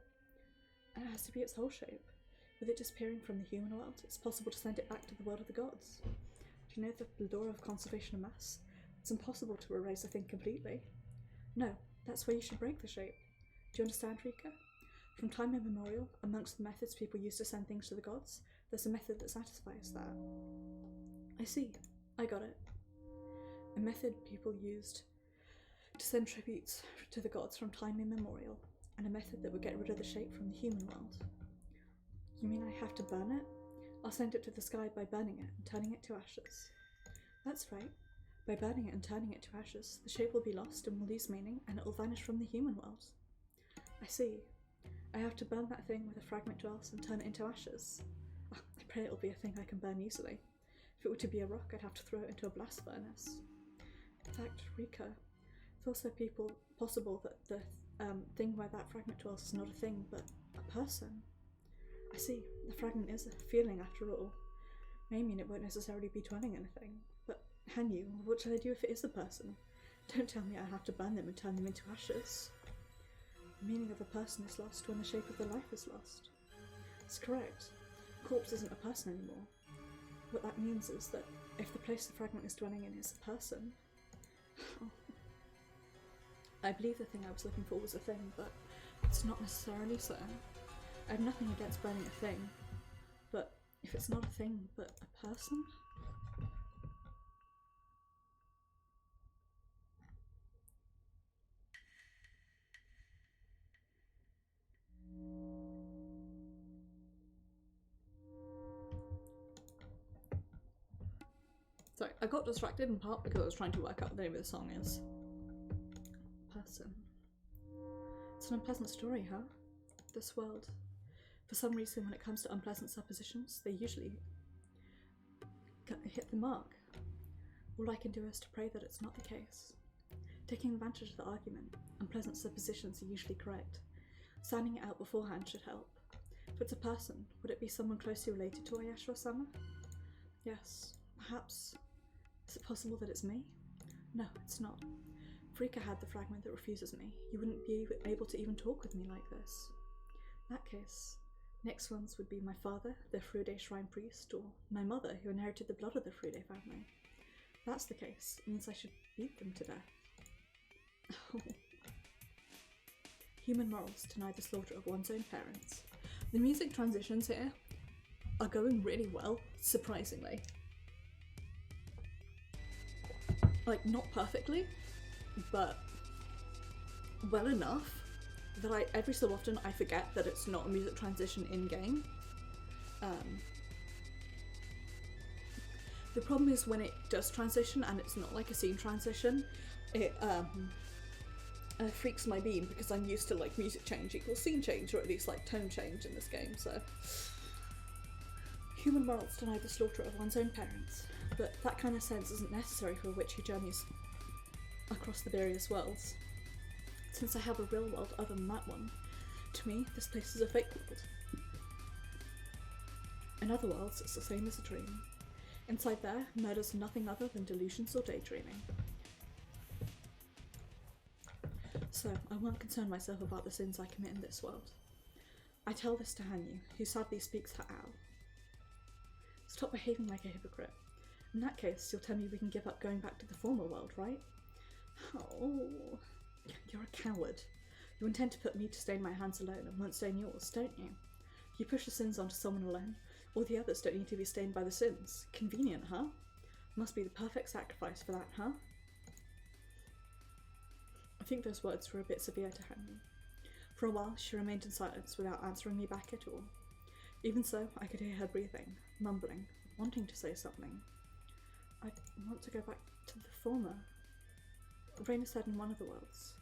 And it has to be its whole shape. With it disappearing from the human world, it's possible to send it back to the world of the gods. Do you know the law of conservation of mass? It's impossible to erase a thing completely. No, that's where you should break the shape. Do you understand, Rika? From time immemorial, amongst the methods people use to send things to the gods, there's a method that satisfies that. I see. I got it. A method people used to send tributes to the gods from time immemorial, and a method that would get rid of the shape from the human world. You mean I have to burn it? I'll send it to the sky by burning it and turning it to ashes. That's right. By burning it and turning it to ashes, the shape will be lost and will lose meaning, and it will vanish from the human world. I see. I have to burn that thing where the fragment dwells and turn it into ashes. Oh, I pray it'll be a thing I can burn easily. If it were to be a rock, I'd have to throw it into a blast furnace. In fact, Rika, it's also possible that the thing where that fragment dwells is not a thing, but a person. I see. The fragment is a feeling after all. May mean it won't necessarily be dwelling in a thing, but Hanyu, what shall I do if it is a person? Don't tell me I have to burn them and turn them into ashes. The meaning of a person is lost when the shape of the life is lost. It's correct. A corpse isn't a person anymore. What that means is that if the place the fragment is dwelling in is a person... I believe the thing I was looking for was a thing, but it's not necessarily so. I have nothing against burning a thing, but if it's not a thing, but a person? Sorry, I got distracted in part because I was trying to work out what the name of the song is. Person. It's an unpleasant story, huh? This world. For some reason, when it comes to unpleasant suppositions, they usually hit the mark. All I can do is to pray that it's not the case. Taking advantage of the argument, unpleasant suppositions are usually correct. Sounding it out beforehand should help. If it's a person, would it be someone closely related to Ayashiro-sama? Yes, perhaps. Is it possible that it's me? No, it's not. If Rika had the fragment that refuses me, you wouldn't be able to even talk with me like this. In that case, next ones would be my father, the Furude shrine priest, or my mother, who inherited the blood of the Furude family. If that's the case, it means I should beat them to death. Oh. Human morals deny the slaughter of one's own parents. The music transitions here are going really well, surprisingly. Like, not perfectly, but well enough that every so often I forget that it's not a music transition in-game. The problem is when it does transition and it's not like a scene transition, it freaks my bean, because I'm used to like music change equals scene change, or at least like tone change in this game, so. Human worlds deny the slaughter of one's own parents, but that kind of sense isn't necessary for a witch who journeys across the various worlds. Since I have a real world other than that one, to me, this place is a fake world. In other worlds, it's the same as a dream. Inside there, murder's nothing other than delusions or daydreaming. So, I won't concern myself about the sins I commit in this world. I tell this to Hanyu, who sadly speaks her owl. Stop behaving like a hypocrite. In that case, you'll tell me we can give up going back to the former world, right? Oh, you're a coward. You intend to put me to stain my hands alone and won't stain yours, don't you? You push the sins onto someone alone. All the others don't need to be stained by the sins. Convenient, huh? Must be the perfect sacrifice for that, huh? I think those words were a bit severe to Hanyu. For a while, she remained in silence without answering me back at all. Even so, I could hear her breathing, mumbling, wanting to say something. I want to go back to the former. Raina said in one of the worlds.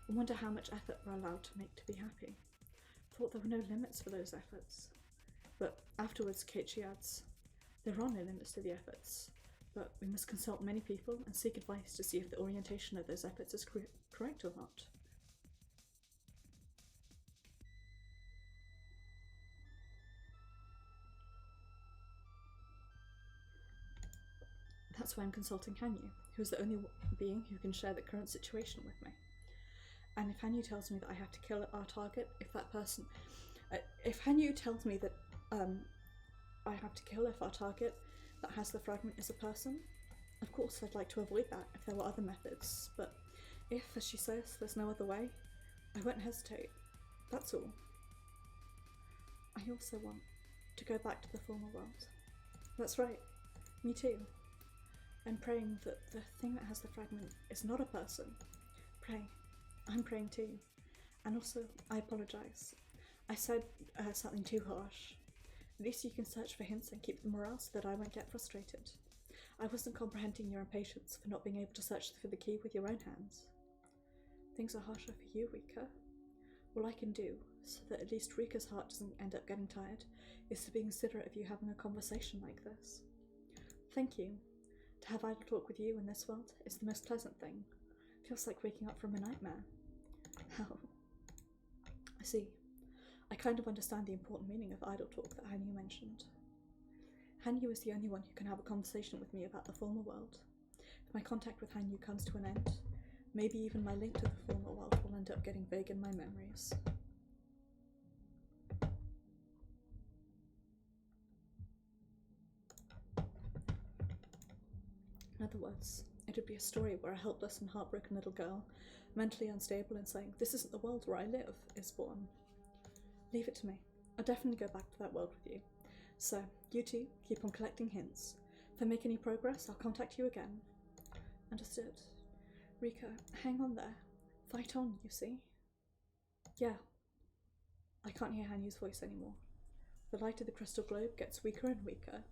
I wonder how much effort we're allowed to make to be happy. Thought there were no limits for those efforts. But afterwards, Keiichi adds, there are no limits to the efforts, but we must consult many people and seek advice to see if the orientation of those efforts is correct or not. That's why I'm consulting Hanyu, who is the only being who can share the current situation with me. And if Hanyu tells me that I have to kill our target, if Hanyu tells me that I have to kill if our target that has the fragment is a person, of course I'd like to avoid that if there were other methods, but if, as she says, there's no other way, I won't hesitate. That's all. I also want to go back to the former world. That's right, me too. I'm praying that the thing that has the fragment is not a person. Pray. I'm praying too. And also, I apologise. I said something too harsh. At least you can search for hints and keep the morale so that I won't get frustrated. I wasn't comprehending your impatience for not being able to search for the key with your own hands. Things are harsher for you, Rika. All I can do, so that at least Rika's heart doesn't end up getting tired, is to be considerate of you having a conversation like this. Thank you. To have idle talk with you in this world is the most pleasant thing. Feels like waking up from a nightmare. How? I see. I kind of understand the important meaning of idle talk that Hanyu mentioned. Hanyu is the only one who can have a conversation with me about the former world. If my contact with Hanyu comes to an end, maybe even my link to the former world will end up getting vague in my memories. In other words, it would be a story where a helpless and heartbroken little girl, mentally unstable and saying, "This isn't the world where I live," is born. Leave it to me. I'll definitely go back to that world with you. So, you two, keep on collecting hints. If I make any progress, I'll contact you again. Understood. Rika, hang on there. Fight on, you see? Yeah. I can't hear Hanyu's voice anymore. The light of the crystal globe gets weaker and weaker.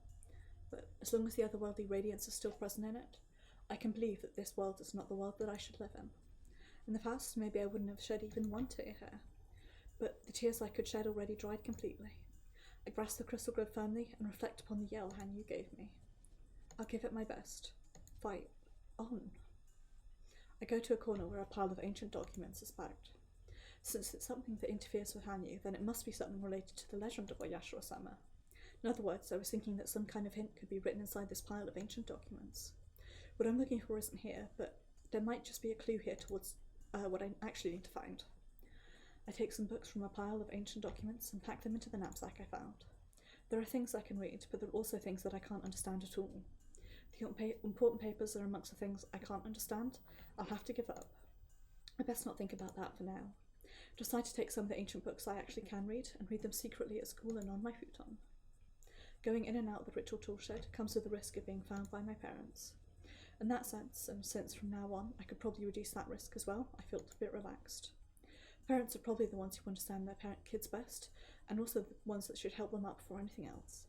But as long as the otherworldly radiance is still present in it, I can believe that this world is not the world that I should live in. In the past, maybe I wouldn't have shed even one tear here. But the tears I could shed already dried completely. I grasp the crystal globe firmly and reflect upon the yell Hanyu gave me. I'll give it my best. Fight on. I go to a corner where a pile of ancient documents is packed. Since it's something that interferes with Hanyu, then it must be something related to the legend of Oyashiro-sama. In other words, I was thinking that some kind of hint could be written inside this pile of ancient documents. What I'm looking for isn't here, but there might just be a clue here towards what I actually need to find. I take some books from a pile of ancient documents and pack them into the knapsack I found. There are things I can read, but there are also things that I can't understand at all. The important papers are amongst the things I can't understand. I'll have to give up. I best not think about that for now. Decide to take some of the ancient books I actually can read and read them secretly at school and on my futon. Going in and out of the ritual tool shed comes with the risk of being found by my parents. In that sense, and since from now on I could probably reduce that risk as well, I felt a bit relaxed. Parents are probably the ones who understand their kids best, and also the ones that should help them out before anything else.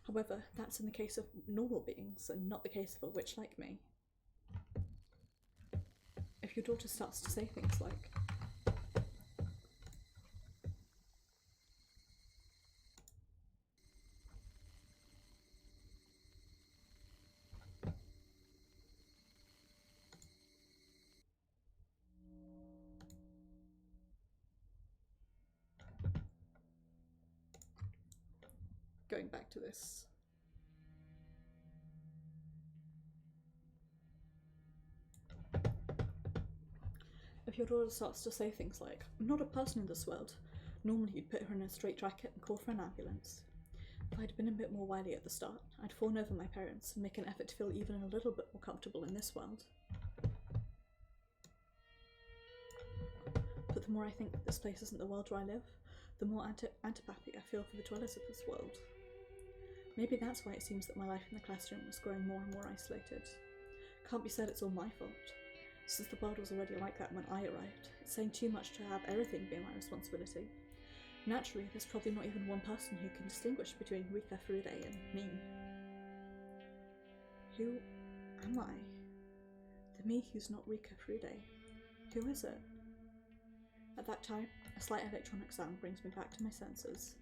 However, that's in the case of normal beings, and not the case of a witch like me. If your daughter starts to say things like, going back to this. If your daughter starts to say things like, I'm not a person in this world, normally you'd put her in a straitjacket and call for an ambulance. If I'd been a bit more wily at the start, I'd fawn over my parents and make an effort to feel even a little bit more comfortable in this world. But the more I think that this place isn't the world where I live, the more antipathy I feel for the dwellers of this world. Maybe that's why it seems that my life in the classroom was growing more and more isolated. Can't be said it's all my fault. Since the world was already like that when I arrived, it's saying too much to have everything be my responsibility. Naturally, there's probably not even one person who can distinguish between Rika Furude and me. Who am I? The me who's not Rika Furude. Who is it? At that time, a slight electronic sound brings me back to my senses.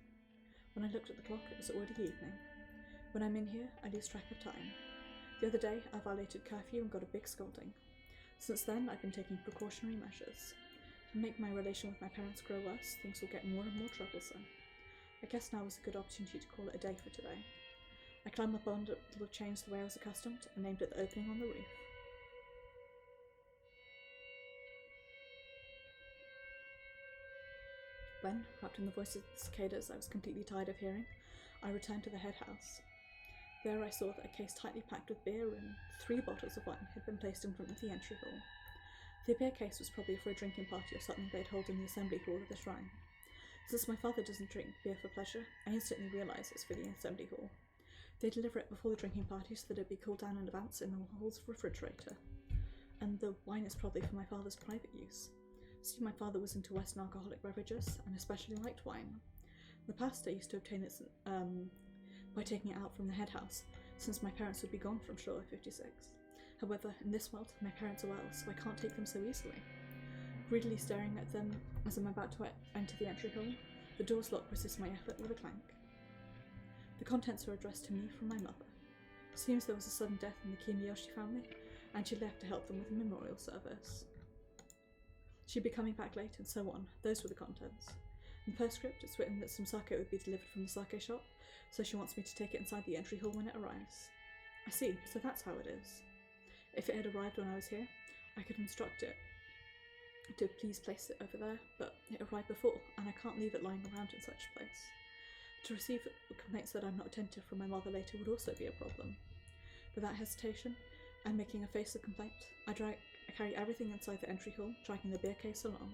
When I looked at the clock, it was already evening. When I'm in here, I lose track of time. The other day, I violated curfew and got a big scolding. Since then, I've been taking precautionary measures. To make my relation with my parents grow worse, things will get more and more troublesome. I guess now is a good opportunity to call it a day for today. I climbed up on the little chains the way I was accustomed and aimed at the opening on the roof. When, wrapped in the voices of the cicadas I was completely tired of hearing, I returned to the head house. There I saw that a case tightly packed with beer and 3 bottles of wine had been placed in front of the entry hall. The beer case was probably for a drinking party or something they'd hold in the assembly hall of the shrine. Since my father doesn't drink beer for pleasure, I instantly realised it's for the assembly hall. They deliver it before the drinking party so that it'd be cooled down in advance in the hall's refrigerator. And the wine is probably for my father's private use. See, my father was into Western alcoholic beverages and especially liked wine. In the past, I used to obtain it by taking it out from the head house, since my parents would be gone from Shore 56. However, in this world, my parents are well, so I can't take them so easily. Greedily staring at them as I'm about to enter the entry hall, the door's lock resists my effort with a clank. The contents are addressed to me from my mother. Seems there was a sudden death in the Kimiyoshi family, and she left to help them with a memorial service. She'd be coming back late, and so on. Those were the contents. In the postscript, it's written that some sake would be delivered from the sake shop, so she wants me to take it inside the entry hall when it arrives. I see, so that's how it is. If it had arrived when I was here, I could instruct it to please place it over there, but it arrived before, and I can't leave it lying around in such a place. To receive complaints that I'm not attentive from my mother later would also be a problem. Without hesitation, and making a face of complaint, I carry everything inside the entry hall, dragging the beer case along.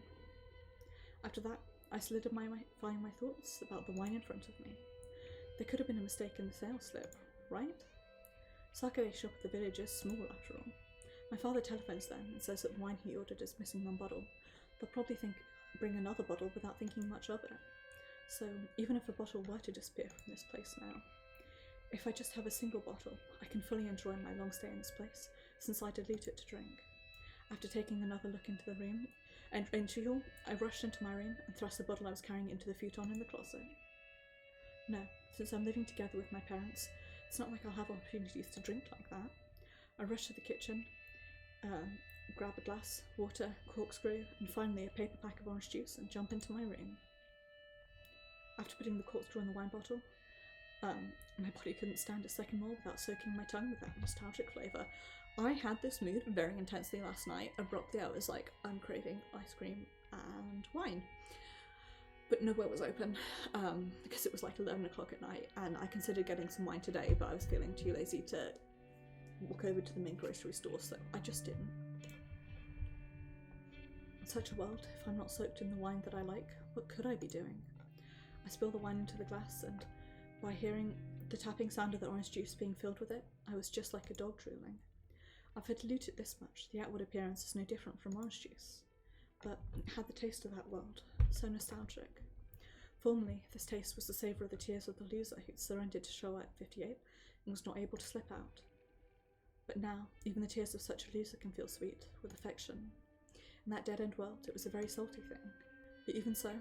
After that, I solidify my thoughts about the wine in front of me. There could have been a mistake in the sales slip, right? Sake shop at the village is small after all. My father telephones them and says that the wine he ordered is missing one bottle. They'll probably bring another bottle without thinking much of it. So even if a bottle were to disappear from this place now, if I just have a single bottle, I can fully enjoy my long stay in this place, since I dilute it to drink. After taking another look into the room, and entry hall, I rushed into my room and thrust the bottle I was carrying into the futon in the closet. No, since I'm living together with my parents, it's not like I'll have opportunities to drink like that. I rush to the kitchen, grab a glass, water, corkscrew, and finally a paper pack of orange juice and jump into my room. After putting the corkscrew in the wine bottle, my body couldn't stand a second more without soaking my tongue with that nostalgic flavour. I had this mood very intensely last night. Abruptly I was like, I'm craving ice cream and wine. But nowhere was open, because it was like 11 o'clock at night, and I considered getting some wine today, but I was feeling too lazy to walk over to the main grocery store, so I just didn't. In such a world, if I'm not soaked in the wine that I like, what could I be doing? I spill the wine into the glass, and by hearing The tapping sound of the orange juice being filled with it, I was just like a dog drooling. I've had diluted this much, the outward appearance is no different from orange juice, but it had the taste of that world, so nostalgic. Formerly, this taste was the savour of the tears of the loser who'd surrendered to Showa at 58 and was not able to slip out. But now, even the tears of such a loser can feel sweet, with affection. In that dead-end world, it was a very salty thing. But even so,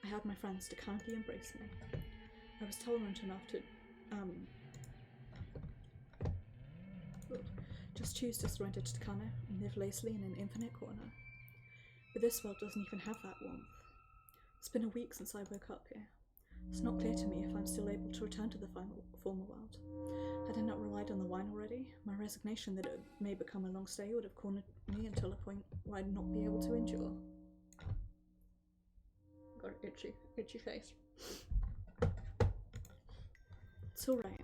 I had my friends to kindly embrace me. I was tolerant enough to, just choose to surrender to Takano and live lazily in an infinite corner. But this world doesn't even have that warmth. It's been a week since I woke up here. It's not clear to me if I'm still able to return to the former world. Had I not relied on the wine already, my resignation that it may become a long stay would have cornered me until a point where I'd not be able to endure. Got an itchy face. It's alright.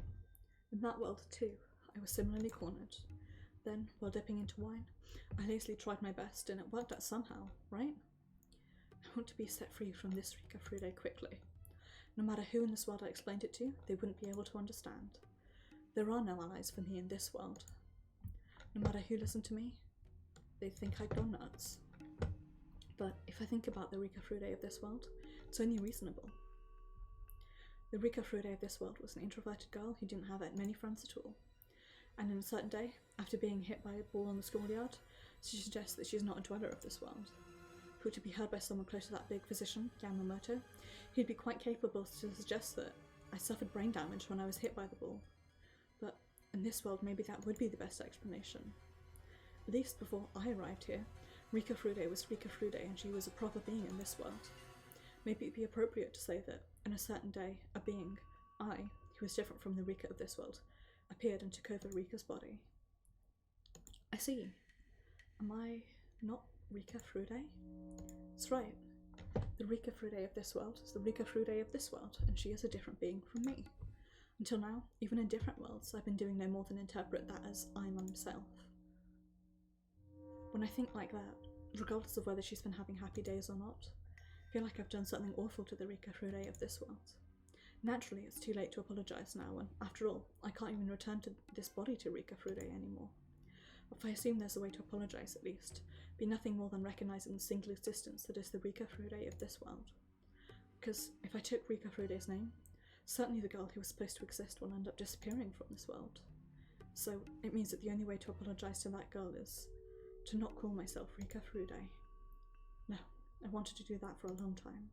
In that world, too, I was similarly cornered. Then, while dipping into wine, I lazily tried my best, and it worked out somehow, right? I want to be set free from this Rika Frude quickly. No matter who in this world I explained it to, they wouldn't be able to understand. There are no allies for me in this world. No matter who listened to me, they'd think I'd gone nuts. But if I think about the Rika Frude of this world, it's only reasonable. The Rika Frude of this world was an introverted girl who didn't have many friends at all. And on a certain day, after being hit by a ball in the schoolyard, she suggests that she's not a dweller of this world. If it were to be heard by someone close to that big physician, Yamamoto, he'd be quite capable to suggest that I suffered brain damage when I was hit by the ball. But in this world, maybe that would be the best explanation. At least before I arrived here, Rika Frude was Rika Frude and she was a proper being in this world. Maybe it'd be appropriate to say that, on a certain day, a being, I, who was different from the Rika of this world, appeared and took over Rika's body. I see. Am I not Rika Frude? That's right. The Rika Frude of this world is the Rika Frude of this world, and she is a different being from me. Until now, even in different worlds, I've been doing no more than interpret that as I myself. When I think like that, regardless of whether she's been having happy days or not, I feel like I've done something awful to the Rika Frude of this world. Naturally, it's too late to apologise now, and after all, I can't even return to this body to Rika Frude anymore. If I assume there's a way to apologise at least, be nothing more than recognising the single existence that is the Rika Frude of this world. Because if I took Rika Frude's name, certainly the girl who was supposed to exist will end up disappearing from this world. So it means that the only way to apologise to that girl is to not call myself Rika Frude. No, I wanted to do that for a long time.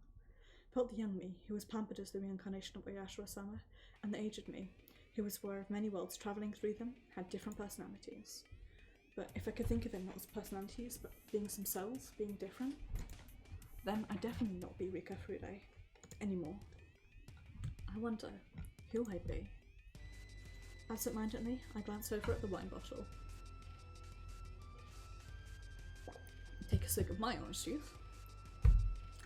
Felt the young me, who was pampered as the reincarnation of Oyashiro-sama, and the aged me, who was aware of many worlds travelling through them, had different personalities. But if I could think of them not as personalities, but being themselves, being different, then I'd definitely not be Rika Frude anymore. I wonder who I'd be. Absent-mindedly, I glance over at the wine bottle. Take a swig of my orange juice,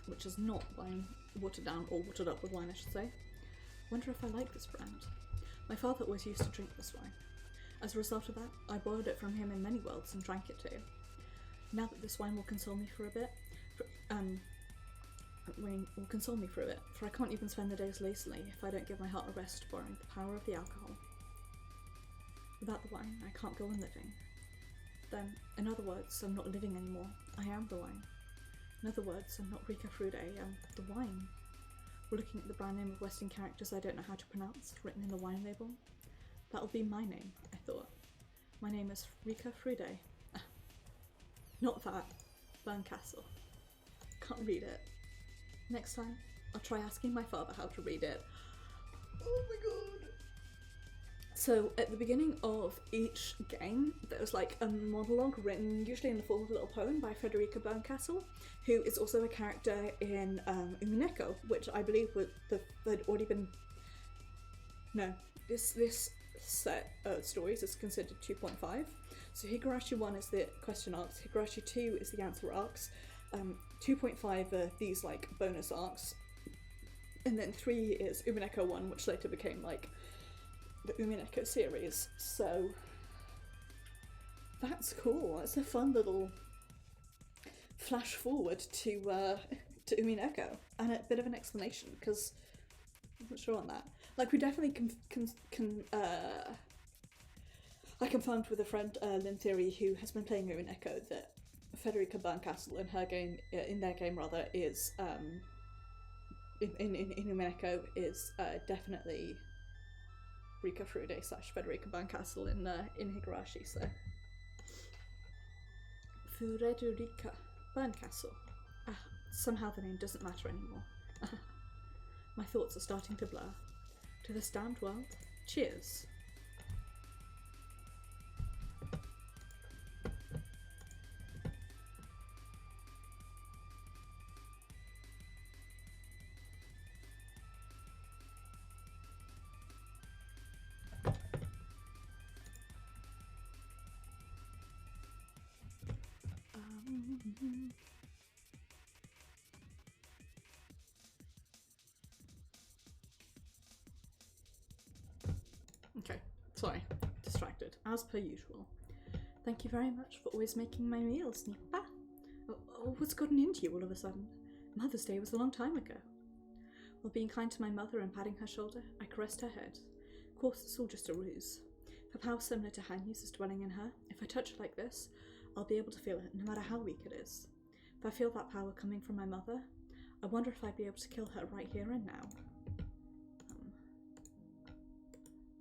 which is not wine watered down or watered up with wine, I should say. Wonder if I like this brand. My father always used to drink this wine. As a result of that, I borrowed it from him in many worlds and drank it too. Now that this wine will console me for a bit, for I can't even spend the days lazily if I don't give my heart a rest borrowing the power of the alcohol. Without the wine, I can't go on living. Then, in other words, I'm not living anymore. I am the wine. In other words, I'm not Rika Frude, I'm the wine. We're looking at the brand name of Western characters I don't know how to pronounce, written in the wine label. That'll be my name, I thought. My name is Rika Frude. Not that. Burncastle. Can't read it. Next time, I'll try asking my father how to read it. Oh my god. So at the beginning of each game, there was like a monologue written, usually in the form of a little poem by Frederica Burncastle, who is also a character in Umineko, which I believe had already been... No, this set of stories is considered 2.5. So Higurashi 1 is the question arcs, Higurashi 2 is the answer arcs, 2.5 are these like bonus arcs, and then 3 is Umineko 1, which later became like the Umineko series. So that's cool. That's a fun little flash forward to Umineko, and a bit of an explanation, because 100% sure on that. Like, we definitely I confirmed with a friend, Lynn Theory, who has been playing Moon Echo, that Federica Berncastle in their game is in Moon Echo is definitely Rika Furude / Federica Berncastle in Higurashi. So Federica Berncastle. Somehow the name doesn't matter anymore. My thoughts are starting to blur. To this damned world, cheers. Okay, sorry, distracted, as per usual. Thank you very much for always making my meals, Nipa. Oh, what's gotten into you all of a sudden? Mother's Day was a long time ago. While being kind to my mother and patting her shoulder, I caressed her head. Of course, it's all just a ruse. The power similar to Hanyu's is dwelling in her. If I touch her like this, I'll be able to feel it, no matter how weak it is. If I feel that power coming from my mother, I wonder if I'd be able to kill her right here and now.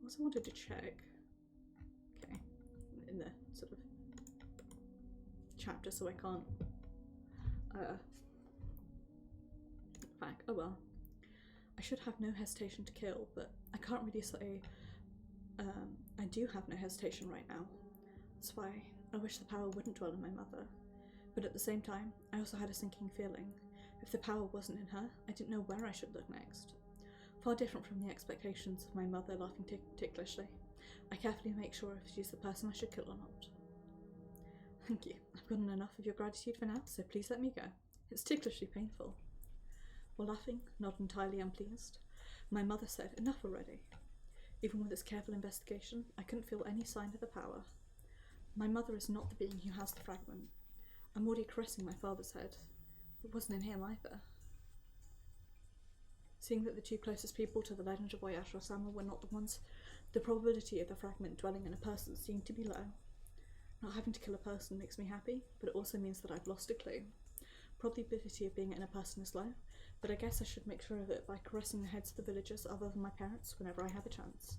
I also wanted to check. Okay, in the sort of chapter, so I can't. Back. Oh well. I should have no hesitation to kill, but I can't really say. I do have no hesitation right now. That's why I wish the power wouldn't dwell in my mother. But at the same time, I also had a sinking feeling. If the power wasn't in her, I didn't know where I should look next. Far different from the expectations of my mother laughing ticklishly. I carefully make sure if she's the person I should kill or not. Thank you. I've gotten enough of your gratitude for now, so please let me go. It's ticklishly painful. While laughing, not entirely unpleased, my mother said, enough already. Even with its careful investigation, I couldn't feel any sign of the power. My mother is not the being who has the fragment. I'm already caressing my father's head. It wasn't in him either. Seeing that the two closest people to the legend of Oyashiro-sama were not the ones, the probability of the fragment dwelling in a person seemed to be low. Not having to kill a person makes me happy, but it also means that I've lost a clue. Probability of being in a person is low, but I guess I should make sure of it by caressing the heads of the villagers other than my parents whenever I have a chance.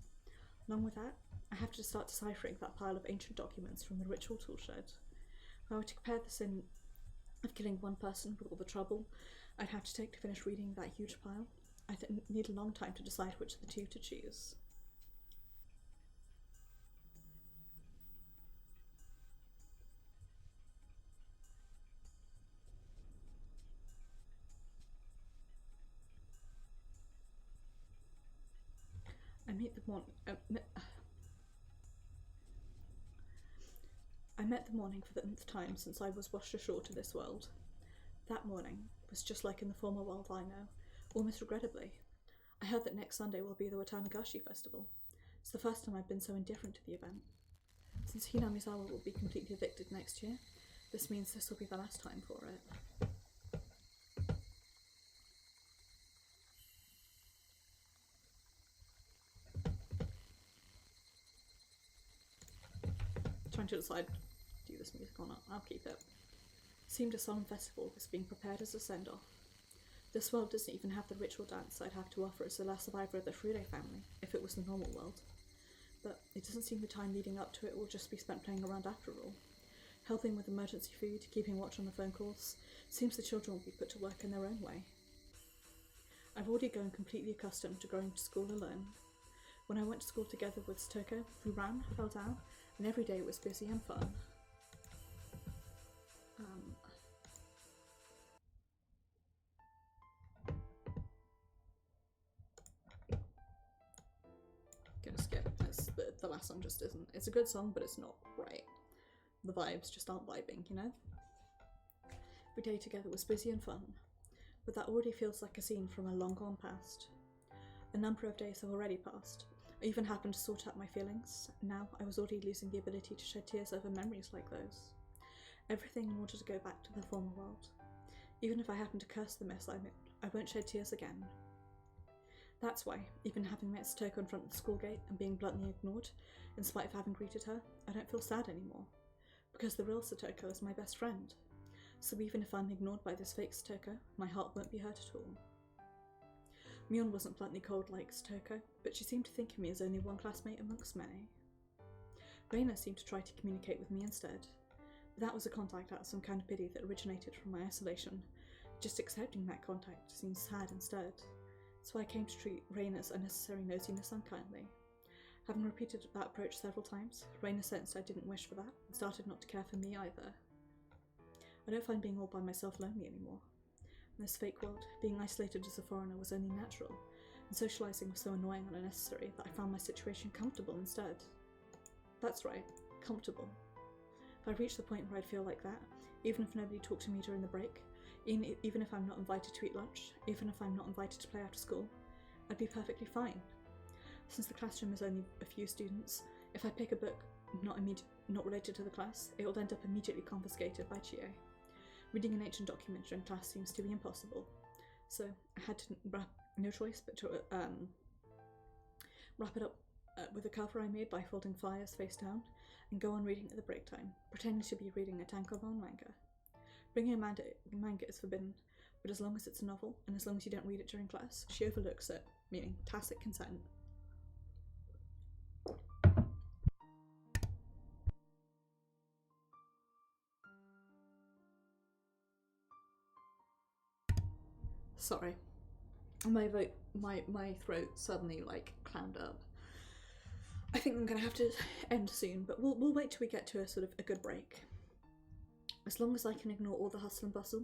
Along with that, I have to start deciphering that pile of ancient documents from the ritual toolshed. If I were to compare the sin of killing one person with all the trouble I'd have to take to finish reading that huge pile, I need a long time to decide which of the two to choose. I met the morning for the nth time since I was washed ashore to this world. That morning was just like in the former world I know, almost regrettably. I heard that next Sunday will be the Watanagashi festival. It's the first time I've been so indifferent to the event. Since Hinamizawa will be completely evicted next year, this means this will be the last time for it. Trying to decide, do this music or not. I'll keep it. Seemed a solemn festival was being prepared as a send-off. This world doesn't even have the ritual dance I'd have to offer as the last survivor of the Furude family, if it was the normal world. But it doesn't seem the time leading up to it will just be spent playing around after all. Helping with emergency food, keeping watch on the phone calls, seems the children will be put to work in their own way. I've already grown completely accustomed to going to school alone. When I went to school together with Toko, we ran, fell down, and every day was busy and fun. Gonna skip this. The last song just isn't. It's a good song, but it's not right. The vibes just aren't vibing, you know? Every day together was busy and fun, but that already feels like a scene from a long gone past. A number of days have already passed. I even happened to sort out my feelings. Now I was already losing the ability to shed tears over memories like those. Everything in order to go back to the former world. Even if I happen to curse the mess I made, I won't shed tears again. That's why, even having met Satoko in front of the school gate and being bluntly ignored, in spite of having greeted her, I don't feel sad anymore. Because the real Satoko is my best friend. So even if I'm ignored by this fake Satoko, my heart won't be hurt at all. Mion wasn't bluntly cold like Satoko, but she seemed to think of me as only one classmate amongst many. Reina seemed to try to communicate with me instead, but that was a contact out of some kind of pity that originated from my isolation. Just accepting that contact seemed sad instead. So I came to treat Reina's unnecessary nosiness unkindly. Having repeated that approach several times, Reina sensed I didn't wish for that and started not to care for me either. I don't find being all by myself lonely anymore. In this fake world, being isolated as a foreigner was only natural, and socialising was so annoying and unnecessary that I found my situation comfortable instead. That's right, comfortable. If I reached the point where I'd feel like that, even if nobody talked to me during the break, even if I'm not invited to eat lunch, even if I'm not invited to play after school, I'd be perfectly fine. Since the classroom is only a few students, if I pick a book not related to the class, it will end up immediately confiscated by Chie. Reading an ancient document during class seems to be impossible, so I had no choice but to wrap it up with a cover I made by folding flyers face down and go on reading at the break time, pretending to be reading a tankobon manga. Bringing a manga is forbidden, but as long as it's a novel, and as long as you don't read it during class, she overlooks it, meaning tacit consent. Sorry. My throat suddenly, clammed up. I think I'm gonna have to end soon, but we'll wait till we get to a good break. As long as I can ignore all the hustle and bustle,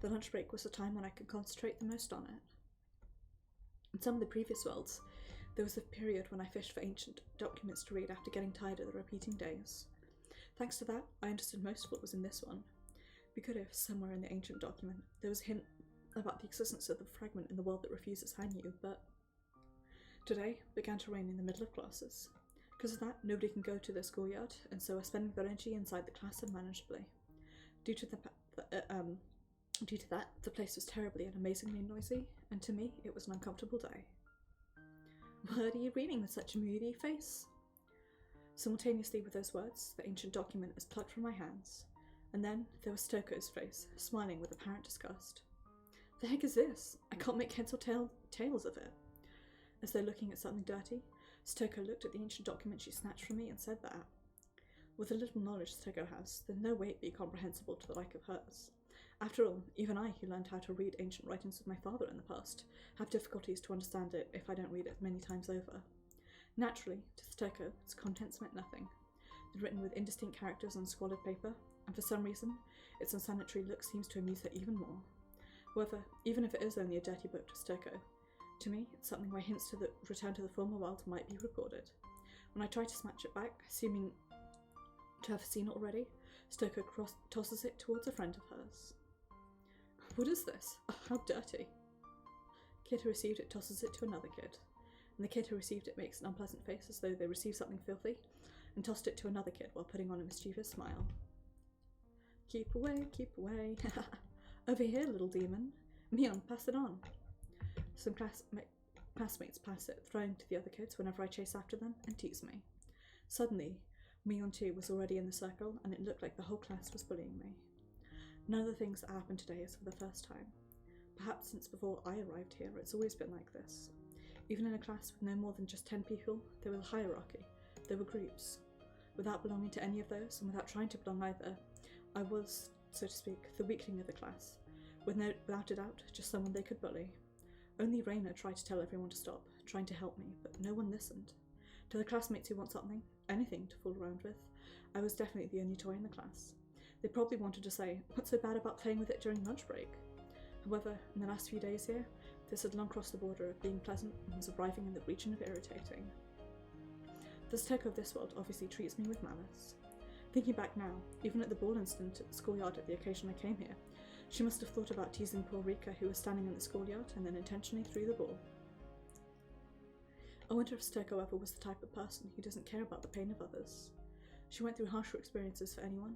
the lunch break was the time when I could concentrate the most on it. In some of the previous worlds, there was a period when I fished for ancient documents to read after getting tired of the repeating days. Thanks to that, I understood most of what was in this one. We could have, somewhere in the ancient document, there was a hint about the existence of the fragment in the world that refuses Hanyu, but today began to rain in the middle of classes. Because of that, nobody can go to their schoolyard, and so are spending their energy inside the class unmanageably. Due to that, the place was terribly and amazingly noisy, and to me, it was an uncomfortable day. What are you reading with such a moody face? Simultaneously with those words, the ancient document is plucked from my hands, and then there was Stoko's face, smiling with apparent disgust. The heck is this? I can't make heads or tails of it. As though looking at something dirty, Stoko looked at the ancient document she snatched from me and said that. With the little knowledge Stoko has, there's no way it'd be comprehensible to the like of hers. After all, even I, who learned how to read ancient writings with my father in the past, have difficulties to understand it if I don't read it many times over. Naturally, to Stoko, its contents meant nothing. They're written with indistinct characters on squalid paper, and for some reason, its unsanitary look seems to amuse her even more. However, even if it is only a dirty book to Stoko, to me, it's something where hints to the return to the former world might be recorded. When I try to snatch it back, assuming to have seen it already, Stoko tosses it towards a friend of hers. What is this? Oh, how dirty. The kid who received it tosses it to another kid, and the kid who received it makes an unpleasant face as though they received something filthy, and tossed it to another kid while putting on a mischievous smile. Keep away, keep away. Over here, little demon. Mion, pass it on. Some classmates pass it, throwing to the other kids whenever I chase after them, and tease me. Suddenly, Mion too was already in the circle, and it looked like the whole class was bullying me. None of the things that happened today is for the first time. Perhaps since before I arrived here, it's always been like this. Even in a class with no more than just 10 people, there was a hierarchy, there were groups. Without belonging to any of those, and without trying to belong either, I was, so to speak, the weakling of the class, without a doubt, just someone they could bully. Only Reina tried to tell everyone to stop, trying to help me, but no one listened. To the classmates who want something, anything to fool around with, I was definitely the only toy in the class. They probably wanted to say, what's so bad about playing with it during lunch break? However, in the last few days here, this had long crossed the border of being pleasant and was arriving in the region of irritating. The Stoko of this world obviously treats me with malice. Thinking back now, even at the ball incident at the schoolyard at the occasion I came here, she must have thought about teasing poor Rika, who was standing in the schoolyard, and then intentionally threw the ball. I wonder if Stoko ever was the type of person who doesn't care about the pain of others. She went through harsher experiences for anyone,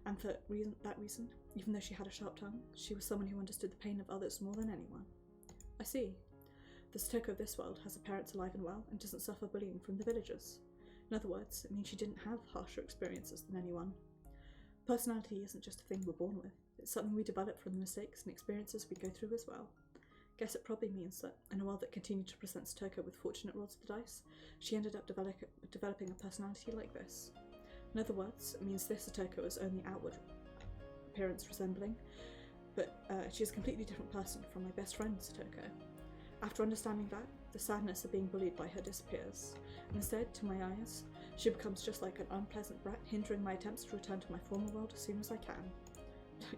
and for that reason, even though she had a sharp tongue, she was someone who understood the pain of others more than anyone. I see. The Satoko of this world has her parents alive and well and doesn't suffer bullying from the villagers. In other words, it means she didn't have harsher experiences than anyone. Personality isn't just a thing we're born with, it's something we develop from the mistakes and experiences we go through as well. Guess it probably means that, in a world that continued to present Satoko with fortunate rolls of the dice, she ended up developing a personality like this. In other words, it means this Satoko is only outward appearance resembling, but she is a completely different person from my best friend Satoko. After understanding that, the sadness of being bullied by her disappears, and instead, to my eyes, she becomes just like an unpleasant brat, hindering my attempts to return to my former world as soon as I can.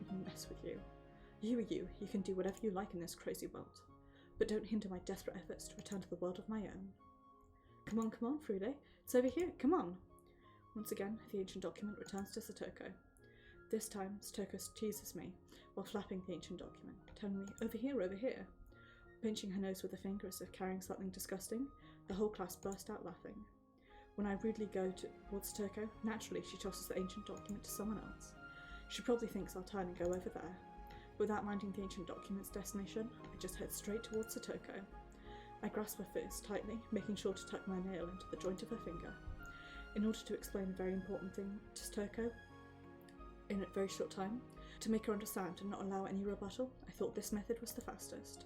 Don't mess with you. You are you, you can do whatever you like in this crazy world, but don't hinder my desperate efforts to return to the world of my own. Come on, Frude, it's over here, come on! Once again, the ancient document returns to Satoko. This time, Satoko teases me, while flapping the ancient document, telling me, over here. Pinching her nose with a finger as if carrying something disgusting, the whole class burst out laughing. When I rudely go towards Satoko, naturally she tosses the ancient document to someone else. She probably thinks I'll turn and go over there. Without minding the ancient document's destination, I just head straight towards Satoko. I grasp her fist tightly, making sure to tuck my nail into the joint of her finger. In order to explain a very important thing to Satoko in a very short time, to make her understand and not allow any rebuttal, I thought this method was the fastest.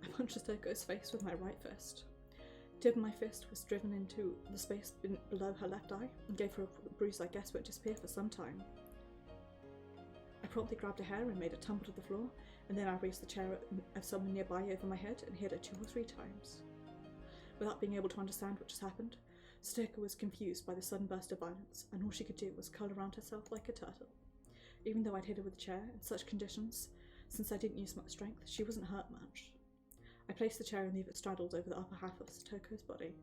I punched Satoko's face with my right fist. Tip of my fist was driven into the space below her left eye and gave her a bruise I guess won't disappear for some time. I promptly grabbed her hair and made her tumble to the floor, and then I raised the chair of someone nearby over my head and hit her 2 or 3 times. Without being able to understand what just happened, Satoko was confused by the sudden burst of violence, and all she could do was curl around herself like a turtle. Even though I'd hit her with a chair in such conditions, since I didn't use much strength, she wasn't hurt much. I placed the chair and leave it straddled over the upper half of Satoko's body.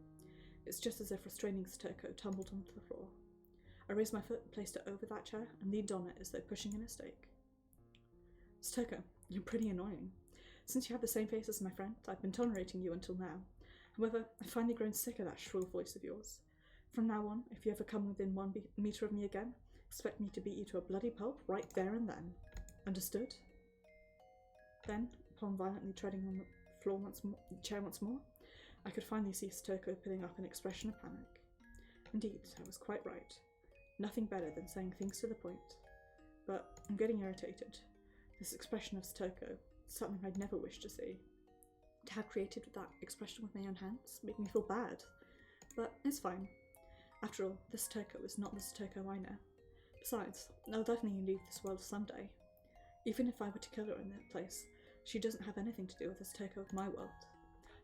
It's just as if restraining Satoko tumbled onto the floor. I raised my foot and placed it over that chair and leaned on it as though pushing in a stake. Satoko, you're pretty annoying. Since you have the same face as my friend, I've been tolerating you until now. However, I've finally grown sick of that shrill voice of yours. From now on, if you ever come within 1 meter of me again, expect me to beat you to a bloody pulp right there and then. Understood? Then, upon violently treading on the chair once more, I could finally see Satoko putting up an expression of panic. Indeed, I was quite right. Nothing better than saying things to the point. But I'm getting irritated. This expression of Satoko is something I'd never wish to see. To have created that expression with my own hands made me feel bad. But it's fine. After all, this Satoko is not the Satoko I know. Besides, I'll definitely leave this world someday. Even if I were to kill her in that place, she doesn't have anything to do with the Satoko of my world.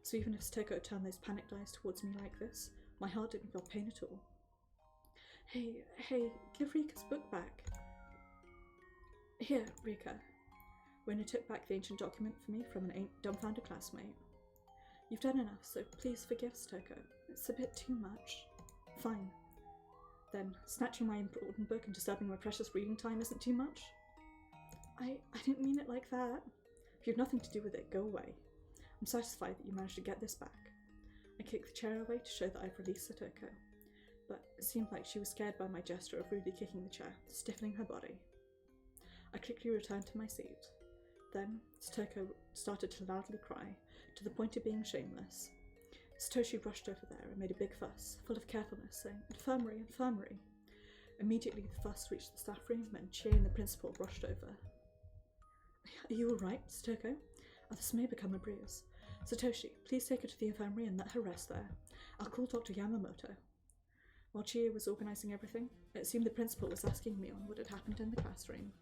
So even if Satoko turned those panicked eyes towards me like this, my heart didn't feel pain at all. Hey, give Rika's book back. Here, Rika. Rena took back the ancient document for me from an dumbfounded classmate. You've done enough, so please forgive Satoko. It's a bit too much. Fine. Then, snatching my important book and disturbing my precious reading time isn't too much? I didn't mean it like that. If you have nothing to do with it, go away. I'm satisfied that you managed to get this back. I kicked the chair away to show that I've released Satoko, but it seemed like she was scared by my gesture of rudely kicking the chair, stiffening her body. I quickly returned to my seat. Then, Satoko started to loudly cry, to the point of being shameless. Satoshi rushed over there and made a big fuss, full of carefulness, saying, "Infirmary, infirmary." Immediately the fuss reached the staff room and Chie and the principal rushed over. Are you alright, Satoko? This may become a bruise. Satoshi, please take her to the infirmary and let her rest there. I'll call Dr. Yamamoto. While Chie was organising everything, it seemed the principal was asking me on what had happened in the classroom.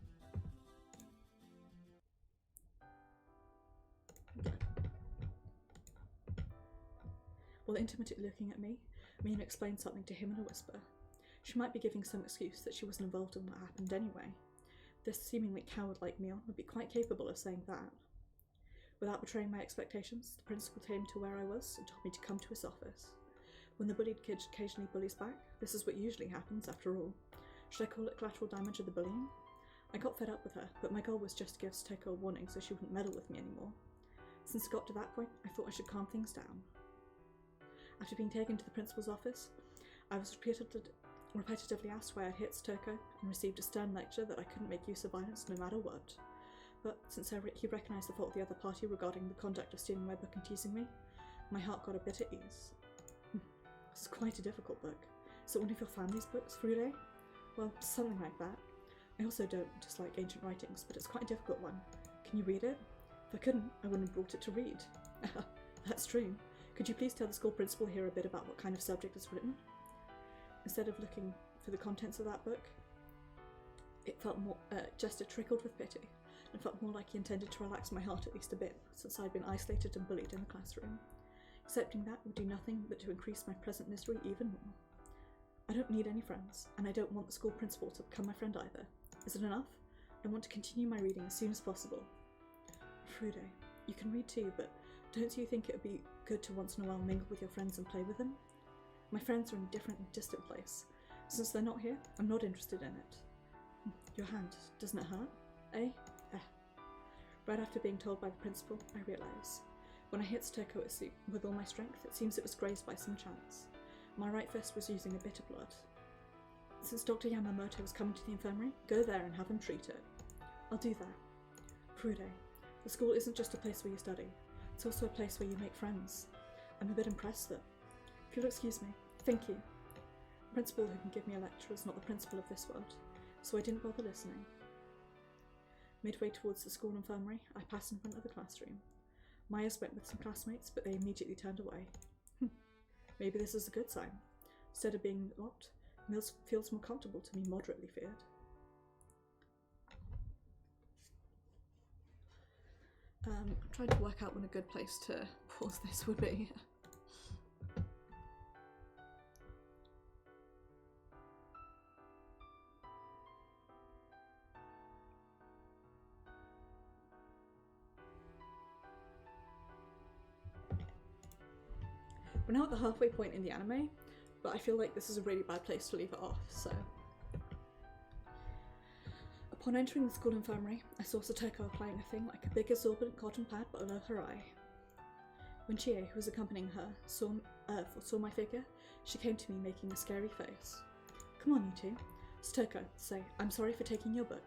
While intimately looking at me, Mina explained something to him in a whisper. She might be giving some excuse that she wasn't involved in what happened anyway. This seemingly coward-like Mion would be quite capable of saying that. Without betraying my expectations, the principal came to where I was and told me to come to his office. When the bullied kid occasionally bullies back, this is what usually happens after all. Should I call it collateral damage of the bullying? I got fed up with her, but my goal was just to give Satoko a warning so she wouldn't meddle with me anymore. Since it got to that point, I thought I should calm things down. After being taken to the principal's office, I was repetitively asked why I hit Satoko and received a stern lecture that I couldn't make use of violence no matter what. But since he recognised the fault of the other party regarding the conduct of stealing my book and teasing me, my heart got a bit at ease. This is quite a difficult book. Is it one of your family's books, Frude? Well, something like that. I also don't dislike ancient writings, but it's quite a difficult one. Can you read it? If I couldn't, I wouldn't have brought it to read. That's true. Could you please tell the school principal here a bit about what kind of subject it's written? Instead of looking for the contents of that book, it felt more, Jester trickled with pity, and felt more like he intended to relax my heart at least a bit, since I'd been isolated and bullied in the classroom. Accepting that would do nothing but to increase my present misery even more. I don't need any friends, and I don't want the school principal to become my friend either. Is it enough? I want to continue my reading as soon as possible. Frude, you can read too, but don't you think it would be good to once in a while mingle with your friends and play with them? My friends are in a different and distant place. Since they're not here, I'm not interested in it. Your hand, doesn't it hurt? Eh? Right after being told by the principal, I realise. When I hit Satoko with all my strength, it seems it was grazed by some chance. My right fist was using a bit of blood. Since Dr. Yamamoto was coming to the infirmary, go there and have him treat it. I'll do that. Frude, the school isn't just a place where you study. It's also a place where you make friends. I'm a bit impressed that. If you'll excuse me. Thank you. The principal who can give me a lecture is not the principal of this world, so I didn't bother listening. Midway towards the school infirmary, I passed in front of the classroom. Myers went with some classmates, but they immediately turned away. Maybe this is a good sign. Instead of being locked, Mills feels more comfortable to be moderately feared. I'm trying to work out when a good place to pause this would be. We're now at the halfway point in the anime, but I feel like this is a really bad place to leave it off, so. Upon entering the school infirmary, I saw Satoko applying a thing like a big absorbent cotton pad below her eye. When Chie, who was accompanying her, saw my figure, she came to me making a scary face. Come on, you two. Satoko, say, I'm sorry for taking your book.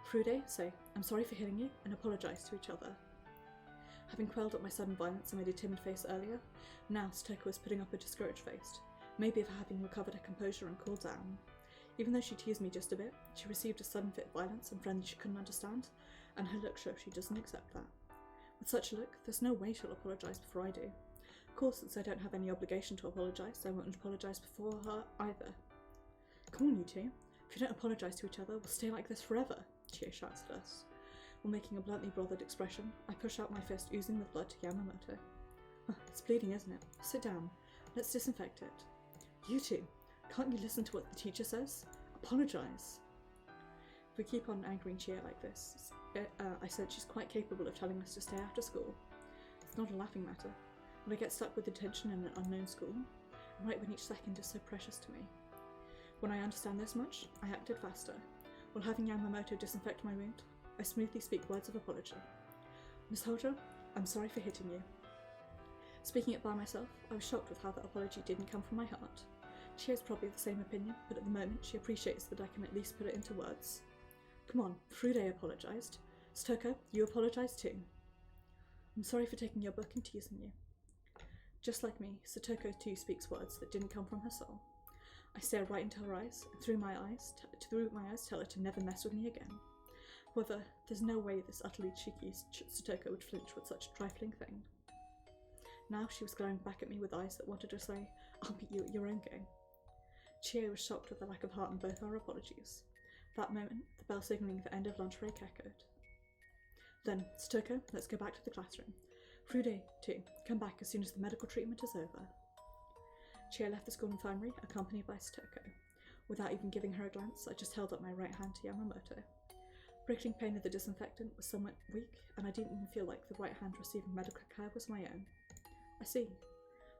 Frude, say, I'm sorry for hitting you, and apologise to each other. Having quelled up my sudden violence and made a timid face earlier, now Satoko was putting up a discouraged face, maybe for having recovered her composure and cooled down. Even though she teased me just a bit, she received a sudden fit of violence and friendly she couldn't understand, and her look showed she doesn't accept that. With such a look, there's no way she'll apologise before I do. Of course, since I don't have any obligation to apologise, I won't apologise before her either. Come on, you two. If you don't apologise to each other, we'll stay like this forever, Chie shouts at us. While making a bluntly bothered expression, I push out my fist oozing with blood to Yamamoto. It's bleeding, isn't it? Sit down. Let's disinfect it. You two, can't you listen to what the teacher says? Apologise. If we keep on angering Chie like this, I said she's quite capable of telling us to stay after school. It's not a laughing matter. When I get stuck with detention in an unknown school, right when each second is so precious to me. When I understand this much, I acted faster. While having Yamamoto disinfect my wound, I smoothly speak words of apology. Miss Hojo, I'm sorry for hitting you. Speaking it by myself, I was shocked with how that apology didn't come from my heart. She has probably the same opinion, but at the moment she appreciates that I can at least put it into words. Come on, Frude apologised. Satoko, you apologise too. I'm sorry for taking your book and teasing you. Just like me, Satoko too speaks words that didn't come from her soul. I stare right into her eyes, and through my eyes tell her to never mess with me again. However, there's no way this utterly cheeky Satoko would flinch with such a trifling thing. Now she was glaring back at me with eyes that wanted to say, I'll beat you at your own game. Chie was shocked with the lack of heart in both our apologies. At that moment, the bell signalling the end of lunch break echoed. Then, Satoko, let's go back to the classroom. Frude, too, come back as soon as the medical treatment is over. Chie left the school infirmary, accompanied by Satoko. Without even giving her a glance, I just held up my right hand to Yamamoto. Prickling pain of the disinfectant was somewhat weak, and I didn't even feel like the right hand receiving medical care was my own. I see.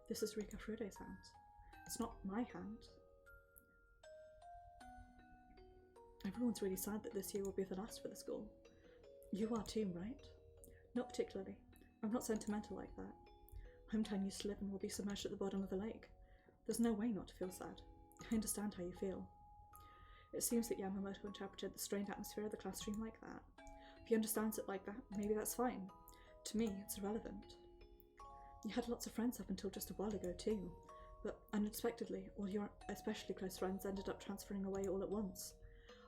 This is Rika Frude's hand. It's not my hand. Everyone's really sad that this year will be the last for the school. You are too, right? Not particularly. I'm not sentimental like that. Hometown used to live and will be submerged at the bottom of the lake. There's no way not to feel sad. I understand how you feel. It seems that Yamamoto interpreted the strained atmosphere of the classroom like that. he understands it like that, maybe that's fine. To me, it's irrelevant. You had lots of friends up until just a while ago too, but unexpectedly, all your especially close friends ended up transferring away all at once.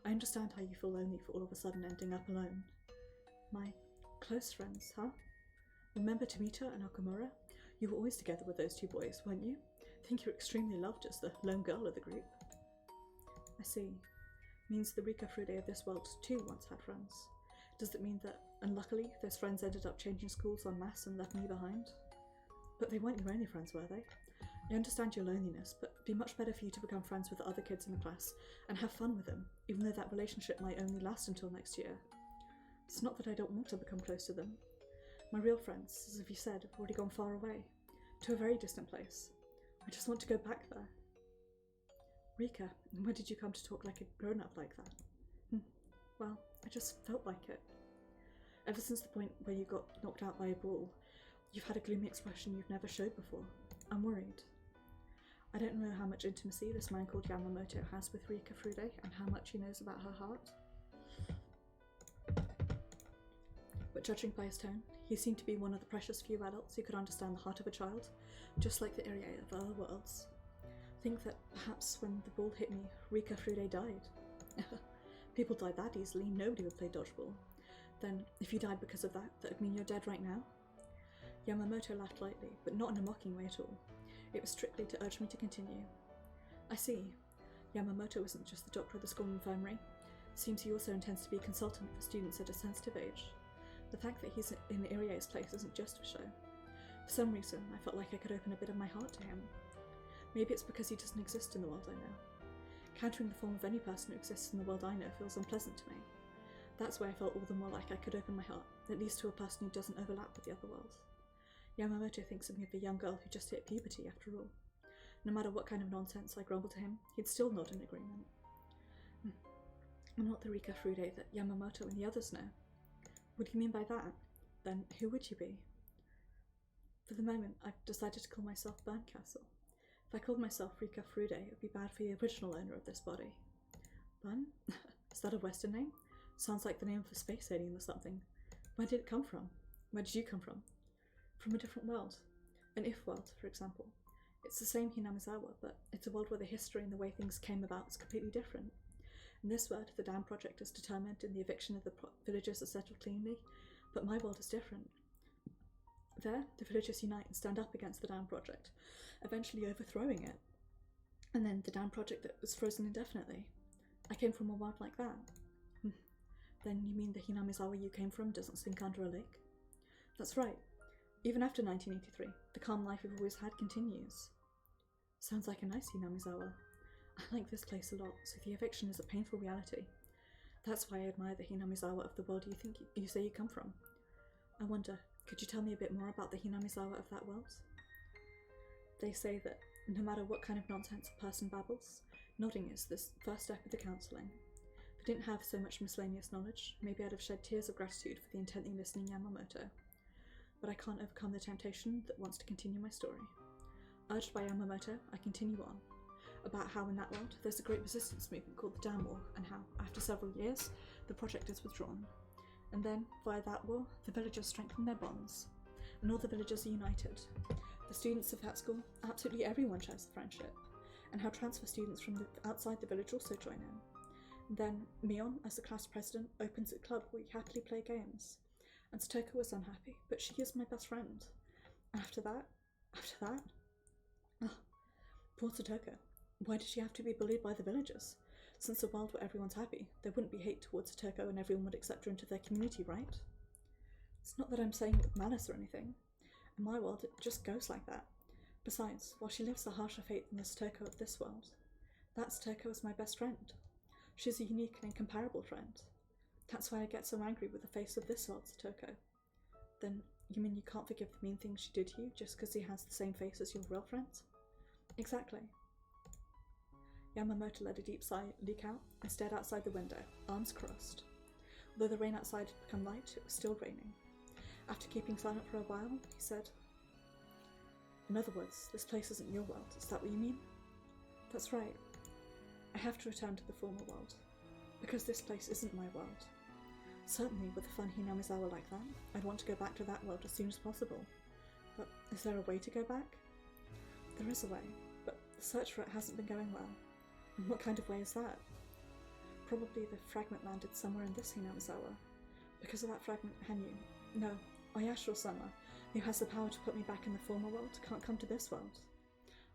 I understand how you feel lonely for all of a sudden ending up alone. My close friends, huh? Remember Tomita and Okamura? You were always together with those two boys, weren't you? I think you're extremely loved as the lone girl of the group. I see. Means the Rika Frude of this world too once had friends. Does it mean that, unluckily, those friends ended up changing schools en masse and left me behind? But they weren't your only friends, were they? I understand your loneliness, but it'd be much better for you to become friends with the other kids in the class and have fun with them, even though that relationship might only last until next year. It's not that I don't want to become close to them. My real friends, as if you said, have already gone far away, to a very distant place. I just want to go back there. Rika, when did you come to talk like a grown-up like that? Well, I just felt like it. Ever since the point where you got knocked out by a ball, you've had a gloomy expression you've never showed before. I'm worried. I don't know how much intimacy this man called Yamamoto has with Rika Frude and how much he knows about her heart. But judging by his tone, he seemed to be one of the precious few adults who could understand the heart of a child, just like the Irie of other worlds. Think that perhaps when the ball hit me, Rika Frude died. People died that easily, nobody would play dodgeball. Then, if you died because of that, that would mean you're dead right now? Yamamoto laughed lightly, but not in a mocking way at all. It was strictly to urge me to continue. I see. Yamamoto isn't just the doctor of the school infirmary. Seems he also intends to be a consultant for students at a sensitive age. The fact that he's in Irie's place isn't just for show. For some reason, I felt like I could open a bit of my heart to him. Maybe it's because he doesn't exist in the world I know. Countering the form of any person who exists in the world I know feels unpleasant to me. That's why I felt all the more like I could open my heart, at least to a person who doesn't overlap with the other worlds. Yamamoto thinks of me as a young girl who just hit puberty after all. No matter what kind of nonsense I grumbled to him, he'd still nod in agreement. I'm not the Rika Frude that Yamamoto and the others know. What do you mean by that? Then who would you be? For the moment, I've decided to call myself Burncastle. If I called myself Rika Frude, it would be bad for the original owner of this body. Bun? Is that a Western name? Sounds like the name of a space alien or something. Where did it come from? Where did you come from? From a different world. An if world, for example. It's the same Hinamizawa, but it's a world where the history and the way things came about is completely different. In this world, the dam project is determined and the eviction of the villagers are settled cleanly, but my world is different. There, the villagers unite and stand up against the dam project, eventually overthrowing it. And then the dam project that was frozen indefinitely. I came from a world like that. Then you mean the Hinamizawa you came from doesn't sink under a lake? That's right. Even after 1983, the calm life we've always had continues. Sounds like a nice Hinamizawa. I like this place a lot, so the eviction is a painful reality. That's why I admire the Hinamizawa of the world you say you come from. I wonder, could you tell me a bit more about the Hinamizawa of that world? They say that no matter what kind of nonsense a person babbles, nodding is the first step of the counselling. If I didn't have so much miscellaneous knowledge, maybe I'd have shed tears of gratitude for the intently listening Yamamoto. But I can't overcome the temptation that wants to continue my story. Urged by Yamamoto, I continue on, about how in that world there's a great resistance movement called the Dam War, and how, after several years, the project is withdrawn. And then, via that war, the villagers strengthen their bonds, and all the villagers are united. The students of that school, absolutely everyone shares the friendship, and how transfer students from outside the village also join in. And then, Mion, as the class president, opens a club where we happily play games. And Satoko was unhappy, but she is my best friend. After that? Oh, poor Satoko. Why did she have to be bullied by the villagers? Since a world where everyone's happy, there wouldn't be hate towards Satoko and everyone would accept her into their community, right? It's not that I'm saying it with malice or anything. In my world, it just goes like that. Besides, while she lives a harsher fate than the Satoko of this world, that Satoko is my best friend. She's a unique and incomparable friend. That's why I get so angry with the face of this world, Satoko. Then, you mean you can't forgive the mean things she did to you just because he has the same face as your real friend? Exactly. Yamamoto let a deep sigh leak out and stared outside the window, arms crossed. Although the rain outside had become light, it was still raining. After keeping silent for a while, he said, "In other words, this place isn't your world, is that what you mean?" "That's right. I have to return to the former world, because this place isn't my world. Certainly, with a fun Hinamizawa like that, I'd want to go back to that world as soon as possible. But is there a way to go back? There is a way, but the search for it hasn't been going well. And what kind of way is that? Probably the fragment landed somewhere in this Hinamizawa. Because of that fragment, Hanyu, no, Oyashiro-sama, who has the power to put me back in the former world, can't come to this world.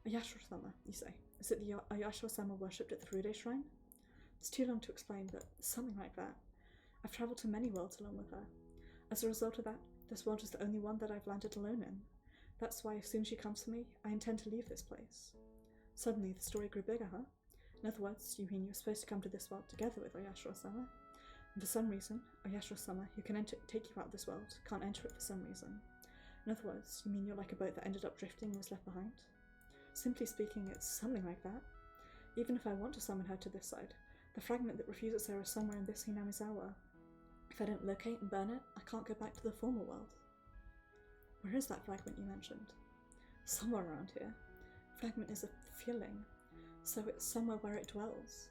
Oyashiro-sama, you say? Is it the Oyashiro-sama worshipped at the Furude Shrine? It's too long to explain, but something like that. I've travelled to many worlds along with her. As a result of that, this world is the only one that I've landed alone in. That's why as soon as she comes for me, I intend to leave this place. Suddenly, the story grew bigger, huh? In other words, you mean you're supposed to come to this world together with Oyashiro-sama? And for some reason, Oyashiro-sama, who can take you out of this world, can't enter it for some reason. In other words, you mean you're like a boat that ended up drifting and was left behind? Simply speaking, it's something like that. Even if I want to summon her to this side, the fragment that refuses her is somewhere in this Hinamizawa. If I don't locate and burn it, I can't go back to the former world. Where is that fragment you mentioned? Somewhere around here. Fragment is a feeling, so it's somewhere where it dwells.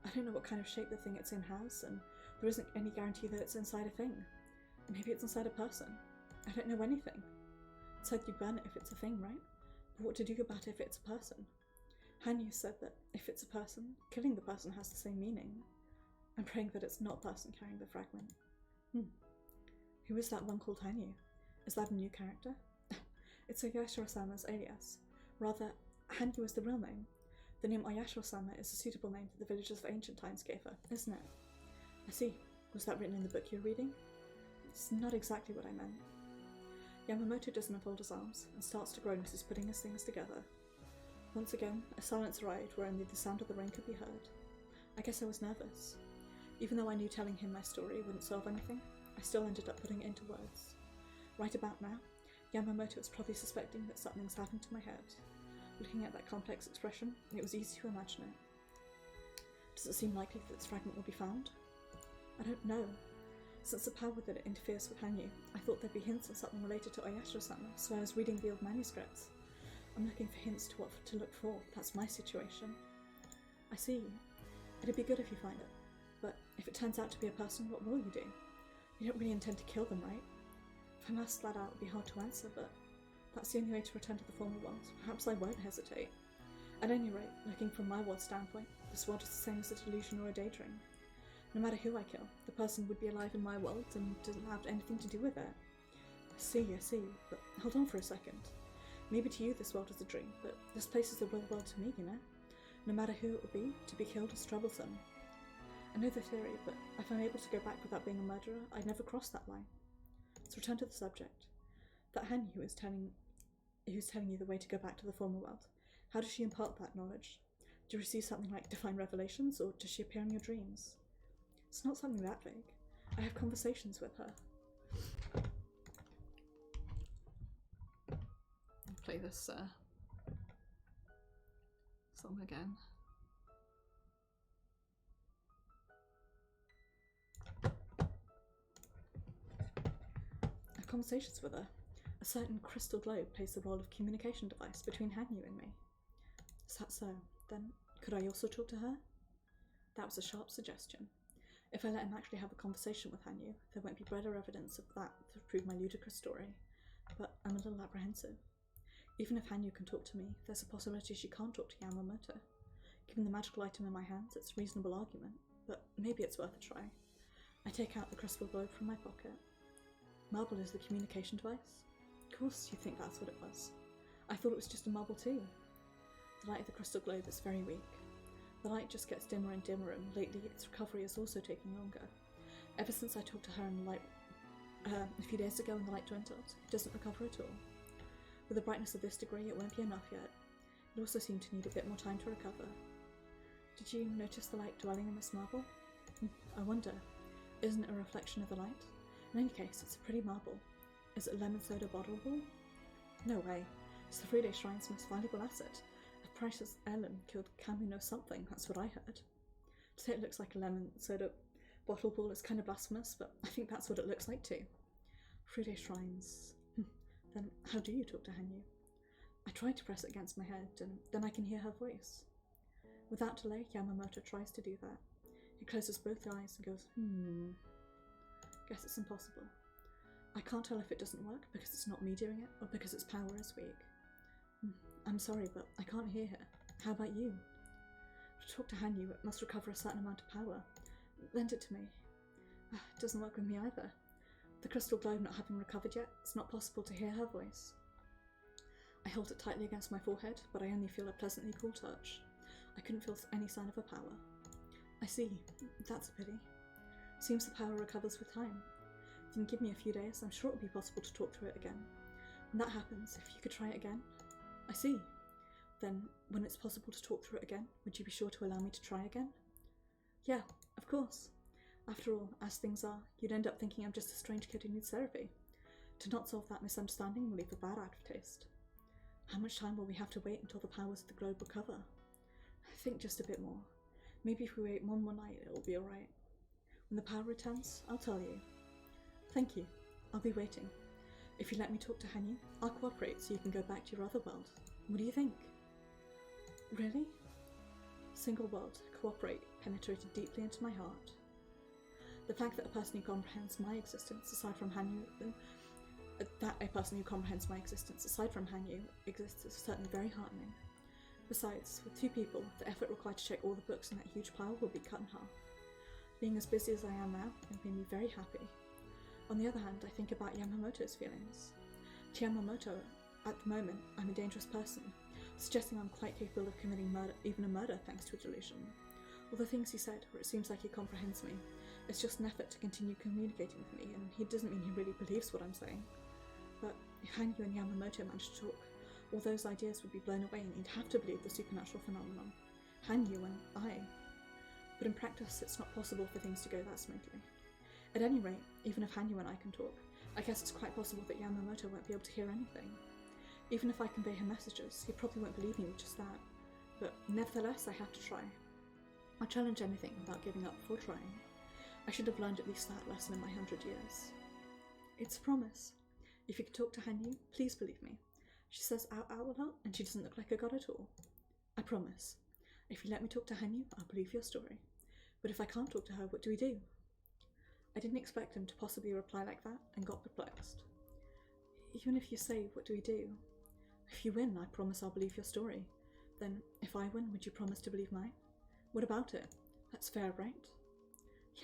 I don't know what kind of shape the thing it's in has, and there isn't any guarantee that it's inside a thing. Maybe it's inside a person. I don't know anything. It said you burn it if it's a thing, right? But what to do about it if it's a person? Hanyu said that if it's a person, killing the person has the same meaning. I'm praying that it's not a person carrying the fragment. Who is that one called Hanyu? Is that a new character? It's Oyashiro-sama's alias. Rather, Hanyu is the real name. The name Oyashiro-sama is a suitable name that the villagers of ancient times gave her, isn't it? I see. Was that written in the book you're reading? It's not exactly what I meant. Yamamoto doesn't unfold his arms and starts to groan as he's putting his things together. Once again, a silence arrived where only the sound of the rain could be heard. I guess I was nervous. Even though I knew telling him my story wouldn't solve anything, I still ended up putting it into words. Right about now, Yamamoto is probably suspecting that something's happened to my head. Looking at that complex expression, it was easy to imagine it. Does it seem likely that this fragment will be found? I don't know. Since the power that it interferes with Hanyu, I thought there'd be hints on something related to Oyashiro-sama, so I was reading the old manuscripts. I'm looking for hints to what to look for. That's my situation. I see. It'd be good if you find it. But if it turns out to be a person, what will you do? You don't really intend to kill them, right? If I'm asked flat out, it would be hard to answer, but that's the only way to return to the former world. Perhaps I won't hesitate. At any rate, looking from my world's standpoint, this world is the same as a delusion or a daydream. No matter who I kill, the person would be alive in my world and doesn't have anything to do with it. I see, but hold on for a second. Maybe to you this world is a dream, but this place is the real world to me, you know? No matter who it would be, to be killed is troublesome. I know the theory, but if I'm able to go back without being a murderer, I'd never cross that line. Let's return to the subject. That Hanyu who's telling you the way to go back to the former world. How does she impart that knowledge? Do you receive something like divine revelations, or does she appear in your dreams? It's not something that big. I have conversations with her. I'll play this song again. I have conversations with her. A certain crystal globe plays the role of communication device between Hanyu and me. Is that so? Then could I also talk to her? That was a sharp suggestion. If I let him actually have a conversation with Hanyu, there won't be better evidence of that to prove my ludicrous story. But I'm a little apprehensive. Even if Hanyu can talk to me, there's a possibility she can't talk to Yamamoto. Given the magical item in my hands, it's a reasonable argument, but maybe it's worth a try. I take out the crystal globe from my pocket. Marble is the communication device? Of course you think that's what it was. I thought it was just a marble too. The light of the crystal globe is very weak. The light just gets dimmer and dimmer, and lately its recovery is also taking longer. Ever since I talked to her in the light a few days ago and the light dwindled, it doesn't recover at all. With the brightness of this degree, it won't be enough yet. It also seemed to need a bit more time to recover. Did you notice the light dwelling in this marble? I wonder, isn't it a reflection of the light? In any case, it's a pretty marble. Is it lemon soda bottleable? No way. It's the Furude Shrine's most valuable asset. A precious heirloom killed Kamino something, that's what I heard. To say it looks like a lemon soda bottle ball is kind of blasphemous, but I think that's what it looks like too. Furude Shrines. Then how do you talk to Hanyu? I try to press it against my head, and then I can hear her voice. Without delay, Yamamoto tries to do that. He closes both eyes and goes, Guess it's impossible. I can't tell if it doesn't work because it's not me doing it or because its power is weak. I'm sorry, but I can't hear her. How about you? To talk to Hanyu, it must recover a certain amount of power. Lend it to me. It doesn't work with me either. The crystal globe not having recovered yet, it's not possible to hear her voice. I hold it tightly against my forehead, but I only feel a pleasantly cool touch. I couldn't feel any sign of her power. I see. That's a pity. Seems the power recovers with time. If you can give me a few days, I'm sure it'll be possible to talk through it again. When that happens, if you could try it again. I see. Then, when it's possible to talk through it again, would you be sure to allow me to try again? Yeah, of course. After all, as things are, you'd end up thinking I'm just a strange kid who needs therapy. To not solve that misunderstanding will leave a bad aftertaste. How much time will we have to wait until the powers of the globe recover? I think just a bit more. Maybe if we wait one more night, it'll be alright. When the power returns, I'll tell you. Thank you. I'll be waiting. If you let me talk to Hanyu, I'll cooperate so you can go back to your other world. What do you think? Really? Single world, cooperate, penetrated deeply into my heart. The fact that a person who comprehends my existence aside from Hanyu exists is certainly very heartening. Besides, with two people, the effort required to check all the books in that huge pile will be cut in half. Being as busy as I am now, it made me very happy. On the other hand, I think about Yamamoto's feelings. To Yamamoto, at the moment, I'm a dangerous person, suggesting I'm quite capable of committing murder, even a murder, thanks to a delusion. All the things he said, where it seems like he comprehends me, it's just an effort to continue communicating with me, and he doesn't mean he really believes what I'm saying. But if Hanyu and Yamamoto managed to talk, all those ideas would be blown away and he'd have to believe the supernatural phenomenon. Hanyu and I. But in practice, it's not possible for things to go that smoothly. At any rate, even if Hanyu and I can talk, I guess it's quite possible that Yamamoto won't be able to hear anything. Even if I convey her messages, he probably won't believe me with just that. But nevertheless, I have to try. I'll challenge anything without giving up before trying. I should have learned at least that lesson in my 100 years. It's a promise. If you can talk to Hanyu, please believe me. She says ow ow a lot, and she doesn't look like a god at all. I promise. If you let me talk to Hanyu, I'll believe your story. But if I can't talk to her, what do we do? I didn't expect him to possibly reply like that, and got perplexed. Even if you say, what do we do? If you win, I promise I'll believe your story. Then, if I win, would you promise to believe mine? What about it? That's fair, right?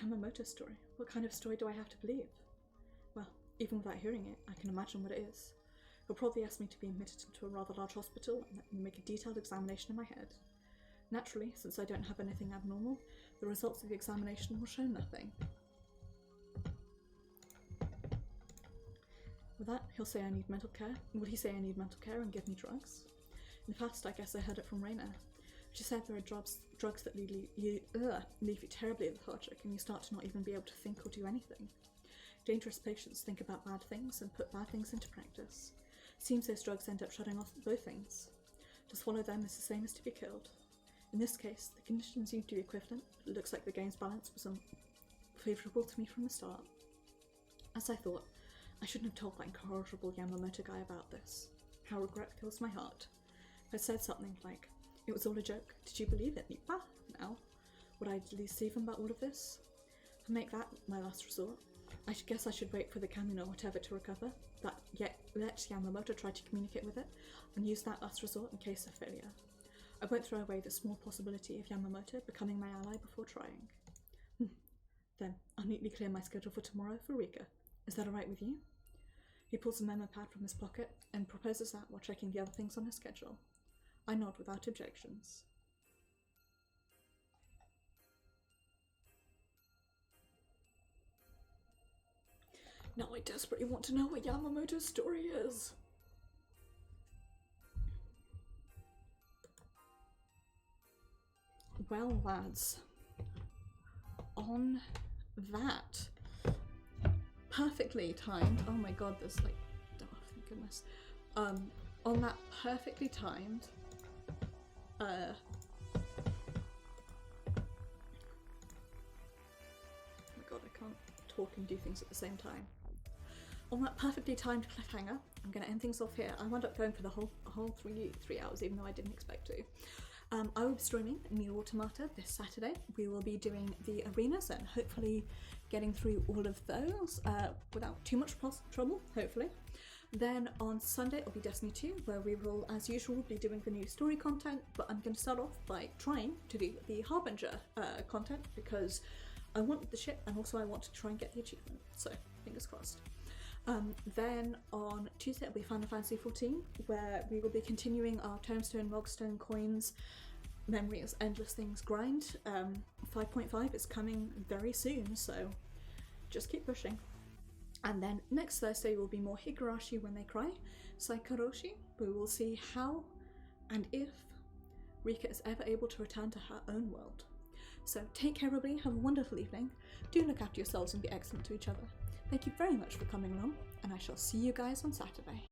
Yamamoto's story. What kind of story do I have to believe? Well, even without hearing it, I can imagine what it is. He'll probably ask me to be admitted into a rather large hospital and let me make a detailed examination in my head. Naturally, since I don't have anything abnormal, the results of the examination will show nothing. With that, he'll say I need mental care. Will he say I need mental care and give me drugs? In the past, I guess I heard it from Reina. She said there are drugs that leave you terribly lethargic and you start to not even be able to think or do anything. Dangerous patients think about bad things and put bad things into practice. Seems those drugs end up shutting off both things. To swallow them is the same as to be killed. In this case, the conditions seem to be equivalent, but it looks like the game's balance was unfavourable to me from the start. As I thought, I shouldn't have told that incorrigible Yamamoto guy about this. How regret fills my heart. If I'd said something like, it was all a joke, did you believe it, Nipa? Now, would I deceive him about all of this? To make that my last resort, I guess I should wait for the Kamin or whatever to recover, but yet let Yamamoto try to communicate with it, and use that last resort in case of failure. I won't throw away the small possibility of Yamamoto becoming my ally before trying. Then, I'll neatly clear my schedule for tomorrow for Rika. Is that alright with you? He pulls a memo pad from his pocket and proposes that while checking the other things on his schedule. I nod without objections. Now I desperately want to know what Yamamoto's story is. Well, lads, on that perfectly timed, oh my god, there's like, oh thank goodness, on that perfectly timed, oh my god, I can't talk and do things at the same time. On that perfectly timed cliffhanger, I'm going to end things off here. I wound up going for the whole three hours, even though I didn't expect to. I will be streaming Nier Automata this Saturday. We will be doing the arenas and hopefully getting through all of those without too much trouble, hopefully. Then on Sunday it'll be Destiny 2, where we will, as usual, be doing the new story content, but I'm going to start off by trying to do the Harbinger content, because I want the ship and also I want to try and get the achievement, so fingers crossed. Then on Tuesday it'll be Final Fantasy XIV, where we will be continuing our Tomestone, Mogstone, Coins, Memories, Endless Things grind. 5.5 is coming very soon, so just keep pushing. And then next Thursday will be more Higurashi When They Cry, Saikoroshi. We will see how and if Rika is ever able to return to her own world. So take care everybody, have a wonderful evening, do look after yourselves and be excellent to each other. Thank you very much for coming along, and I shall see you guys on Saturday.